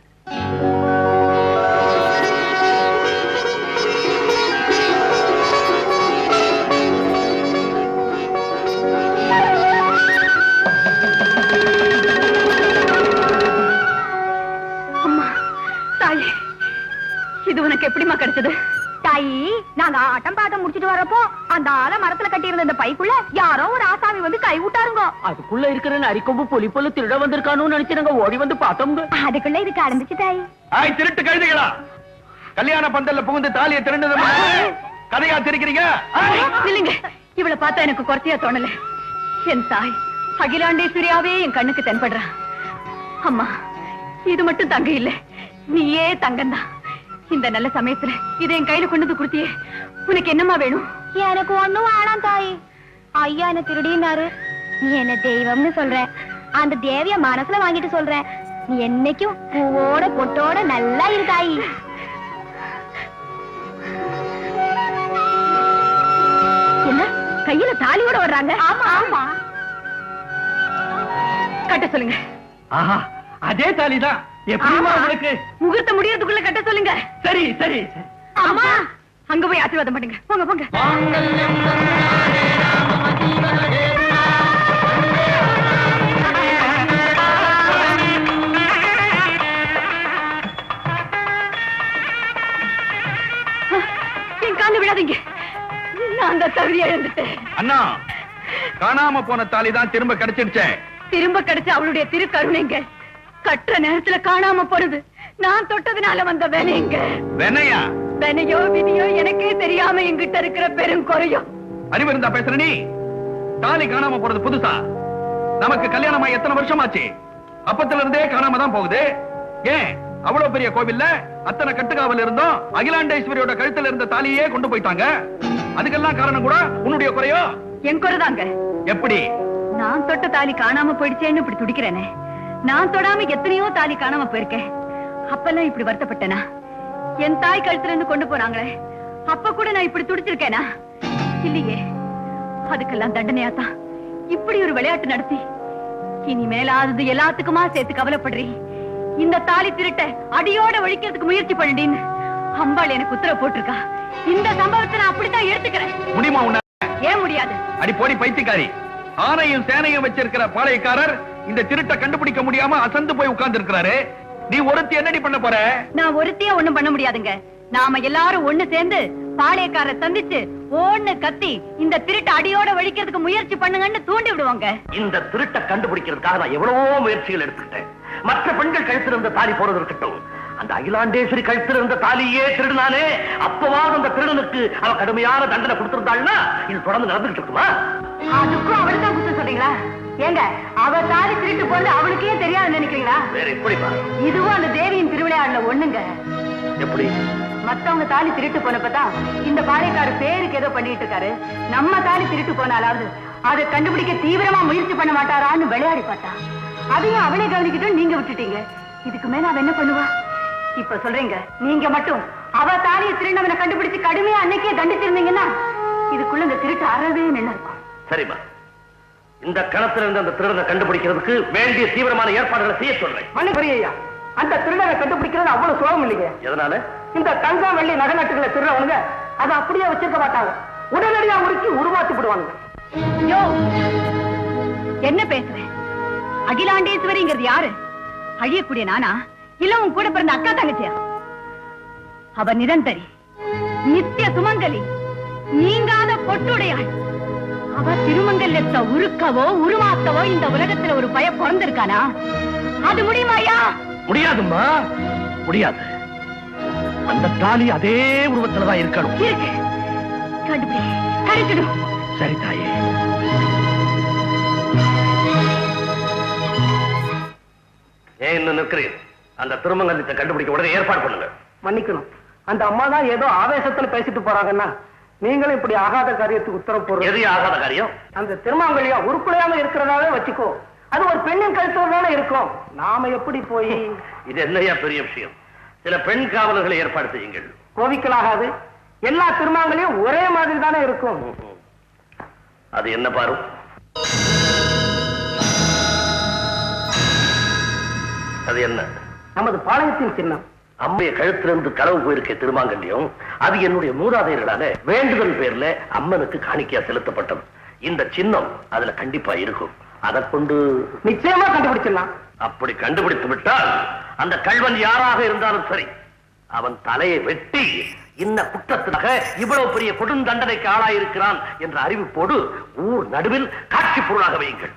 உனக்கு எப்படிமா கிடைச்சது? தாயி, நாங்க ஆட்டம் பாட்டம் முடிச்சிட்டு வரப்போ அந்த ஆள மரத்துல கட்டி இருந்த இந்த பைக்குள்ள யாரோ ஒரு ஆசாமி வந்து கை விட்டாருங்க. அதுக்குள்ள இருக்கிற நரிக்கொம்பு பொலி பொல்லு திருட வந்திருக்கானு நினைச்சு ஓடி வந்து பார்த்தோம். அதுக்குள்ள இதுக்கு ஆரம்பிச்சு தாயி. ஆய் திருட்டு கழுதைகளா, கல்யாண பந்தல்ல புகுந்து தாலியை திருண்டது கதையா தெரிக்கிறீங்க? இல்லைங்க, இவளை பார்த்தா எனக்கு குறைச்சியா தோணல. என் தாய் அகிலாண்டேஸ்வரியாவே என் கண்ணுக்கு தென்படுறா. அம்மா, இது மட்டும் தங்க இல்ல, நீயே தங்கம்தான். இந்த நல்ல சமயத்துல இதை என் கையில கொண்டு வந்து கொடுத்தியே, உனக்கு என்னமா வேணும்? எனக்கு ஒண்ணும் வேணாம் தாயி. ஐயா என்ன திருடினாரு, நீ என்ன தெய்வம்னு சொல்ற. அந்த தேவிய மனசுல வாங்கிட்டு சொல்ற. நீ என்னைக்கும் பூவோட பொட்டோட நல்லா இரு தாயி. என்ன கையில தாலியோட வர்றாங்க? ஆமா ஆமா, கட்ட சொல்லுங்க. ஆஹா, அதே தாலிதான். எப்படிமா உங்களுக்கு? முகூர்த்த முடியறதுக்குள்ள கட்ட சொல்லுங்க. சரி சரி. அம்மா, அங்க போய் ஆசீர்வாதம் பண்ணுங்க. போங்க போங்க. என் கால விடாதீங்க, நான் அந்த தகுதியை இழந்துட்டேன். அண்ணா, காணாம போன தாலிதான் திரும்ப கிடைச்சிடுச்சே. திரும்ப கிடைச்ச அவளுடைய திருக்கருணைங்க. கட்டுற நேரத்துல காணாம போறது நான் தொட்டதுனால வந்த வேலைங்க. வெனையா? வெனையோ விதியோ எனக்கே தெரியாம எங்கிட்ட இருக்கிற பெரும் குறையோ. அறிவு இருந்தா பேசுற நீ. தாலி காணாம போறது புதுசா? நமக்கு கல்யாணமா எத்தனை வருஷம் ஆச்சு? அப்பத்துல இருந்தே காணாம தான் போகுது. ஏன் அவ்வளவு பெரிய கோவில்ல அத்தனை கட்டுக்காவல் இருந்தோம், அகிலாண்டேஸ்வரியோட கழுத்துல இருந்த தாலியே கொண்டு போயிட்டாங்க. அதுக்கெல்லாம் காரணம் கூட உன்னுடைய குறையோ? என் குறைதாங்க. எப்படி? நான் தொட்ட தாலி காணாம போயிடுச்சேன்னு இப்படி துடிக்கிறேனே. நான் தொடாம எத்தனையோ தாலி காணாம போயிருக்கேன். அப்பெல்லாம் இப்படி வருத்தப்பட்டனா? என் தாய் கழுத்துல இருந்து கொண்டு போனாங்களே, அப்ப கூட நான் இப்படி துடிச்சிருக்கேனா? இல்லையே. அதுக்கெல்லாம் தண்டனையாத்தான் இப்படி ஒரு விளையாட்டு நடத்தி இனிமேலாவது எல்லாத்துக்குமா சேர்த்து கவலைப்படுறீ. இந்த தாலி திருட்ட அடியோட ஒழிக்கிறதுக்கு முயற்சி பண்ணின்னு அம்பாள் எனக்கு உத்தரவு போட்டிருக்கா. இந்த சம்பவத்தை நான் அப்படித்தான் எடுத்துக்கிறேன். முடியுமா உன்ன? ஏன் முடியாது? அடி போடி பைத்தியக்காரி. ஆணையும் சேனையும் வச்சிருக்கிற பாளையக்காரர் இந்த திருட்ட கண்டுபிடிக்க முடியாம அசந்து போய் உட்கார்ந்து இருக்கிறாரு. நீ ஒருத்தி என்னடி பண்ண போற? நான் ஒருத்தியா ஒண்ணும் பண்ண முடியாதுங்க. நாம எல்லாரும் ஒண்ணு சேர்ந்து பாளையக்கார சந்திச்சு ஒண்ணு கத்தி இந்த திருட்ட அடியோட ஒழிக்கிறதுக்கு முயற்சி பண்ணுங்கன்னு தூண்டி விடுவாங்க. இந்த திருட்ட கண்டுபிடிக்கிறதுக்காக நான் எவ்வளவோ முயற்சிகள் எடுத்துக்கிட்டேன். மற்ற பெண்கள் கழுத்துல இருந்த தாலி போறது இருக்கட்டும், அந்த அகிலாண்டேஸ்வரி கழுத்துல இருந்த தாலியே திருடுனானே, அப்பவாவது அந்த திருடனுக்கு அவ கடுமையான தண்டனை கொடுத்திருந்தாள்னா இது தொடர்ந்து நடந்துகிட்டு இருக்குமா? அதுக்கும் அவளுதான் குத்த சொல்றீங்களா? ஏங்க, அவ தாலி திருட்டு போறது அவளுக்கே தெரியாது நினைக்கிறீங்களா? வேற எப்படி பாரு? இதுவும் அந்த தேவியின் திருவிளையாடல ஒண்ணுங்க. எப்படி? மத்தவங்க தாலி திருட்டு போனப்பதான் இந்த பாளையக்கார பேருக்கு ஏதோ பண்ணிட்டு இருக்காரு. நம்ம தாலி திருட்டு போனாலாவது அதை கண்டுபிடிக்க தீவிரமா முயற்சி பண்ண மாட்டாரான்னு விளையாடி பார்த்தா. அதையும் அவளே கவனிக்கிட்டு நீங்க விட்டுட்டீங்க. இதுக்கு மேல அவ என்ன பண்ணுவா? இப்ப சொல்றீங்க, நீங்க மட்டும் அவ தாலியை திருநவனை கண்டுபிடிச்சு கடுமையா அன்னைக்கே தண்டிச்சிருந்தீங்கன்னா இதுக்குள்ள இந்த திருட்டு அறவே நின்று இருக்கும். சரிம்மா, இந்த களத்துல இருந்து அந்த திருடனை கண்டுபிடிக்கிறதுக்கு வேண்டிய தீவிரமான ஏற்பாடுகளை செய்ய சொல்றேன். மன்னிப்பறியா, அந்த திருடனை கண்டுபிடிக்கிறது அவ்வளவு சுலபம் இல்லைங்க. எதனால? இந்த தங்கம் வெள்ளி நகை நட்டுகளை திருடவனுங்க அதை அப்படியே வச்சிருக்க மாட்டாங்க, உடனடியா உருக்கி உருவாக்கி விடுவாங்க. யோ, என்ன பேசுறேன்? அகிலாண்டேஸ்வரிங்கிறது யாரு? அழியக்கூடிய நானா, இல்ல உன் கூட பிறந்த அக்கா தங்கச்சியா? அவ நிரந்தரி, நித்திய சுமங்கலி, நீங்காத பொட்டுடையாள். அவ திருமங்கல்யத்தை உருக்கவோ உருவாக்கவோ இந்த உலகத்துல ஒரு பய பிறந்திருக்கானா? அது முடியுமாயா? முடியாதும்மா, முடியாது. அந்த தாலி அதே உருவத்துலதான் இருக்கணும். இருக்கு, கண்டுபிடி, கிடைச்சிடும். சரி தாயே. ஏன் இன்னும் நிற்கிறேன்? அந்த திருமங்கலத்தை கண்டுபிடிக்க உடனே ஏற்பாடு பண்ணுங்க. மன்னிக்கணும், அந்த அம்மா தான் ஏதோ ஆவேசத்துல பேசிட்டு போறாங்கன்னா நீங்களும் இப்படி ஆகாத காரியத்துக்கு உத்தரவு போடுறது. எது ஆகாத காரியம்? அந்த திருமாங்கல்யா உருப்படையாம இருக்கிறதாவே வச்சுக்கோ. அது ஒரு பெண்ணின் கழுத்துல இருக்கும். நாம எப்படி போய்? இது என்னையா பெரிய விஷயம்? சில பெண் காவலர்களை ஏற்பாடு செய்யுங்கள். கோவிக்கலாகாது. எல்லா திருமாங்கலையும் ஒரே மாதிரி தானே இருக்கும். அது என்ன பாரு? அது என்ன? நமது பாளையத்தின் சின்னம். அம்மைய கழுத்திலிருந்து களவு போயிருக்க திருமாங்கல்யம், அது என்னுடைய மூதாதையர்களால வேண்டுதல் பேர்ல அம்மனுக்கு காணிக்கையா செலுத்தப்பட்டது. இந்த சின்னம் அதுல கண்டிப்பா இருக்கும். அதை கொண்டு நிச்சயமா கண்டுபிடிச்சிடலாம். அப்படி கண்டுபிடித்து விட்டால் அந்த கள்வன் யாராக இருந்தாலும் சரி, அவன் தலையை வெட்டி இன்ன குற்றத்தினாக இவ்வளவு பெரிய கொடுந்தண்டனைக்கு ஆளாயிருக்கிறான் என்ற அறிவிப்போடு ஊர் நடுவில் காட்சி பொருளாக வையுங்கள்.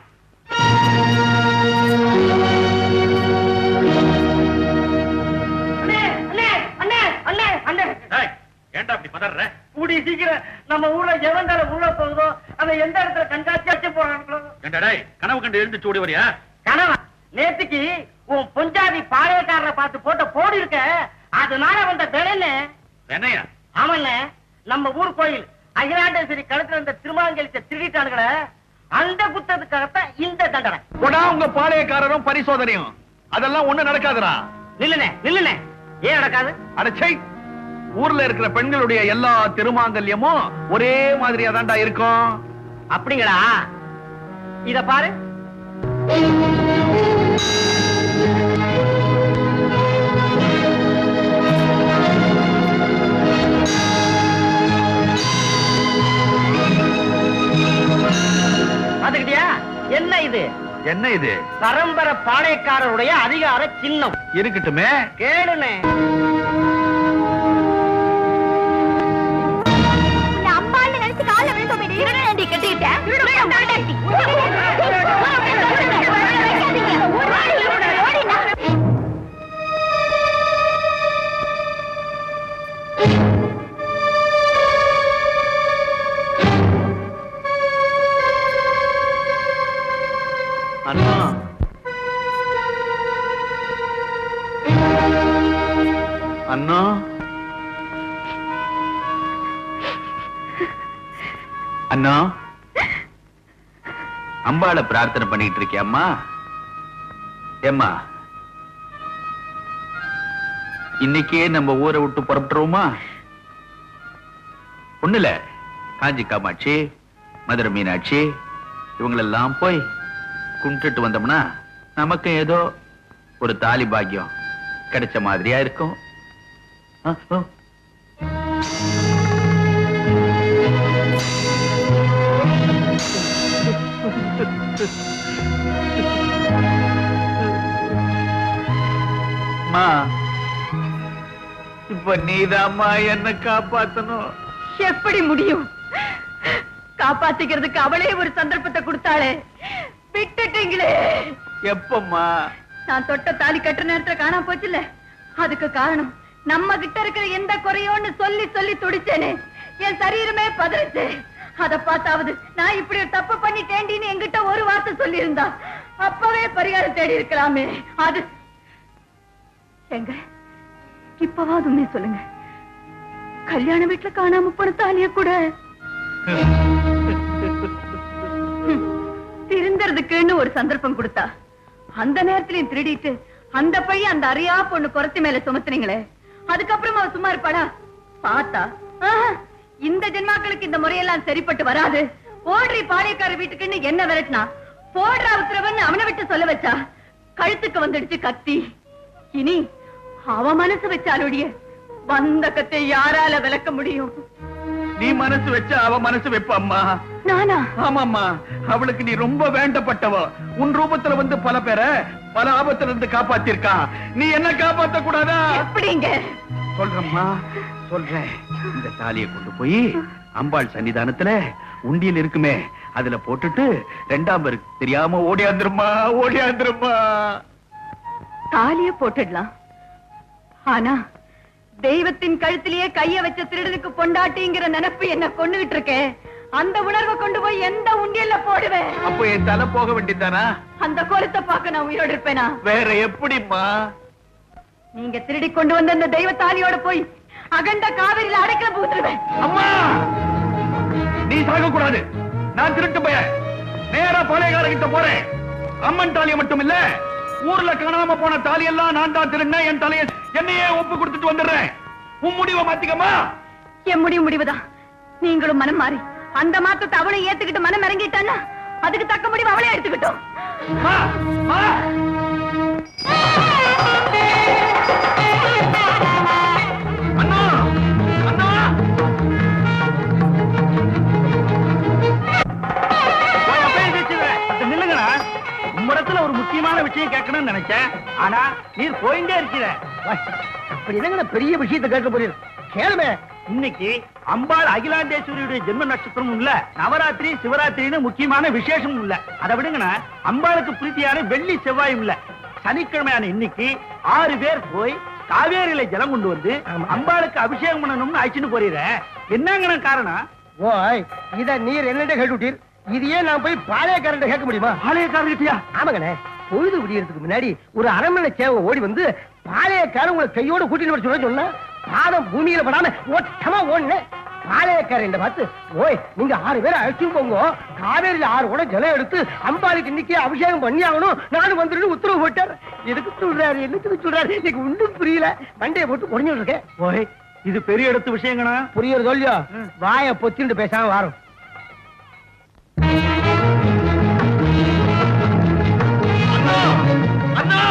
ஏண்டா அப்படி பதற? கூடி சீக்கிரம் நம்ம ஊர்ல எவன் தலை உள்ள போகுதோ அதை எந்த இடத்துல கண்காட்சி வச்சு போறாங்களோ. ஏண்டா டேய், கனவு கண்டு எழுந்து ஓடி வரியா? கனவா? நேத்துக்கு உன் பொஞ்சாதி பாளையக்காரரை பார்த்து போட்ட போடி இருக்க, அதனால வந்த விலைன்னு. என்னையா? ஆமல்ல, நம்ம ஊர் கோயில் அகிலாண்டேஸ்வரி கழுத்துல இந்த திருமாங்கலிச்ச திருடிட்டானுங்களே, அந்த குத்தத்துக்காகத்தான் இந்த தண்டனை. போடா உங்க பாளையக்காரரும் பரிசோதனையும். அதெல்லாம் ஒண்ணு நடக்காதுடா. நில்லுனே ஏன் நடக்காது? அடச்சை, ஊர்ல இருக்கிற பெண்களுடைய எல்லா திருமாங்கல்யமும் ஒரே மாதிரியா தான்டா இருக்கும். அப்படிங்களா? இத பாரு. பாத்துக்கிட்டியா? என்ன இது? என்ன இது? பரம்பரை பாளையக்காரருடைய அதிகார சின்னம். இருக்கட்டுமே, கேளுனே. அம்மான்னு நினைச்சு கால விழுந்தோம். அண்ணா, அண்ணா, அண்ணா, அம்பாளை பிரார்த்தனை பண்ணிட்டு இருக்கியா அம்மா? ஏம்மா, இன்னைக்கே நம்ம ஊரை விட்டு புறப்பட்டுருவோமா? ஒண்ணுல காஞ்சி காமாட்சி, மதுரை மீனாட்சி இவங்களெல்லாம் போய் கும்பிட்டுட்டு வந்தோம்னா நமக்கு ஏதோ ஒரு தாலி பாக்கியம் கிடைச்ச மாதிரியா இருக்கும். இப்ப நீதாம்மா என்ன காப்பாத்தணும். எப்படி முடியும்? காப்பாத்திக்கிறதுக்கு அவளே ஒரு சந்தர்ப்பத்தை கொடுத்தாளே, விட்டுட்டீங்களே. எப்பம்மா? நான் தொட்ட தாலி கட்டுற நேரத்துல காணாம போச்சுல்ல, அதுக்கு காரணம் நம்ம கிட்ட இருக்கிற எந்த குறையோன்னு சொல்லி சொல்லி துடிச்சேனே, என் சரீரமே பதறிச்சு. அத பார்த்தாவது நான் இப்படி ஒரு தப்பு பண்ணிட்டேண்டின்னு என்கிட்ட ஒரு வார்த்தை சொல்லி இருந்தா அப்பவே பரிகாரம் தேடி இருக்கலாமே. அது எங்க இப்பவாது உண்மை சொல்லுங்க, கல்யாண வீட்டுல காணாம போன தாலிய கூட திருந்தறதுக்குன்னு ஒரு சந்தர்ப்பம் கொடுத்தா அந்த நேரத்திலையும் திருடிட்டு அந்த பையன் அந்த அறியா பொண்ணு குறைச்சி மேல சுமத்துனீங்களே, அதுக்கப்புறம் அவ சும்மா இருப்பாடா? பார்த்தா இந்த ஜென்மாக்களுக்கு இந்த முறையெல்லாம் சரிப்பட்டு வராது. ஓடுறி பாளையக்கார வீட்டுக்குன்னு என்ன விரட்டினா, போடுறா உத்தரவன்னு அவனை விட்டு சொல்ல வச்சா கழுத்துக்கு வந்துடுச்சு கத்தி. இனி அவ மனசு வச்சாலுடைய வந்த கத்தை யாரால விளக்க முடியும்? நீ மனசு வச்ச அவ மனசு வைப்பம்மா. நானா? ஆமாம்மா, அவளுக்கு நீ ரொம்ப வேண்டப்பட்டவ. உன் ரூபத்துல வந்து பல பேரை பல ஆபத்துல இருந்து காப்பாத்திருக்கா. நீ என்ன காப்பாத்த கூடாதா? எப்படிங்க? சொல்றம்மா, சொல்றேன். இந்த தாலியை கொண்டு போய் அம்பாள் சன்னிதானத்துல உண்டியல் இருக்குமே அதுல போட்டுட்டு ரெண்டாம் பேருக்கு தெரியாம ஓடியாந்துருமா, ஓடியாந்துருமா. தாலிய போட்டுடலாம், ஆனா தெய்வத்தின் கழுத்திலேயே கைய வச்ச திருடனுக்கு பொண்டாட்டிங்கிற நினைப்பு என்ன கொண்டுகிட்டு இருக்கே, அந்த உணர்வை கொண்டு போய் எந்த உண்டியல்ல போடுவேன்? அப்போ என் தலை போக வேண்டியதானா? அந்த கோலத்தை பார்க்க நான் உயிரோடு இருப்பேனா? வேற எப்படிம்மா? நீங்க திருடி கொண்டு வந்த அந்த தெய்வ தாலியோட போய் அகண்ட காவிரியில அடைக்கல புகுத்துருவேன். அம்மா, நீ சாக கூடாது. நான் திருட்டு போய நேரா பாளையக்காரர்கிட்ட போறேன். அம்மன் தாலியை மட்டும் இல்ல, ஊர்ல காணாம போன தாலியெல்லாம் நான் தான் திருடினேன். என் தலையை என்னையே ஒப்பு கொடுத்துட்டு வந்துடுறேன். உன் முடிவை மாத்திக்கமா? என் முடிவுதான். நீங்களும் மனம் மாறி அந்த மாத்தத்தை அவளை ஏத்துக்கிட்டு மனம் இறங்கிட்டான்னா அதுக்கு தக்க முடிவு அவளே எடுத்துக்கிட்டோம். அண்ணா, அண்ணா, நில்லுங்கடா. உம்மிடத்துல ஒரு முக்கியமான விஷயம் கேட்கணும்னு நினைச்சேன், ஆனா நீர் போயிட்டே இருக்கிற. அப்படி என்னங்க பெரிய விஷயத்தை கேட்க போறீங்க கேளுமே. இன்னைக்கு அம்பாள் அகிலாண்டேஸ்வரியுடைய ஜென்ம நட்சத்திரமும் இல்ல, நவராத்திரி சிவராத்திரின்னு முக்கியமான விசேஷமும் இல்ல. அதை விடுங்கண்ணா, அம்பாளுக்கு பிரீத்தியான வெள்ளி செவ்வாயும் இல்ல, சனிக்கிழமையான இன்னைக்கு 6 பேர் போய் காவேரியில ஜலம் கொண்டு வந்து அம்பாளுக்கு அபிஷேகம் பண்ணணும்னு அழைச்சிட்டு போறீங்க. என்னங்கண்ணா காரணம்? ஓய் இத நீர் என்னட்ட கேட்டுட்டீர், இதையே நான் போய் பாளையக்காரன் கேட்க முடியுமா? பாளையக்காரர்கிட்டயா? ஆமாங்கண்ணே, பொழுது விடியறதுக்கு முன்னாடி ஒரு அரண்மனை சேவை ஓடி வந்து பாளையக்காரன் உங்களை கையோட கூட்டிட்டு வர சொன்னா பாதம் பூமியில படாம ஓட்டமா ஓடுன பாளையக்காரன் பார்த்து, ஓய் நீங்க 6 பேரை அழைச்சு போங்க, காவேரியில 6 கூட ஜலம் எடுத்து அம்பாளுக்கு இன்னைக்கு அபிஷேகம் பண்ணி ஆகணும், நானும் வந்துட்டு உத்தரவு போட்டார். எதுக்கு சொல்றாரு, என்னத்துக்கு சொல்றாரு எனக்கு ஒன்றும் புரியல. மண்டையை போட்டு குறைஞ்சு இருக்கேன். ஓய் இது பெரிய இடத்து விஷயங்கண்ணா. புரியுறது இல்லையோ, வாய பொத்திட்டு பேசாம வாரும். அண்ணா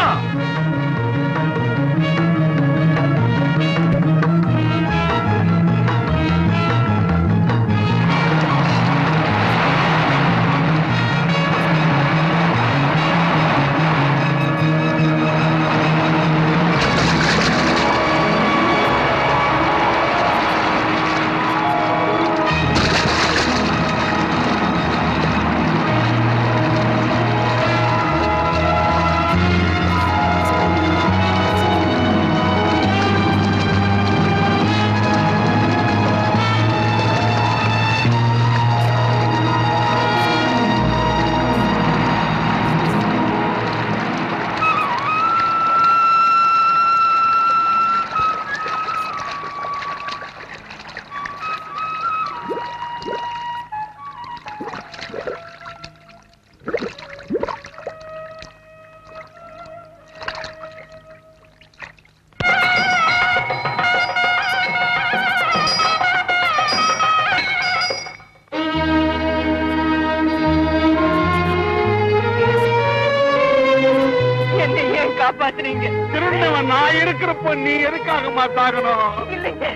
காப்பாத்துறீங்க. திருந்தவன் நான் இருக்கிறப்ப நீ எதுக்காக மாத்தாகணும்? இல்லைங்க,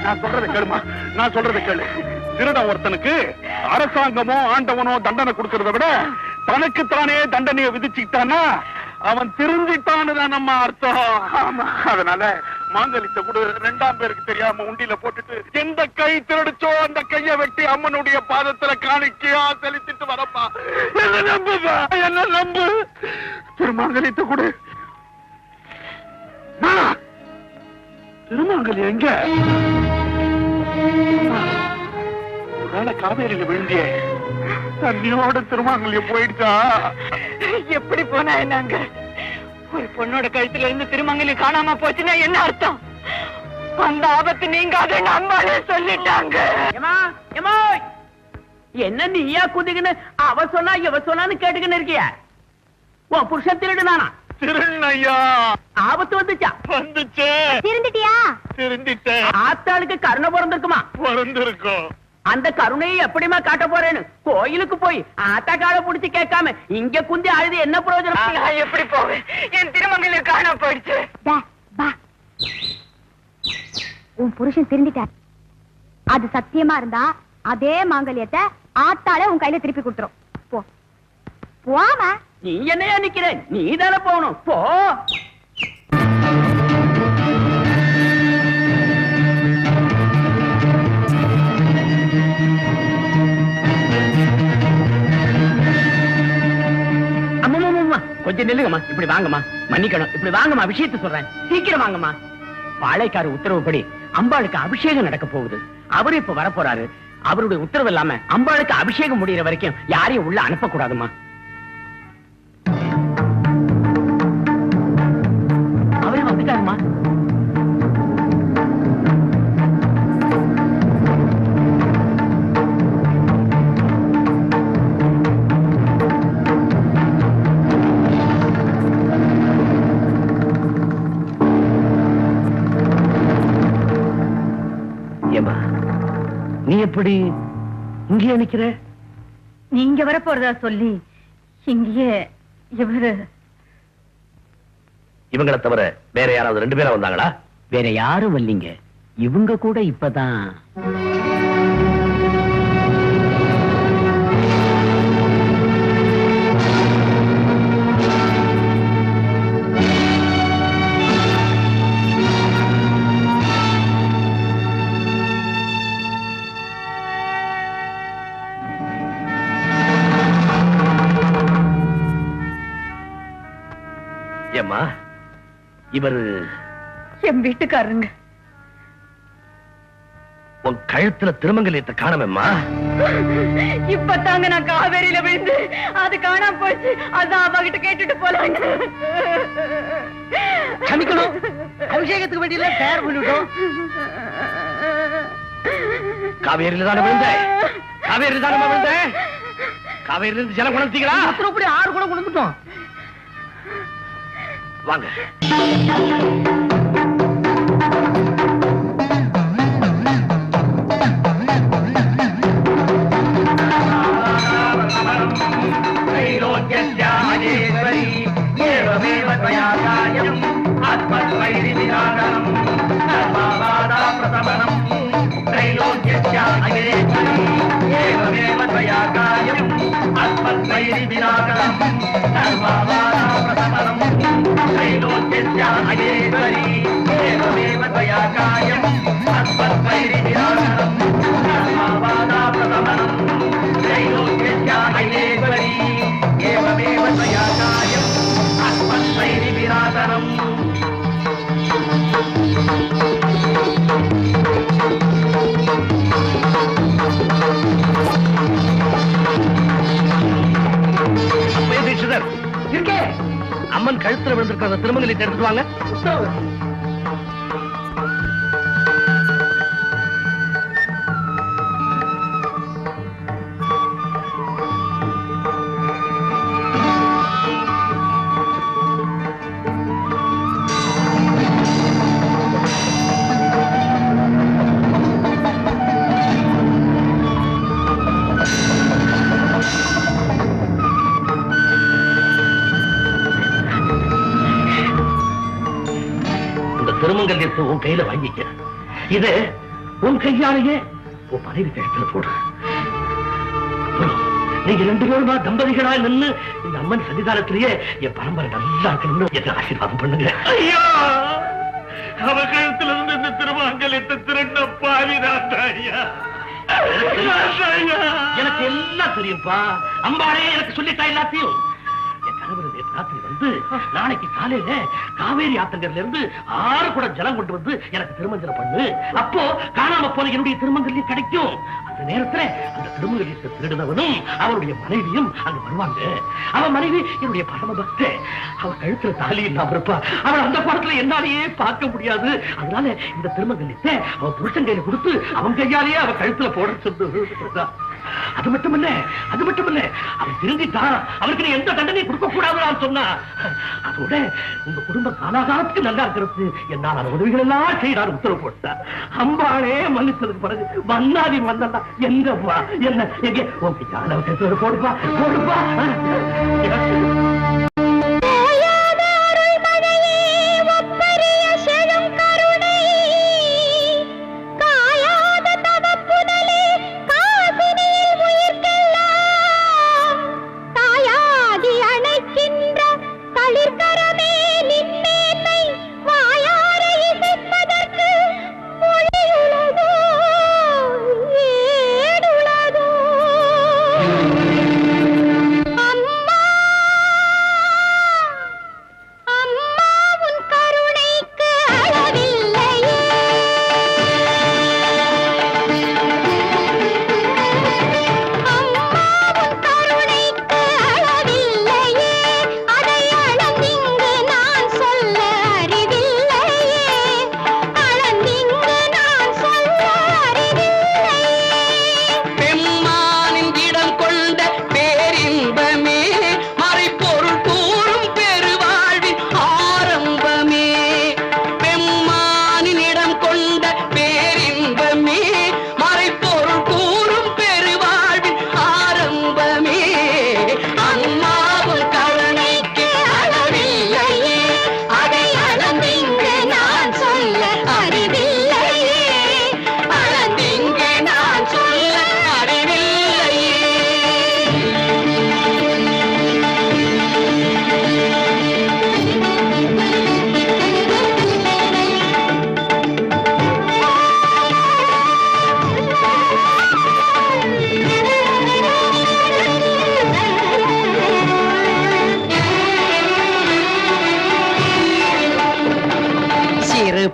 நான் சொல்றதை கேளுமா, நான் சொல்றதை கேளு. திருடன் ஒருத்தனுக்கு அரசாங்கமோ ஆண்டவனோ தண்டனை கொடுக்கறத விட தனக்கு தானே தண்டனையை விதிச்சுக்கிட்டானா அவன் திருந்திட்டான்னு தான் நம்ம அர்த்தம். அதனால மாங்கலித்த கூட 2ஆம் பேருக்கு தெரியாம உண்டியில போட்டுட்டு எந்த கை திருடிச்சோ அந்த கைய வெட்டி அம்மனுடைய பாதத்துல காணிக்கையா செலுத்திட்டு வரப்பா. என்ன நம்புப்பா, என்ன நம்பு. திருமாங்கலித்த கூட திருமாங்கலி எங்க? ஒருவேளை காவேரியில விழுந்தியே, தண்ணியோட திருமாங்கலிய போயிடுச்சா? எப்படி போனா என்னங்க? ஒரு பொண்ணோட கழுத்துல இருந்து திருமங்கலி காணாம போச்சுன்னா என்ன அர்த்தம்? அந்த ஆபத்து நீங்க அதை நம்பாலே சொல்லிட்டாங்க. என்ன நீயா குதிக்குன்னு அவ சொன்னா இவ சொன்னான்னு கேட்டுக்கின்னு இருக்கிய? உன் புருஷன் திருடுனானா? திருநையா ஆபத்து வந்துச்சா? வந்துச்சு. திருந்துட்டியா? திருந்திட்டேன். ஆத்தாளுக்கு கருணை பிறந்திருக்குமா? பிறந்திருக்கும். அந்த கருணையை எப்படிமா காட்ட போறேன்னு கோயிலுக்கு போய் ஆத்தா காலை புடிச்சு கேட்காம இங்க குந்தி அழுது என்ன பிரயோஜனம்? நான் எப்படி போவேன்? என் திருமங்கலி காணாம போயிடுச்சு. உன் புருஷன் திருந்திட்டார். அது சத்தியமா இருந்தா அதே மாங்கல்யத்தை ஆத்தாலே உன் கையில திருப்பி கொடுத்துரும். போ போமா. நீ என்னையா நிக்கிற? நீ தானே போகணும். போ. கொஞ்சம் நில்லுங்கம்மா, இப்படி வாங்கம்மா. மன்னிக்கணும், இப்படி வாங்கம்மா, விஷயத்தை சொல்றேன். சீக்கிரம் வாங்கம்மா. பாளையக்கார உத்தரவுப்படி அம்பாளுக்கு அபிஷேகம் நடக்க போகுது. அவரு இப்ப வரப்போறாரு. அவருடைய உத்தரவு இல்லாம அம்பாளுக்கு அபிஷேகம் முடிகிற வரைக்கும் யாரையும் உள்ள அனுப்ப கூடாதுமா. அவரே வந்துட்டாருமா. நீ எப்படி இங்கே நிக்கிற? நீங்க வர போறதா சொல்லி இங்கே இவங்களை தவிர வேற யாராவது 2 பேரா வந்தாங்களா? வேற யாரும் வரலீங்க. இவங்க கூட இப்பதான். ஏம்மா இவரு என் வீட்டுக்காரங்க. உன் கழுத்துல திருமங்கலியத்தை காணமேம்மா. இப்பதாங்க நான் காவேரியில விழுந்து அது காணாம போச்சு. அதான் அவகிட்ட கேட்டுட்டு போலாங்க. சமிக்கணும், அபிஷேகத்துக்கு வேண்டியல தயார் பண்ணிவிட்டோம். காவேரியில தானே விழுந்த, காவேரியில தானே விழுந்த, காவேரியில இருந்து ஜலம் குணர்த்தீங்களா? அப்படி 6 கூட கொடுத்துட்டோம். வாங்க. அம்மன் கழுத்துல விழுந்திருக்கிற திருமங்கலியத்தை எடுத்துட்டு வாங்க. திருமங்கல்யத்தை உன் கையில வாங்கிக்க. இது உன் கையாலேயே உன் மனைவி கழுத்துல போடு. நீங்க 2 பேருமா தம்பதிகளா நின்று இந்த அம்மன் சன்னிதானத்திலேயே என் பரம்பரை நல்லா இருக்கணும்னு என்ன ஆசீர்வாதம் பண்ணுங்க. ஐயா, அவ கழுத்துல இருந்து இந்த திருமங்கல்யத்தை திருண்ட பாவிதான் ஐயா. எனக்கு எல்லாம் தெரியும்பா. அம்பாளே எனக்கு சொல்லிட்டா எல்லாத்தையும். ராத்திரி வந்து நாளைக்கு காலையில காவேரி ஆத்தங்கர்ல இருந்து 6 குடம் ஜலம் கொண்டு வந்து எனக்கு திருமஞ்சனம் பண்ணு. அப்போ காணாம போன என்னுடைய திருமங்கல்யம் கிடைக்கும். அந்த நேரத்துல அந்த திருமங்கல்யத்தை திருடுனவனும் அவருடைய மனைவியும் அங்க வருவாங்க. அவன் மனைவி என்னுடைய பரம பக்த. அவ கழுத்துல தாலி இல்லாம இருப்பா. அவள் அந்த படத்துல என்னாலேயே பார்க்க முடியாது. அதனால இந்த திருமங்கல்யத்தை அவ புருஷன் கையில கொடுத்து அவன் கையாலேயே அவ கழுத்துல போட சொல்லு. அது மட்டுமல்ல, அது மட்டுமல்ல, அவன் திருந்திட்டான். அவருக்கு எந்த தண்டனையும் கொடுக்க கூடாது சொன்னா. அதோட உங்க குடும்பம் காலாகாலத்துக்கு நல்லா இருக்கிறது என்னால உதவிகள் எல்லாம் செய்யறாரு உத்தரவு போட்டார். அம்பாளே மன்னிச்சதுக்கு பிறகு மன்னாதி வந்தா எங்கப்பா என்ன எங்க உங்க ஜானவ போடுப்பா போடுப்பா. அம்மா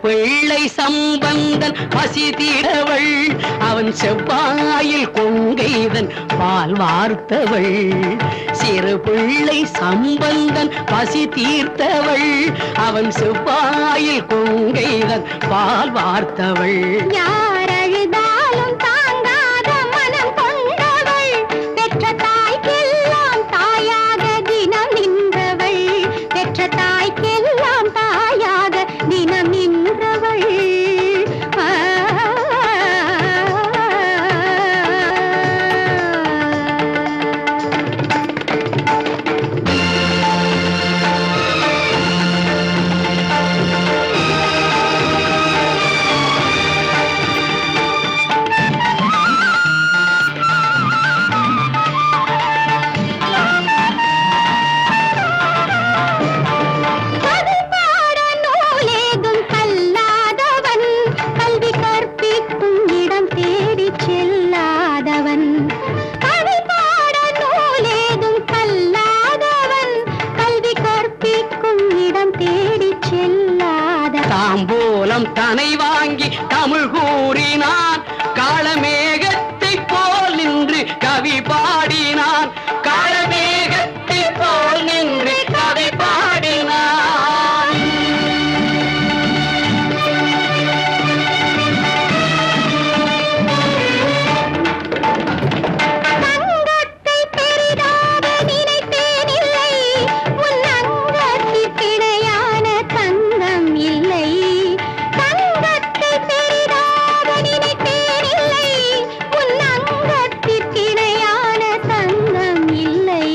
பிள்ளை சம்பந்தன் பசி தீரவள் அவன் செவ்வாயில் கொங்கைதன் பால் வார்த்தவள் சிறு பிள்ளை சம்பந்தன் பசி தீர்த்தவள் அவன் செவ்வாயில் கொங்கைதன் பால் வார்த்தவள் யார் அழுதாலும் தாங்காத மனம் கொண்டவள் பெற்ற தாய்க்கெல்லாம் தாயாக தினம் நின்றவள் பெற்ற தாய்க்கெல்லாம் தாயாக தினம் நின்றவள் தாம்பூலம் தனை வாங்கி தமிழ் கூறினான் காளமேகத்தை போல் நின்று கவி பாடினான் காளமேகத்தை போல் நின்று கவி பாடினான் தங்கத்தை பெரிதாக நினைத்தேனில்லை உன் அங்கத்தில் கிடையான தங்கம் இல்லை தங்கத்தை பெரிதாக நினைத்தேனில்லை உன் அங்கத்தில் கிடையான தங்கம் இல்லை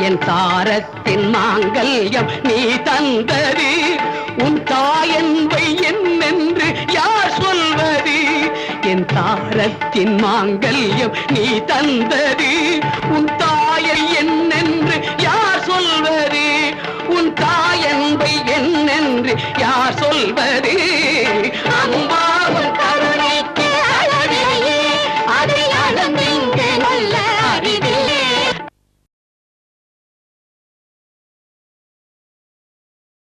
என் தாரத்தின் மாங்கல்யம் நீ தந்தது உன் தாயன்பை என்னென்று யார் சொல்வது என் தாரத்தின் மாங்கல்யம் நீ தந்தது உன் தாயை என்னென்று யார் சொல்வது உன் தாயன்பை என்னென்று யார் சொல்வது அம்பா